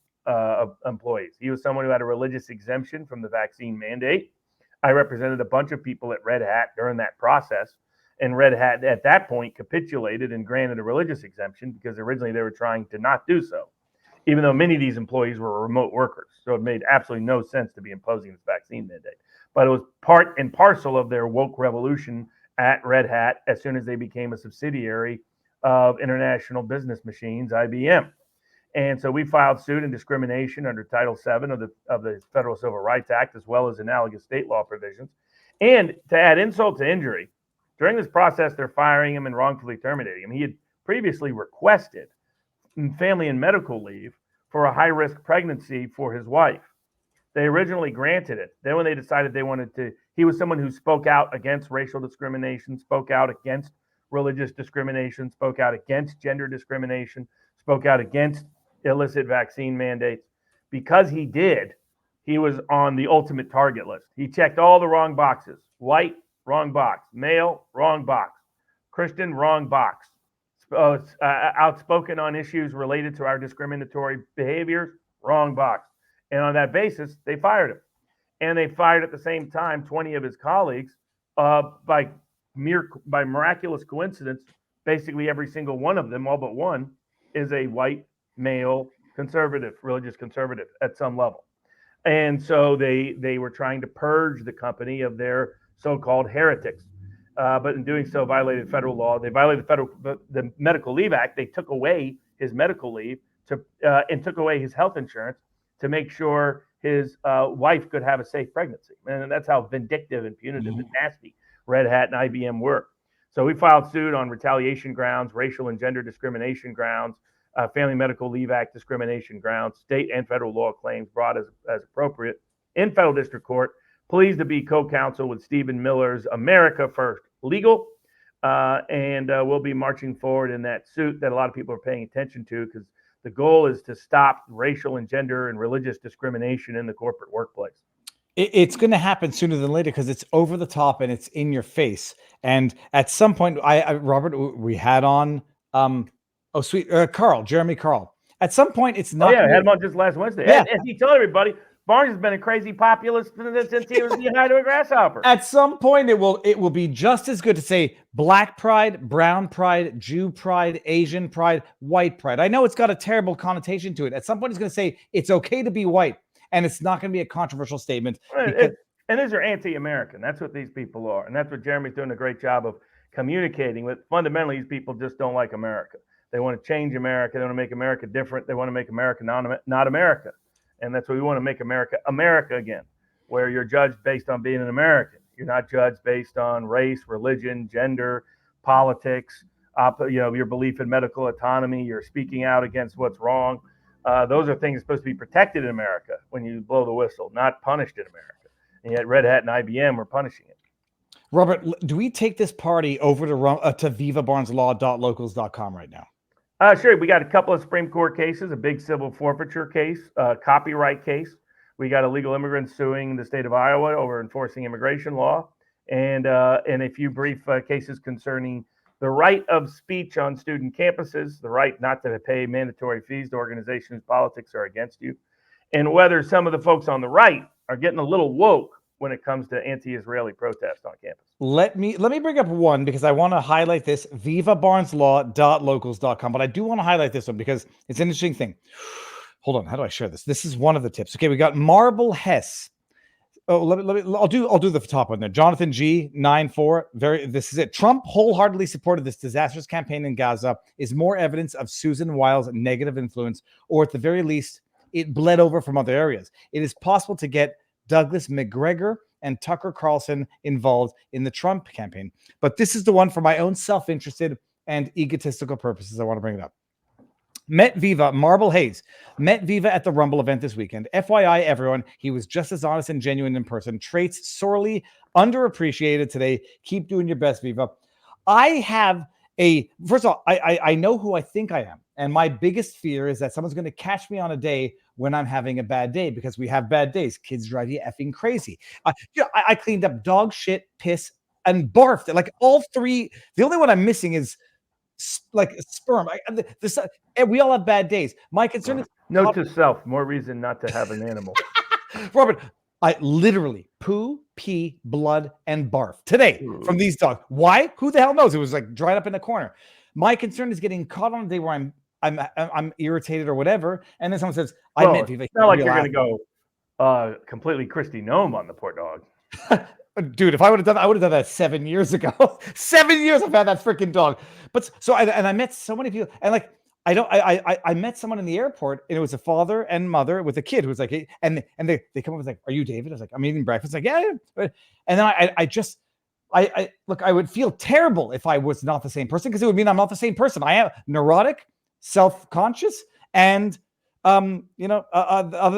[SPEAKER 4] employees. He was someone who had a religious exemption from the vaccine mandate. I represented a bunch of people at Red Hat during that process. And Red Hat at that point capitulated and granted a religious exemption because originally they were trying to not do so, even though many of these employees were remote workers. So it made absolutely no sense to be imposing this vaccine mandate. But it was part and parcel of their woke revolution at Red Hat as soon as they became a subsidiary of International Business Machines, IBM. And so we filed suit in discrimination under Title VII of the Federal Civil Rights Act, as well as analogous state law provisions. And to add insult to injury, during this process, they're firing him and wrongfully terminating him. He had previously requested family and medical leave for a high-risk pregnancy for his wife. They originally granted it. Then when they decided they wanted to, he was someone who spoke out against racial discrimination, spoke out against religious discrimination, spoke out against gender discrimination, spoke out against illicit vaccine mandates. Because he did, he was on the ultimate target list. He checked all the wrong boxes. White, wrong box. Male, wrong box. Christian, wrong box. Outspoken on issues related to our discriminatory behaviors, wrong box. And on that basis, they fired him. And they fired at the same time 20 of his colleagues by miraculous coincidence. Basically, every single one of them, all but one, is a white, male, conservative, religious conservative at some level. And so they were trying to purge the company of their so-called heretics. But in doing so, violated federal law. They violated the Medical Leave Act. They took away his medical leave and took away his health insurance to make sure his wife could have a safe pregnancy. And that's how vindictive and punitive and nasty Red Hat and IBM were. So we filed suit on retaliation grounds, racial and gender discrimination grounds, Family Medical Leave Act discrimination grounds, state and federal law claims brought as appropriate in federal district court. Pleased to be co-counsel with Stephen Miller's America First Legal. And we'll be marching forward in that suit that a lot of people are paying attention to, because the goal is to stop racial and gender and religious discrimination in the corporate workplace.
[SPEAKER 1] It's going to happen sooner than later because it's over the top and it's in your face. And at some point, Robert, we had on, Jeremy Carl. At some point, it's not.
[SPEAKER 4] Oh, yeah, I had him on just last Wednesday.
[SPEAKER 1] Yeah.
[SPEAKER 4] And he told everybody, Barnes has been a crazy populist since he was behind to a grasshopper.
[SPEAKER 1] At some point, it will be just as good to say black pride, brown pride, Jew pride, Asian pride, white pride. I know it's got a terrible connotation to it. At some point, he's going to say it's okay to be white, and it's not going to be a controversial statement.
[SPEAKER 4] And these are anti-American. That's what these people are, and that's what Jeremy's doing a great job of communicating with. Fundamentally, these people just don't like America. They want to change America. They want to make America different. They want to make America not America. And that's what we want to make America again, where you're judged based on being an American. You're not judged based on race, religion, gender, politics, your belief in medical autonomy. You're speaking out against what's wrong. Those are things supposed to be protected in America when you blow the whistle, not punished in America. And yet Red Hat and IBM are punishing it.
[SPEAKER 1] Robert, do we take this party over to vivabarneslaw.locals.com right now?
[SPEAKER 4] Sure. We got a couple of Supreme Court cases, a big civil forfeiture case, a copyright case. We got illegal immigrants suing the state of Iowa over enforcing immigration law, and a few brief cases concerning the right of speech on student campuses, the right not to pay mandatory fees to organizations whose politics are against you, and whether some of the folks on the right are getting a little woke when it comes to anti-Israeli protest on campus.
[SPEAKER 1] Let me bring up one because I want to highlight this, vivabarneslaw.locals.com. But I do want to highlight this one because it's an interesting thing. Hold on, how do I share this? This is one of the tips. Okay, we got Marble Hess. Oh, I'll do the top one there. Jonathan G 94. This is it. Trump wholeheartedly supported this disastrous campaign in Gaza is more evidence of Susan Wiles' negative influence, or at the very least, it bled over from other areas. It is possible to get Douglas McGregor and Tucker Carlson involved in the Trump campaign. But this is the one for my own self-interested and egotistical purposes. I want to bring it up. Met Viva, Marble Hayes, met Viva at the Rumble event this weekend. FYI, everyone, he was just as honest and genuine in person. Traits sorely underappreciated today. Keep doing your best, Viva. First of all, I know who I think I am. And my biggest fear is that someone's going to catch me on a day when I'm having a bad day, because we have bad days. Kids drive you effing crazy. I cleaned up dog shit, piss, and barfed. Like all three. The only one I'm missing is like sperm. We all have bad days. My concern is
[SPEAKER 4] note to self: more reason not to have an animal.
[SPEAKER 1] Robert, I literally poo, pee, blood, and barf today from these dogs. Why? Who the hell knows? It was like dried up in the corner. My concern is getting caught on a day where I'm irritated or whatever, and then someone says, "I meant Viva."
[SPEAKER 4] It's not like you're going to go completely Christy Gnome on the poor dog.
[SPEAKER 1] Dude, if I would have done that 7 years ago. 7 years I've had that freaking dog. But so I met so many people, and like I met someone in the airport, and it was a father and mother with a kid who was like, and they come up and was like, "Are you David?" I was like, "I'm eating breakfast." Like, yeah. And then I look, I would feel terrible if I was not the same person, because it would mean I'm not the same person. I am neurotic, self-conscious, and other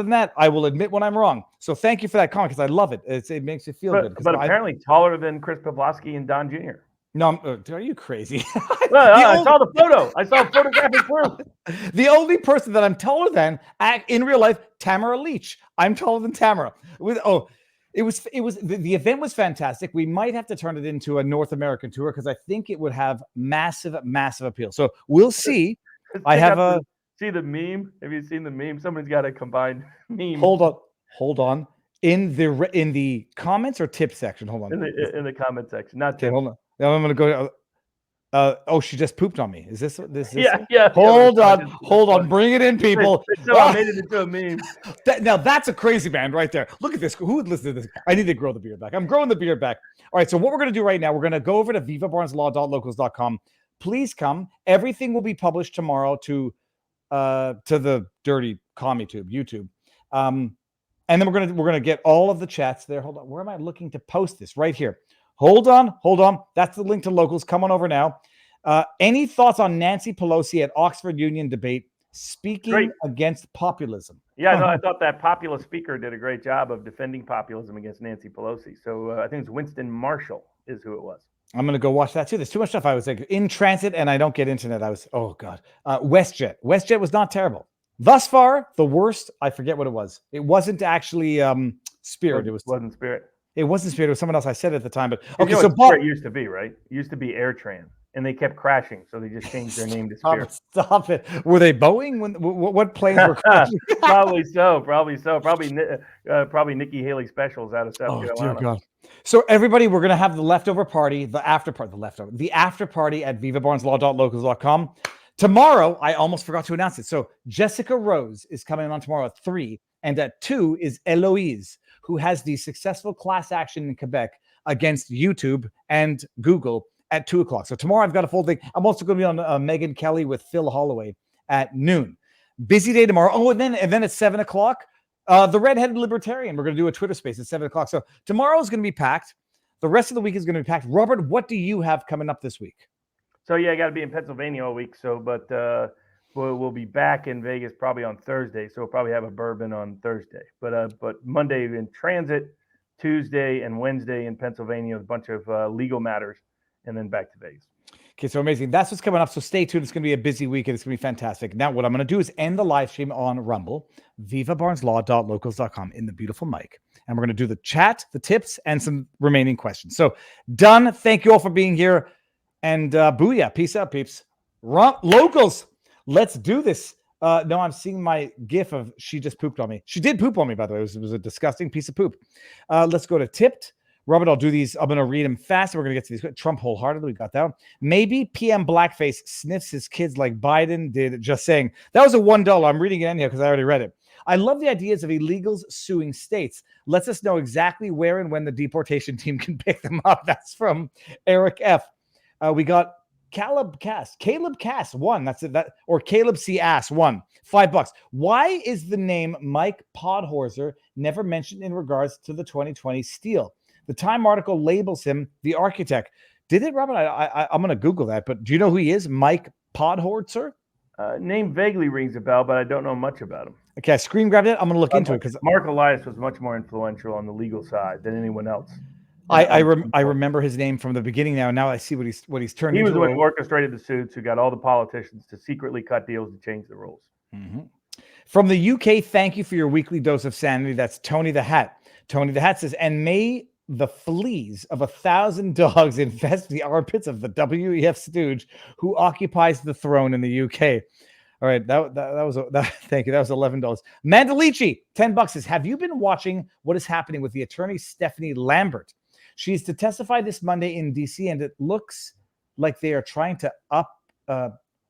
[SPEAKER 1] than that, I will admit when I'm wrong. So thank you for that comment, because I love it. It makes me feel good.
[SPEAKER 4] But apparently taller than Chris Pavlovsky and Don Jr.
[SPEAKER 1] No, are you crazy?
[SPEAKER 4] I saw the photo. I saw photographic proof.
[SPEAKER 1] The only person that I'm taller than in real life, Tamara Leach. I'm taller than Tamara. The event was fantastic. We might have to turn it into a North American tour, because I think it would have massive appeal. So we'll see.
[SPEAKER 4] See the meme? Have you seen the meme? Somebody's got a combined meme.
[SPEAKER 1] Hold on. In the comments or tip section? Hold on.
[SPEAKER 4] In the comment section. Not tip.
[SPEAKER 1] Hold on. Now I'm going to she just pooped on me. Is this?
[SPEAKER 4] Yeah.
[SPEAKER 1] Hold on. Bring it in, people.
[SPEAKER 4] I made it into a meme.
[SPEAKER 1] Now that's a crazy man right there. Look at this. Who would listen to this? I need to grow the beard back. I'm growing the beard back. All right. So what we're going to do right now, we're going to go over to vivabarneslaw.locals.com. Please come. Everything will be published tomorrow to the dirty commie tube, YouTube. And then we're gonna get all of the chats there. Hold on. Where am I looking to post this? Right here. Hold on. That's the link to Locals. Come on over now. Any thoughts on Nancy Pelosi at Oxford Union debate speaking against populism?
[SPEAKER 4] Yeah, no, I thought that populist speaker did a great job of defending populism against Nancy Pelosi. So I think it's Winston Marshall is who it was.
[SPEAKER 1] I'm going to go watch that too. There's too much stuff. I was like in transit and I don't get internet. Oh God. WestJet was not terrible. Thus far, the worst, I forget what it was. It wasn't actually Spirit. It
[SPEAKER 4] wasn't Spirit.
[SPEAKER 1] It wasn't Spirit. It was someone else. I said at the time, but
[SPEAKER 4] okay. So Spirit used to be, right? It used to be AirTran. and they kept crashing, so they just changed their name to
[SPEAKER 1] Stop
[SPEAKER 4] Spirit.
[SPEAKER 1] it, stop it. Were they Boeing? What planes were crashing?
[SPEAKER 4] Probably so. Probably Nikki Haley specials out of South
[SPEAKER 1] Oh,
[SPEAKER 4] Carolina.
[SPEAKER 1] dear God. So everybody, we're going to have the leftover party, the after party at vivabarneslaw.locals.com. Tomorrow, I almost forgot to announce it. So Jessica Rose is coming on tomorrow at 3, and at 2 is Eloise, who has the successful class action in Quebec against YouTube and Google at 2 o'clock. So tomorrow I've got a full thing. I'm also going to be on Megyn Kelly with Phil Holloway at noon. Busy day tomorrow. Oh, and then at 7 o'clock, the Redheaded Libertarian. We're going to do a Twitter space at 7 o'clock. So tomorrow is going to be packed. The rest of the week is going to be packed. Robert, what do you have coming up this week?
[SPEAKER 4] So yeah, I got to be in Pennsylvania all week. So, but we'll be back in Vegas probably on Thursday. So we'll probably have a bourbon on Thursday. But Monday in transit, Tuesday and Wednesday in Pennsylvania, a bunch of legal matters, and then back to Vegas.
[SPEAKER 1] Okay, so amazing. That's what's coming up. So stay tuned. It's going to be a busy weekend. It's going to be fantastic. Now, what I'm going to do is end the live stream on Rumble, vivabarneslaw.locals.com in the beautiful mic. And we're going to do the chat, the tips, and some remaining questions. So done. Thank you all for being here. And booyah. Peace out, peeps. Locals, let's do this. No, I'm seeing my gif of she just pooped on me. She did poop on me, by the way. It was a disgusting piece of poop. Let's go to tipped. Robert, I'll do these. I'm going to read them fast. We're going to get to these. Trump wholeheartedly. We got that one. Maybe PM Blackface sniffs his kids like Biden did. Just saying. That was a $1. I'm reading it in here because I already read it. I love the ideas of illegals suing states. Lets us know exactly where and when the deportation team can pick them up. That's from Eric F. We got Caleb Cass 1. That's it. Or Caleb C. Ass 1. $5. Why is the name Mike Podhorzer never mentioned in regards to the 2020 steal? The Time article labels him the architect. Did it, Robert? I'm going to Google that. But do you know who he is? Mike Podhorzer?
[SPEAKER 4] Name vaguely rings a bell, but I don't know much about him.
[SPEAKER 1] Okay, I screen grabbed it. I'm going to look into it because
[SPEAKER 4] Mark Elias was much more influential on the legal side than anyone else.
[SPEAKER 1] I remember his name from the beginning now. Now I see what he's turned
[SPEAKER 4] He
[SPEAKER 1] into.
[SPEAKER 4] was the one who orchestrated the suits, who got all the politicians to secretly cut deals to change the rules.
[SPEAKER 1] Mm-hmm. From the UK, thank you for your weekly dose of sanity. That's Tony the Hat. Tony the Hat says, and may the fleas of 1,000 dogs infest the armpits of the WEF stooge who occupies the throne in the UK. All right, that was thank you. That was $11. Mandalici, $10 says, have you been watching what is happening with the attorney Stephanie Lambert? She's to testify this Monday in DC, and it looks like they are trying to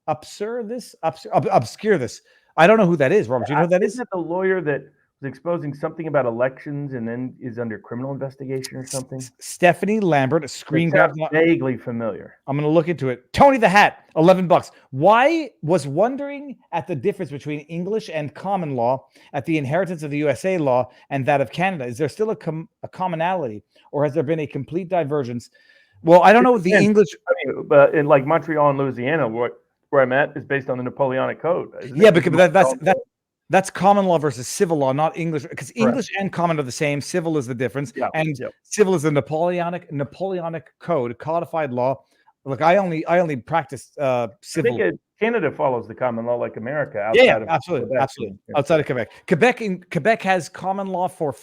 [SPEAKER 1] obscure this. I don't know who that is, Robert. Do you know who that is?
[SPEAKER 4] Isn't that the lawyer that was exposing something about elections and then is under criminal investigation or something?
[SPEAKER 1] Stephanie Lambert, a screen grab.
[SPEAKER 4] Vaguely familiar.
[SPEAKER 1] I'm going to look into it. Tony the Hat, $11. Why was wondering at the difference between English and common law at the inheritance of the USA law and that of Canada? Is there still a commonality, or has there been a complete divergence? Well, I don't know the English.
[SPEAKER 4] I mean, but in like Montreal and Louisiana, where I'm at is based on the Napoleonic Code.
[SPEAKER 1] Yeah, because that's common law versus civil law, not English. Because English and common are the same. Civil is the difference, civil is the Napoleonic Code, codified law. Look, I only practice civil.
[SPEAKER 4] I think Canada follows the common law like America.
[SPEAKER 1] Outside of absolutely. Outside of Quebec. Quebec has common law for.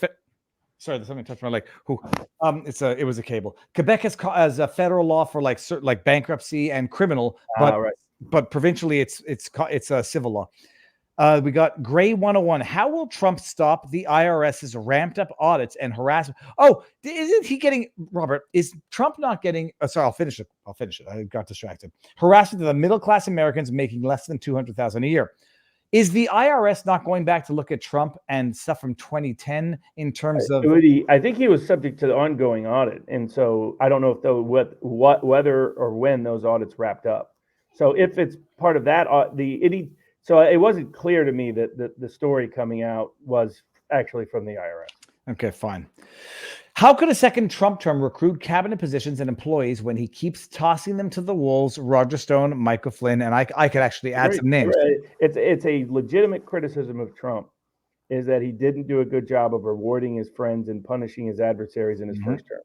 [SPEAKER 1] Sorry, there's something touched my leg. It was a cable. Quebec has a federal law for like certain like bankruptcy and criminal, but provincially it's a civil law. We got Gray 101. How will Trump stop the IRS's ramped up audits and harassment? Oh, isn't he getting, Robert, is Trump not getting, sorry, I'll finish it. I got distracted. Harassment of the middle class Americans making less than $200,000 a year. Is the IRS not going back to look at Trump and stuff from 2010 in terms of?
[SPEAKER 4] I think he was subject to the ongoing audit. And so I don't know if whether or when those audits wrapped up. So if it's part of that, so it wasn't clear to me that the story coming out was actually from the IRS.
[SPEAKER 1] Okay, fine. How could a second Trump term recruit cabinet positions and employees when he keeps tossing them to the wolves? Roger Stone, Michael Flynn, and I could actually add some names.
[SPEAKER 4] It's a legitimate criticism of Trump is that he didn't do a good job of rewarding his friends and punishing his adversaries in his first term.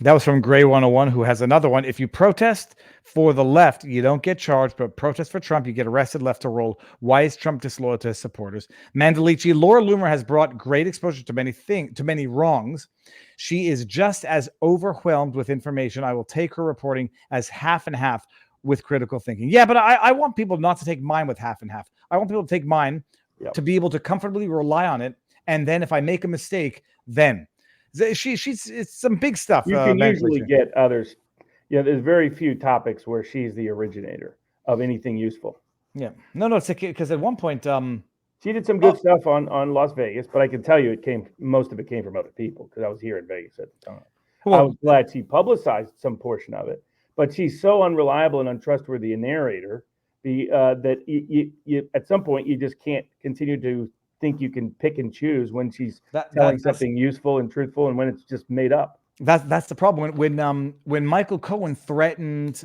[SPEAKER 1] That was from Gray 101, who has another one. If you protest for the left, you don't get charged, but protest for Trump, you get arrested, left to roll. Why is Trump disloyal to his supporters? Mandalici, Laura Loomer has brought great exposure to many wrongs. She is just as overwhelmed with information. I will take her reporting as half and half. with critical thinking. Yeah, but I want people not to take mine with half and half. I want people to take mine to be able to comfortably rely on it. And then if I make a mistake, then it's some big stuff.
[SPEAKER 4] You can usually get others. Yeah, there's very few topics where she's the originator of anything useful.
[SPEAKER 1] Yeah. No, it's because at one point,
[SPEAKER 4] she did some good stuff on Las Vegas, but I can tell you most of it came from other people because I was here in Vegas at the time. Well, I was glad she publicized some portion of it, but she's so unreliable and untrustworthy a narrator that you at some point you just can't continue to think you can pick and choose when she's telling something useful and truthful and when it's just made up.
[SPEAKER 1] That's the problem. When Michael Cohen threatened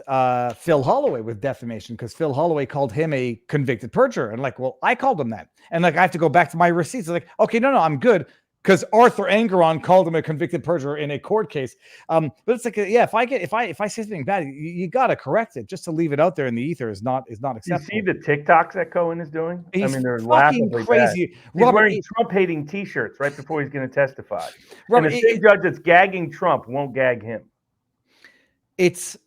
[SPEAKER 1] Phil Holloway with defamation because Phil Holloway called him a convicted perjurer, and like, well, I called him that, and like I have to go back to my receipts. Like, okay, no, I'm good because Arthur Angeron called him a convicted perjurer in a court case. But it's like, yeah, if I say something bad, you got to correct it. Just to leave it out there in the ether is not acceptable.
[SPEAKER 4] You see the TikToks that Cohen is doing?
[SPEAKER 1] They're laughably crazy.
[SPEAKER 4] He's wearing Trump-hating T-shirts right before he's going to testify. And the same judge that's gagging Trump won't gag him.
[SPEAKER 1] It's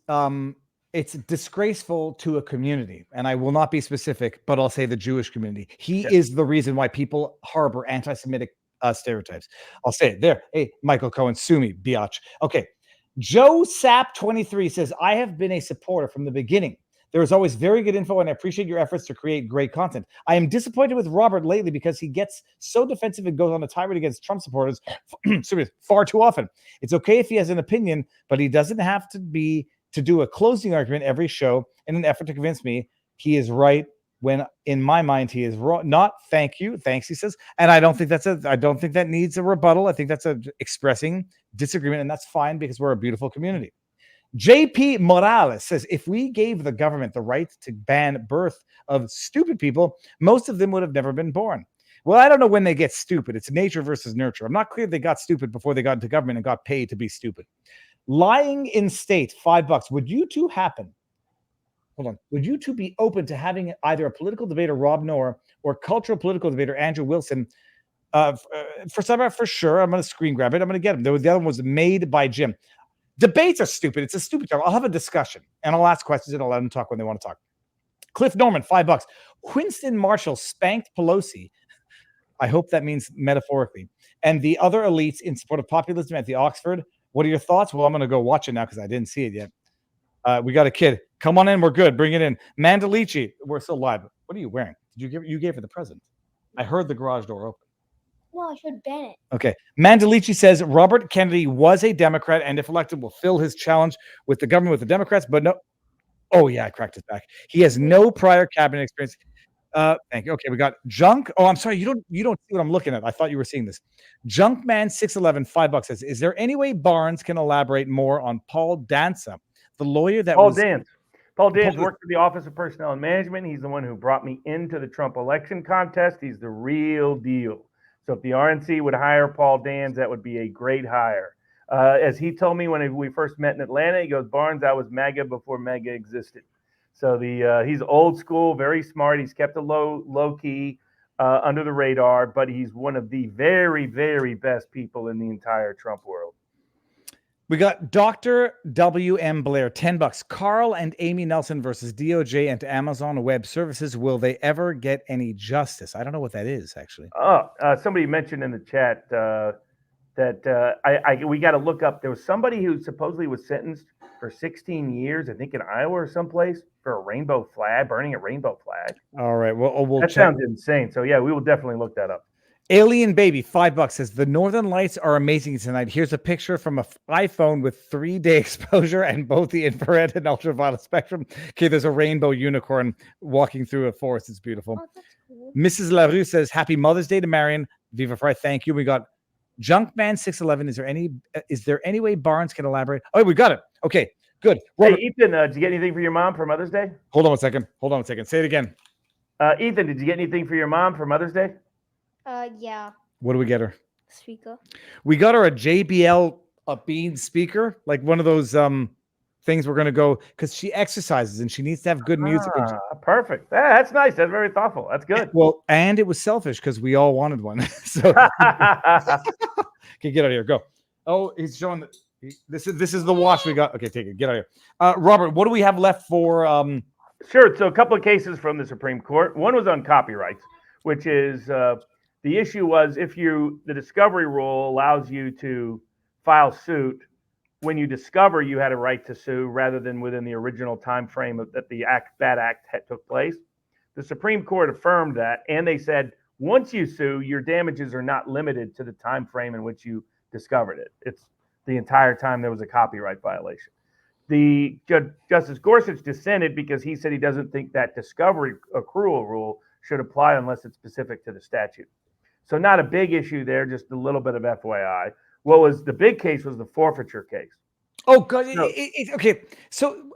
[SPEAKER 1] disgraceful to a community, and I will not be specific, but I'll say the Jewish community. He is the reason why people harbor anti-Semitic stereotypes. I'll say it there. Hey, Michael Cohen, sue me, biatch. Okay. Joe Sap 23 says, I have been a supporter from the beginning. There is always very good info, and I appreciate your efforts to create great content. I am disappointed with Robert lately because he gets so defensive and goes on a tirade against Trump supporters far too often. It's okay if he has an opinion, but he doesn't have to do a closing argument every show in an effort to convince me he is right when in my mind he is wrong. Not thanks, he says. And I don't think that needs a rebuttal. I think that's expressing disagreement, and that's fine because we're a beautiful community. JP Morales says, if we gave the government the right to ban birth of stupid people, most of them would have never been born. Well, I don't know when they get stupid. It's nature versus nurture. I'm not clear they got stupid before they got into government and got paid to be stupid. Lying in state, $5. Would you two happen? Hold on. Would you two be open to having either a political debater, Rob Noor, or cultural political debater, Andrew Wilson? For sure. I'm going to screen grab it. I'm going to get him. The other one was made by Jim. Debates are stupid. It's a stupid term. I'll have a discussion, and I'll ask questions, and I'll let them talk when they want to talk. Cliff Norman, $5. Winston Marshall spanked Pelosi. I hope that means metaphorically. And the other elites in support of populism at the Oxford. What are your thoughts? Well, I'm going to go watch it now because I didn't see it yet. We got a kid. Come on in. We're good. Bring it in. Mandalici. We're still live. What are you wearing? You gave her the present. I heard the garage door open.
[SPEAKER 8] No, I should ban it.
[SPEAKER 1] Okay. Mandalici says Robert Kennedy was a Democrat and if elected will fill his challenge with the government with the Democrats, but no. Oh, yeah. I cracked his back. He has no prior cabinet experience. Thank you. Okay. We got Junk. Oh, I'm sorry. You don't see what I'm looking at. I thought you were seeing this. Junkman 611, $5 says, is there any way Barnes can elaborate more on Paul Danza? The lawyer that
[SPEAKER 4] Paul Dance worked for the Office of Personnel and Management. He's the one who brought me into the Trump election contest. He's the real deal. So if the RNC would hire Paul Dance, that would be a great hire. As he told me when we first met in Atlanta, he goes, Barnes, I was MAGA before MAGA existed. So he's old school, very smart. He's kept a low key under the radar, but he's one of the very, very best people in the entire Trump world.
[SPEAKER 1] We got Dr. W.M. Blair, $10. Carl and Amy Nelson versus DOJ and Amazon Web Services. Will they ever get any justice? I don't know what that is, actually.
[SPEAKER 4] Somebody mentioned in the chat that we got to look up. There was somebody who supposedly was sentenced for 16 years, I think in Iowa or someplace, for a rainbow flag, burning a rainbow flag.
[SPEAKER 1] All right. Well,
[SPEAKER 4] that sounds insane. So, yeah, we will definitely look that up.
[SPEAKER 1] Alien Baby, $5 says the Northern Lights are amazing tonight. Here's a picture from an iPhone with 3-day exposure and both the infrared and ultraviolet spectrum. Okay, there's a rainbow unicorn walking through a forest. It's beautiful. Oh, that's cool. Mrs. LaRue says, happy Mother's Day to Marion. Viva Fry, thank you. We got Junkman 611. Is there any way Barnes can elaborate? Oh, we got it. Okay, good.
[SPEAKER 4] Robert, hey, Ethan, did you get anything for your mom for Mother's Day?
[SPEAKER 1] Hold on a second. Say it again.
[SPEAKER 4] Ethan, did you get anything for your mom for Mother's Day?
[SPEAKER 8] Yeah.
[SPEAKER 1] What do we get her?
[SPEAKER 8] Speaker.
[SPEAKER 1] We got her a JBL Bean speaker, like one of those things we're going to go, because she exercises and she needs to have good music.
[SPEAKER 4] Perfect. That's nice. That's very thoughtful. That's good.
[SPEAKER 1] Well, and it was selfish because we all wanted one. So okay, get out of here. Go. Oh, he's showing This is the wash we got. Okay, take it. Get out of here. Robert, what do we have left for?
[SPEAKER 4] Sure. So a couple of cases from the Supreme Court. One was on copyrights, which is the issue was if the discovery rule allows you to file suit when you discover you had a right to sue rather than within the original time frame that the bad act took place. The Supreme Court affirmed that, and they said once you sue, your damages are not limited to the time frame in which you discovered it. It's the entire time there was a copyright violation. The Justice Gorsuch dissented because he said he doesn't think that discovery accrual rule should apply unless it's specific to the statute. So not a big issue there, just a little bit of FYI. What was the big case was the forfeiture case.
[SPEAKER 1] Oh, God.
[SPEAKER 4] No.
[SPEAKER 1] Okay. So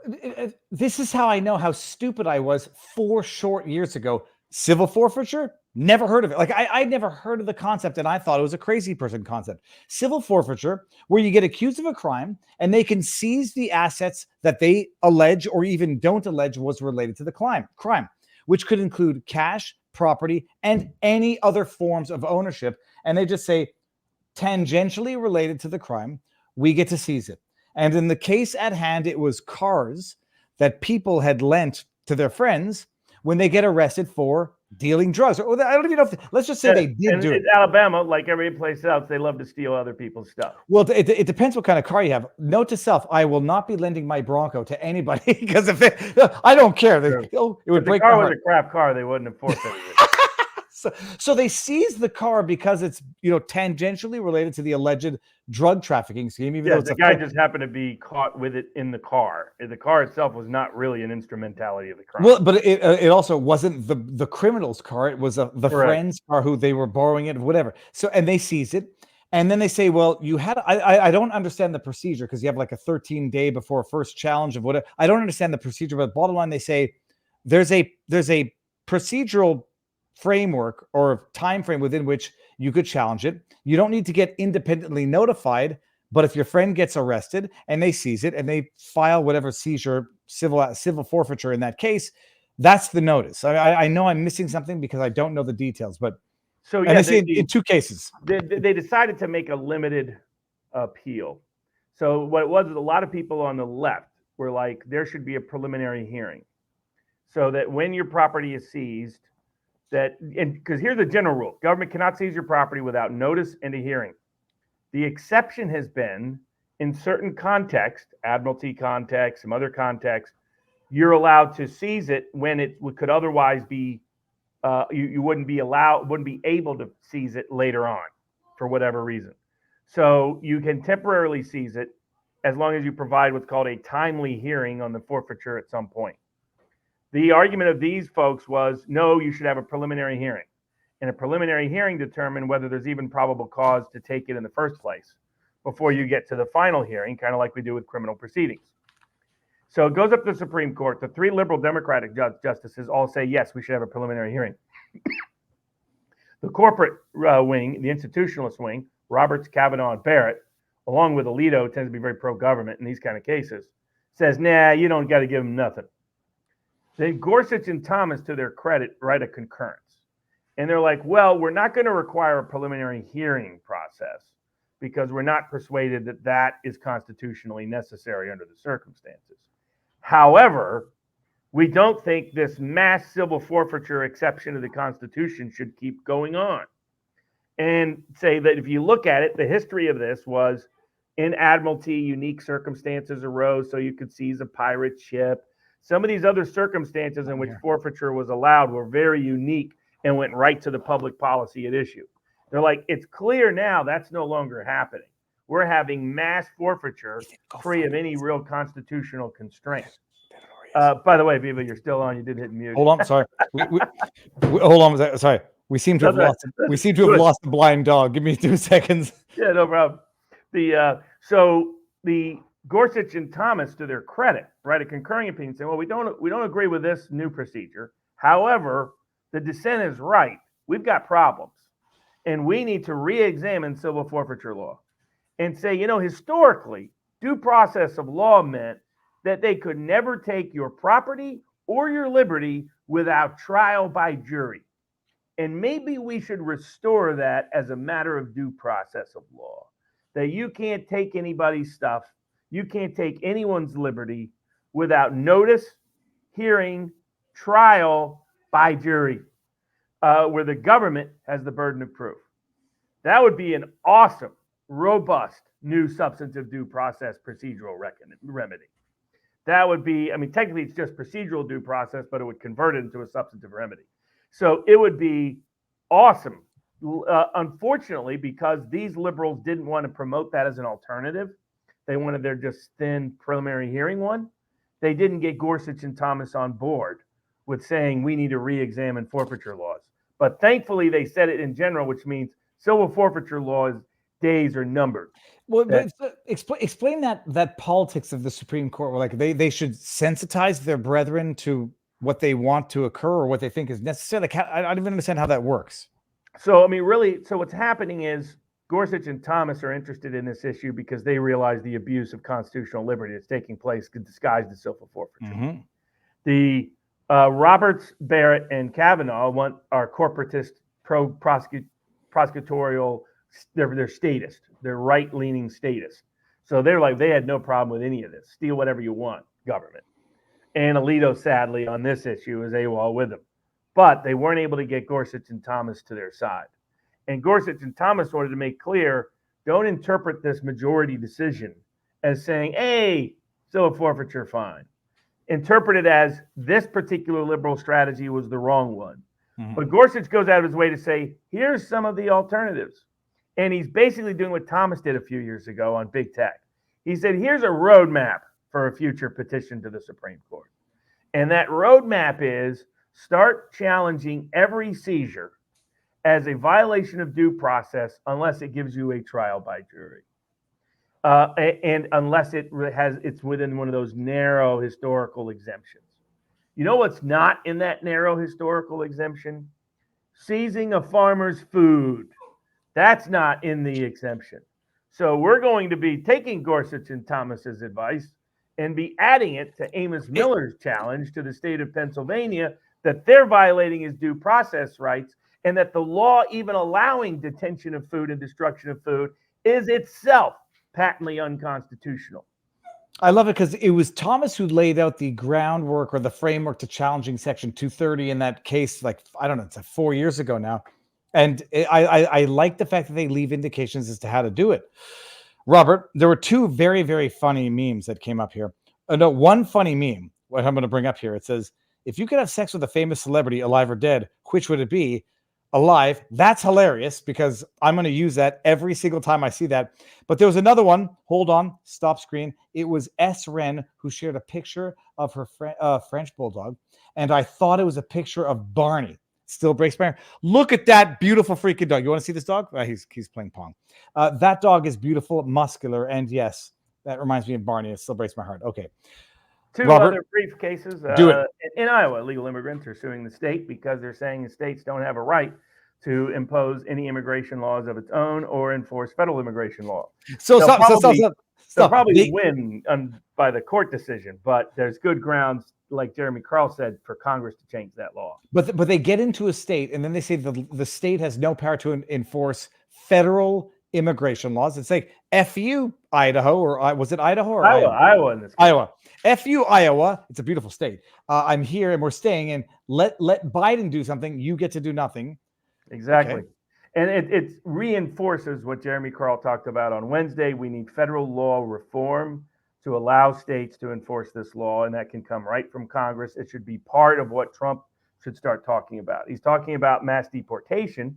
[SPEAKER 1] this is how I know how stupid I was 4 short years ago. Civil forfeiture? Never heard of it. Like I'd never heard of the concept, and I thought it was a crazy person concept. Civil forfeiture, where you get accused of a crime and they can seize the assets that they allege or even don't allege was related to the crime, which could include cash, property, and any other forms of ownership. And they just say, tangentially related to the crime, we get to seize it. And in the case at hand, it was cars that people had lent to their friends when they get arrested for dealing drugs. I don't even know if, let's just say they did do it.
[SPEAKER 4] In Alabama, like every place else, they love to steal other people's stuff.
[SPEAKER 1] Well, it depends what kind of car you have. Note to self, I will not be lending my Bronco to anybody because I don't care. It would break my heart.
[SPEAKER 4] If the car was a crap car, they wouldn't have forfeited it.
[SPEAKER 1] So they seized the car because it's tangentially related to the alleged drug trafficking scheme. Even though
[SPEAKER 4] the guy just happened to be caught with it in the car. The car itself was not really an instrumentality of the crime.
[SPEAKER 1] Well, but it also wasn't the criminal's car. It was the friend's car who they were borrowing it, whatever. So and they seize it, and then they say, well, you had. I don't understand the procedure because you have like a 13-day before first challenge of whatever. I don't understand the procedure, but bottom line, they say there's a procedural framework or time frame within which you could challenge it. You don't need to get independently notified, but if your friend gets arrested and they seize it and they file whatever seizure, civil forfeiture in that case, that's the notice. I know I'm missing something because I don't know the details, but
[SPEAKER 4] so
[SPEAKER 1] yeah, in 2 cases
[SPEAKER 4] they decided to make a limited appeal. So what it was is a lot of people on the left were like, there should be a preliminary hearing so that when your property is seized, because here's the general rule: government cannot seize your property without notice and a hearing. The exception has been in certain contexts, admiralty context, some other contexts, you're allowed to seize it when it could otherwise be, you wouldn't be able to seize it later on for whatever reason. So you can temporarily seize it as long as you provide what's called a timely hearing on the forfeiture at some point. The argument of these folks was, no, you should have a preliminary hearing. And a preliminary hearing determine whether there's even probable cause to take it in the first place before you get to the final hearing, kind of like we do with criminal proceedings. So it goes up to the Supreme Court. The 3 liberal Democratic justices all say, yes, we should have a preliminary hearing. The corporate wing, the institutionalist wing, Roberts, Kavanaugh, and Barrett, along with Alito, tends to be very pro-government in these kind of cases, says, nah, you don't got to give them nothing. Then Gorsuch and Thomas, to their credit, write a concurrence. And they're like, well, we're not going to require a preliminary hearing process because we're not persuaded that that is constitutionally necessary under the circumstances. However, we don't think this mass civil forfeiture exception of the Constitution should keep going on. And say that if you look at it, the history of this was in Admiralty, unique circumstances arose so you could seize a pirate ship. Some of these other circumstances in which forfeiture was allowed were very unique and went right to the public policy at issue. They're like, it's clear now that's no longer happening. We're having mass forfeiture free of any real constitutional constraint. By the way, Viva, you're still on. You did hit mute.
[SPEAKER 1] Hold on, sorry. Hold on, sorry. We seem to have lost the blind dog. Give me 2 seconds.
[SPEAKER 4] Yeah, no problem. So the Gorsuch and Thomas, to their credit, write a concurring opinion saying, well, we don't agree with this new procedure. However, the dissent is right. We've got problems. And we need to re-examine civil forfeiture law and say, historically, due process of law meant that they could never take your property or your liberty without trial by jury. And maybe we should restore that as a matter of due process of law. that you can't take anybody's stuff, you can't take anyone's liberty without notice, hearing, trial by jury, where the government has the burden of proof. That would be an awesome, robust, new substantive due process procedural remedy. That would be, I mean, technically it's just procedural due process, but it would convert it into a substantive remedy. So it would be awesome. Unfortunately, because these liberals didn't want to promote that as an alternative, they wanted their just thin preliminary hearing one. They didn't get Gorsuch and Thomas on board with saying we need to re-examine forfeiture laws. But thankfully, they said it in general, which means civil forfeiture laws days are numbered.
[SPEAKER 1] Well, explain that politics of the Supreme Court, where like they should sensitize their brethren to what they want to occur or what they think is necessary. Like, I don't even understand how that works.
[SPEAKER 4] So, I mean, really, so what's happening is Gorsuch and Thomas are interested in this issue because they realize the abuse of constitutional liberty that's taking place disguised as civil forfeiture.
[SPEAKER 1] Mm-hmm.
[SPEAKER 4] The Roberts, Barrett, and Kavanaugh are corporatist, prosecutorial, they're statist, they're right-leaning statist. So they're like, they had no problem with any of this. Steal whatever you want, government. And Alito, sadly, on this issue is AWOL with them. But they weren't able to get Gorsuch and Thomas to their side. And Gorsuch and Thomas wanted to make clear, don't interpret this majority decision as saying, hey, civil forfeiture, fine. Interpret it as this particular liberal strategy was the wrong one. Mm-hmm. But Gorsuch goes out of his way to say, here's some of the alternatives. And he's basically doing what Thomas did a few years ago on big tech. He said, here's a roadmap for a future petition to the Supreme Court. And that roadmap is start challenging every seizure as a violation of due process unless it gives you a trial by jury. And unless it's within one of those narrow historical exemptions. You know what's not in that narrow historical exemption? Seizing a farmer's food. That's not in the exemption. So we're going to be taking Gorsuch and Thomas's advice and be adding it to Amos Miller's challenge to the state of Pennsylvania that they're violating his due process rights and that the law even allowing detention of food and destruction of food is itself patently unconstitutional.
[SPEAKER 1] I love it because it was Thomas who laid out the groundwork or the framework to challenging Section 230 in that case, like, I don't know, it's like 4 years ago now. And I like the fact that they leave indications as to how to do it. Robert, there were two very, very funny memes that came up here. No, one funny meme, what I'm going to bring up here. It says, if you could have sex with a famous celebrity, alive or dead, which would it be? Alive. That's hilarious because I'm going to use that every single time I see that. But there was another one. Hold on. Stop screen. It was S. Ren who shared a picture of her French bulldog. And I thought it was a picture of Barney. Still breaks my heart. Look at that beautiful freaking dog. You want to see this dog? He's playing Pong. That dog is beautiful, muscular, and yes, that reminds me of Barney. It still breaks my heart. Okay.
[SPEAKER 4] Two
[SPEAKER 1] Robert,
[SPEAKER 4] other brief cases.
[SPEAKER 1] do it.
[SPEAKER 4] In Iowa, illegal immigrants are suing the state because they're saying the states don't have a right to impose any immigration laws of its own or enforce federal immigration law.
[SPEAKER 1] They'll
[SPEAKER 4] probably win by the court decision, but there's good grounds, like Jeremy Carl said, for Congress to change that law.
[SPEAKER 1] But they get into a state and then they say the state has no power to enforce federal immigration laws. It's like, F you, Idaho, or was it Idaho or Iowa?
[SPEAKER 4] Iowa in this case.
[SPEAKER 1] Iowa. F you, Iowa. It's a beautiful state. I'm here and we're staying, and let Biden do something. You get to do nothing.
[SPEAKER 4] Exactly.
[SPEAKER 1] Okay.
[SPEAKER 4] And it reinforces what Jeremy Carl talked about on Wednesday. We need federal law reform to allow states to enforce this law, and that can come right from Congress. It should be part of what Trump should start talking about. He's talking about mass deportation.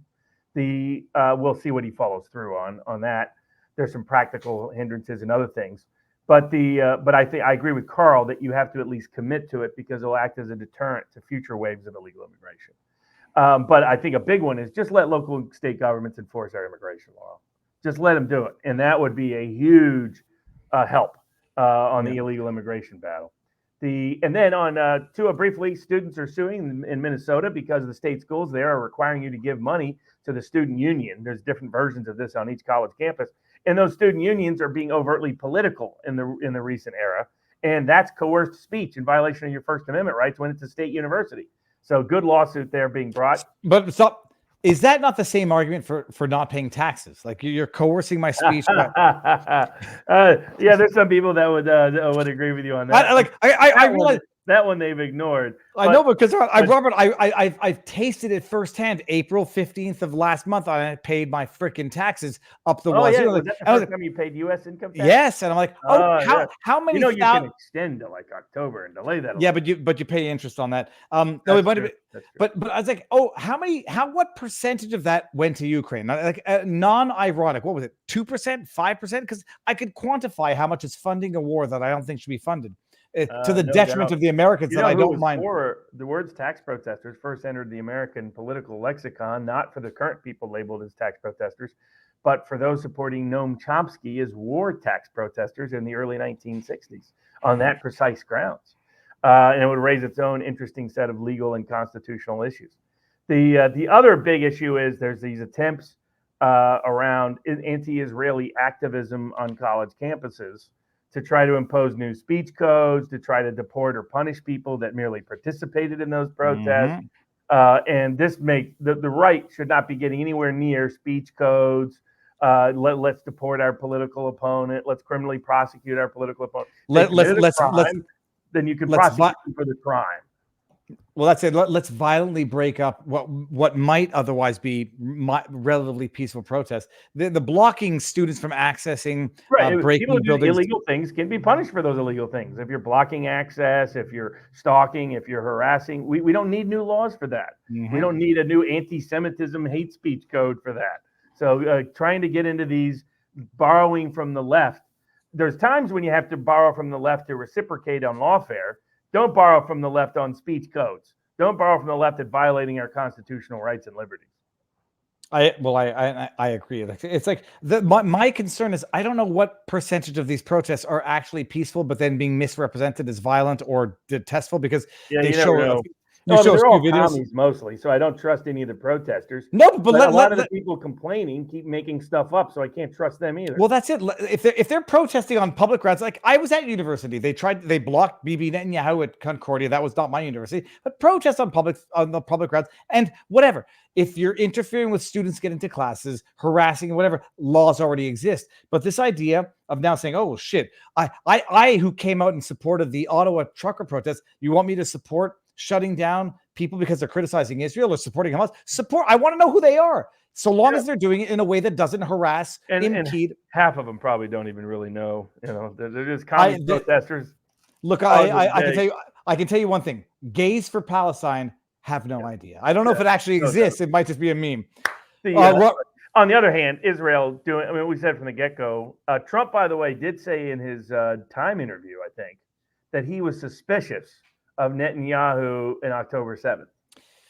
[SPEAKER 4] We'll see what he follows through on that. There's some practical hindrances and other things, but I think I agree with Carl that you have to at least commit to it because it'll act as a deterrent to future waves of illegal immigration. But I think a big one is just let local and state governments enforce our immigration law. Just let them do it, and that would be a huge help on the illegal immigration battle. And then on briefly, students are suing in Minnesota because the state schools there are requiring you to give money to the student union. There's different versions of this on each college campus, and those student unions are being overtly political in the recent era, and that's coerced speech in violation of your First Amendment rights when it's a state university. So good lawsuit there being brought.
[SPEAKER 1] But stop. Is that not the same argument for not paying taxes? Like you're coercing my speech.
[SPEAKER 4] Yeah, there's some people that would agree with you on that.
[SPEAKER 1] I realize
[SPEAKER 4] that one they've ignored.
[SPEAKER 1] I know, because Robert, I've tasted it firsthand. April 15th of last month, I paid my freaking taxes up the wazoo.
[SPEAKER 4] Yeah, was that the first time you paid U.S. income tax?
[SPEAKER 1] Yes, and I'm like, how many?
[SPEAKER 4] You can extend to like October and delay that.
[SPEAKER 1] Yeah, but you pay interest on that. No, it might have been, but I was like, what percentage of that went to Ukraine? Like non-ironic, what was it? 2%, 5%? Because I could quantify how much is funding a war that I don't think should be funded. To the detriment of the Americans that I don't mind.
[SPEAKER 4] The words tax protesters first entered the American political lexicon, not for the current people labeled as tax protesters, but for those supporting Noam Chomsky as war tax protesters in the early 1960s on that precise grounds. And it would raise its own interesting set of legal and constitutional issues. The other big issue is there's these attempts around anti-Israeli activism on college campuses to try to impose new speech codes, to try to deport or punish people that merely participated in those protests. And this makes the right should not be getting anywhere near speech codes. Let's deport our political opponent. Let's criminally prosecute our political opponent. Then you can prosecute them for the crime.
[SPEAKER 1] Well, that's it. Let's violently break up what might otherwise be relatively peaceful protests. The blocking students from accessing, breaking
[SPEAKER 4] people who do
[SPEAKER 1] buildings.
[SPEAKER 4] Illegal things can be punished for those illegal things. If you're blocking access, if you're stalking, if you're harassing, we don't need new laws for that. We don't need a new anti-Semitism hate speech code for that. So trying to get into these borrowing from the left, there's times when you have to borrow from the left to reciprocate on lawfare. Don't borrow from the left on speech codes. Don't borrow from the left at violating our constitutional rights and liberties.
[SPEAKER 1] I agree. It's like my concern is I don't know what percentage of these protests are actually peaceful, but then being misrepresented as violent or detestful because they show.
[SPEAKER 4] They're all commies mostly, so I don't trust any of the protesters.
[SPEAKER 1] No, but
[SPEAKER 4] a lot of the people complaining keep making stuff up, so I can't trust them either.
[SPEAKER 1] Well, that's it. If they're protesting on public grounds, like I was at university, they blocked Bibi Netanyahu at Concordia. That was not my university, but protest on the public grounds and whatever. If you're interfering with students getting into classes, harassing, whatever, laws already exist. But this idea of now saying, "Oh shit, I who came out and supported the Ottawa trucker protest, you want me to support shutting down people because they're criticizing Israel or supporting Hamas?" I want to know who they are. So long as they're doing it in a way that doesn't harass, impede.
[SPEAKER 4] And half of them probably don't even really know. They're just communist protesters.
[SPEAKER 1] Look, I can tell you one thing: gays for Palestine have no idea. I don't know if it actually exists. It might just be a meme.
[SPEAKER 4] On the other hand, Israel doing. I mean, we said from the get-go. Trump, by the way, did say in his Time interview, I think, that he was suspicious of Netanyahu in October 7th.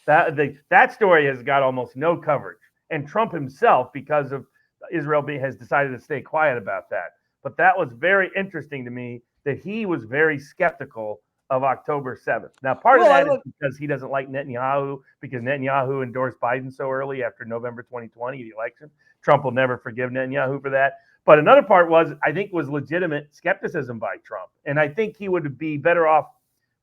[SPEAKER 4] That story has got almost no coverage. And Trump himself, because of Israel has decided to stay quiet about that. But that was very interesting to me that he was very skeptical of October 7th. Now, part of that is because he doesn't like Netanyahu, because Netanyahu endorsed Biden so early after November 2020, the election. Trump will never forgive Netanyahu for that. But another part was legitimate skepticism by Trump. And I think he would be better off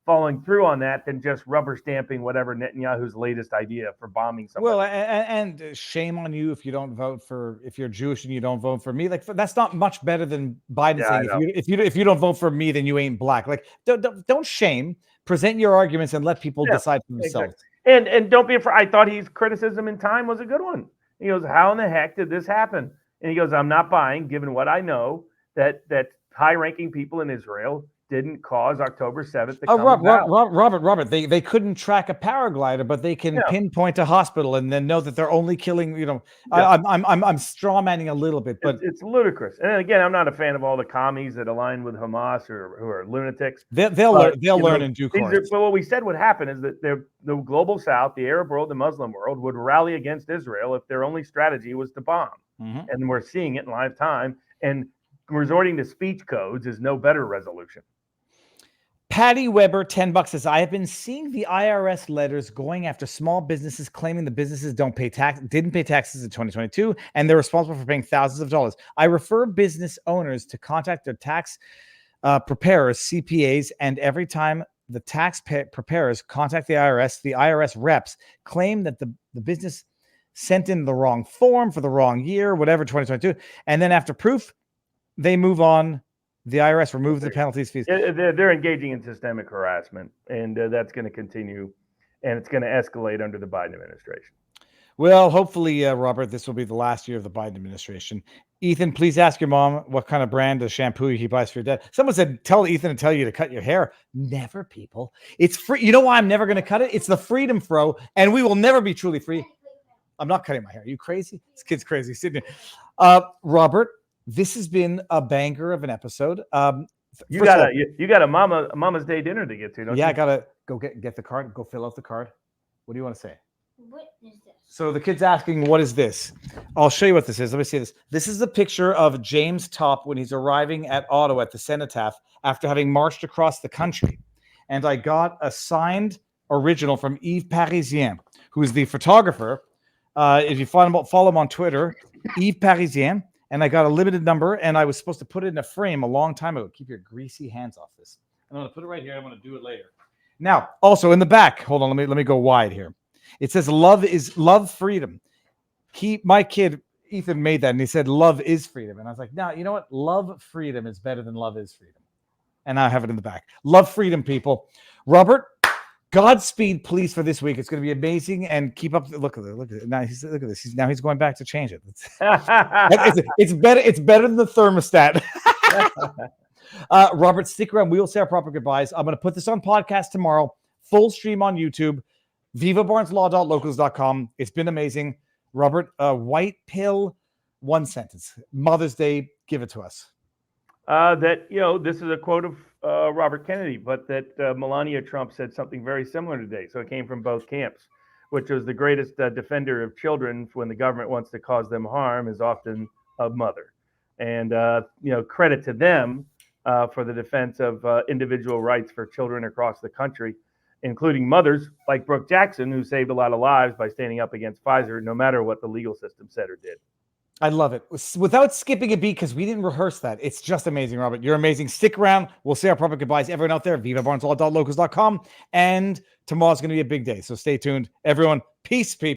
[SPEAKER 4] following through on that than just rubber stamping whatever Netanyahu's latest idea for bombing somebody.
[SPEAKER 1] Well, and shame on you if you're Jewish and you don't vote for me. Like that's not much better than Biden saying if you don't vote for me, then you ain't black. Like don't shame. Present your arguments and let people decide for themselves.
[SPEAKER 4] Exactly. And don't be afraid. I thought his criticism in Time was a good one. He goes, "How in the heck did this happen?" And he goes, "I'm not buying, given what I know, that high-ranking people in Israel didn't cause October 7th to come about."
[SPEAKER 1] Robert, they couldn't track a paraglider, but they can pinpoint a hospital and then know that they're only killing, I'm straw-manning a little bit, but
[SPEAKER 4] it's ludicrous. And again, I'm not a fan of all the commies that align with Hamas or who are lunatics.
[SPEAKER 1] They'll learn in due course.
[SPEAKER 4] But what we said would happen is that the global South, the Arab world, the Muslim world would rally against Israel if their only strategy was to bomb. And we're seeing it in live time. And resorting to speech codes is no better resolution.
[SPEAKER 1] Patty Weber, $10 says, "I have been seeing the IRS letters going after small businesses, claiming the businesses didn't pay taxes in 2022, and they're responsible for paying thousands of dollars. I refer business owners to contact their tax preparers, CPAs, and every time the tax preparers contact the IRS reps claim that the business sent in the wrong form for the wrong year, whatever, 2022. And then after proof, they move on. The IRS removes the penalties, fees.
[SPEAKER 4] They're engaging in systemic harassment, and that's going to continue, and it's going to escalate under the Biden administration.
[SPEAKER 1] Well, hopefully, Robert, this will be the last year of the Biden administration. Ethan, please ask your mom what kind of brand of shampoo he buys for your dad. Someone said, tell Ethan to tell you to cut your hair. Never, people. It's free. You know why I'm never going to cut it? It's the Freedom Fro, and we will never be truly free. I'm not cutting my hair. Are you crazy? This kid's crazy. Sydney. Robert, this has been a banger of an episode.
[SPEAKER 4] You got a Mama's Day dinner to get to, don't you?
[SPEAKER 1] Yeah, I gotta go get the card. Go fill out the card. What do you want to say?
[SPEAKER 8] What is this?
[SPEAKER 1] So the kid's asking, what is this? I'll show you what this is. Let me see this. This is a picture of James Topp when he's arriving at Ottawa at the Cenotaph after having marched across the country. And I got a signed original from Yves Parisien, who is the photographer. If you follow him on Twitter, Yves Parisien. And I got a limited number, and I was supposed to put it in a frame a long time ago. Keep your greasy hands off this. I'm going to put it right here. I'm going to do it later. Now, also in the back, hold on. Let me go wide here. It says love freedom. My kid Ethan made that, and he said love is freedom. And I was like, no, you know what? Love freedom is better than love is freedom. And now I have it in the back. Love freedom, people. Robert, Godspeed, please, for this week. It's going to be amazing, and keep up. Look at it. Now look at this. He's going back to change it. It's better. It's better than the thermostat. Robert, stick around. We will say our proper goodbyes. I'm going to put this on podcast tomorrow. Full stream on YouTube. VivaBarnesLaw.locals.com. It's been amazing. Robert, white pill, one sentence. Mother's Day, give it to us.
[SPEAKER 4] This is a quote of Robert Kennedy, but that Melania Trump said something very similar today. So it came from both camps, which was the greatest defender of children when the government wants to cause them harm is often a mother. And, credit to them for the defense of individual rights for children across the country, including mothers like Brooke Jackson, who saved a lot of lives by standing up against Pfizer, no matter what the legal system said or did.
[SPEAKER 1] I love it. Without skipping a beat, because we didn't rehearse that. It's just amazing, Robert. You're amazing. Stick around. We'll say our proper goodbyes. Everyone out there, VivaBarnesLaw.locals.com. And tomorrow's going to be a big day. So stay tuned. Everyone, peace, people.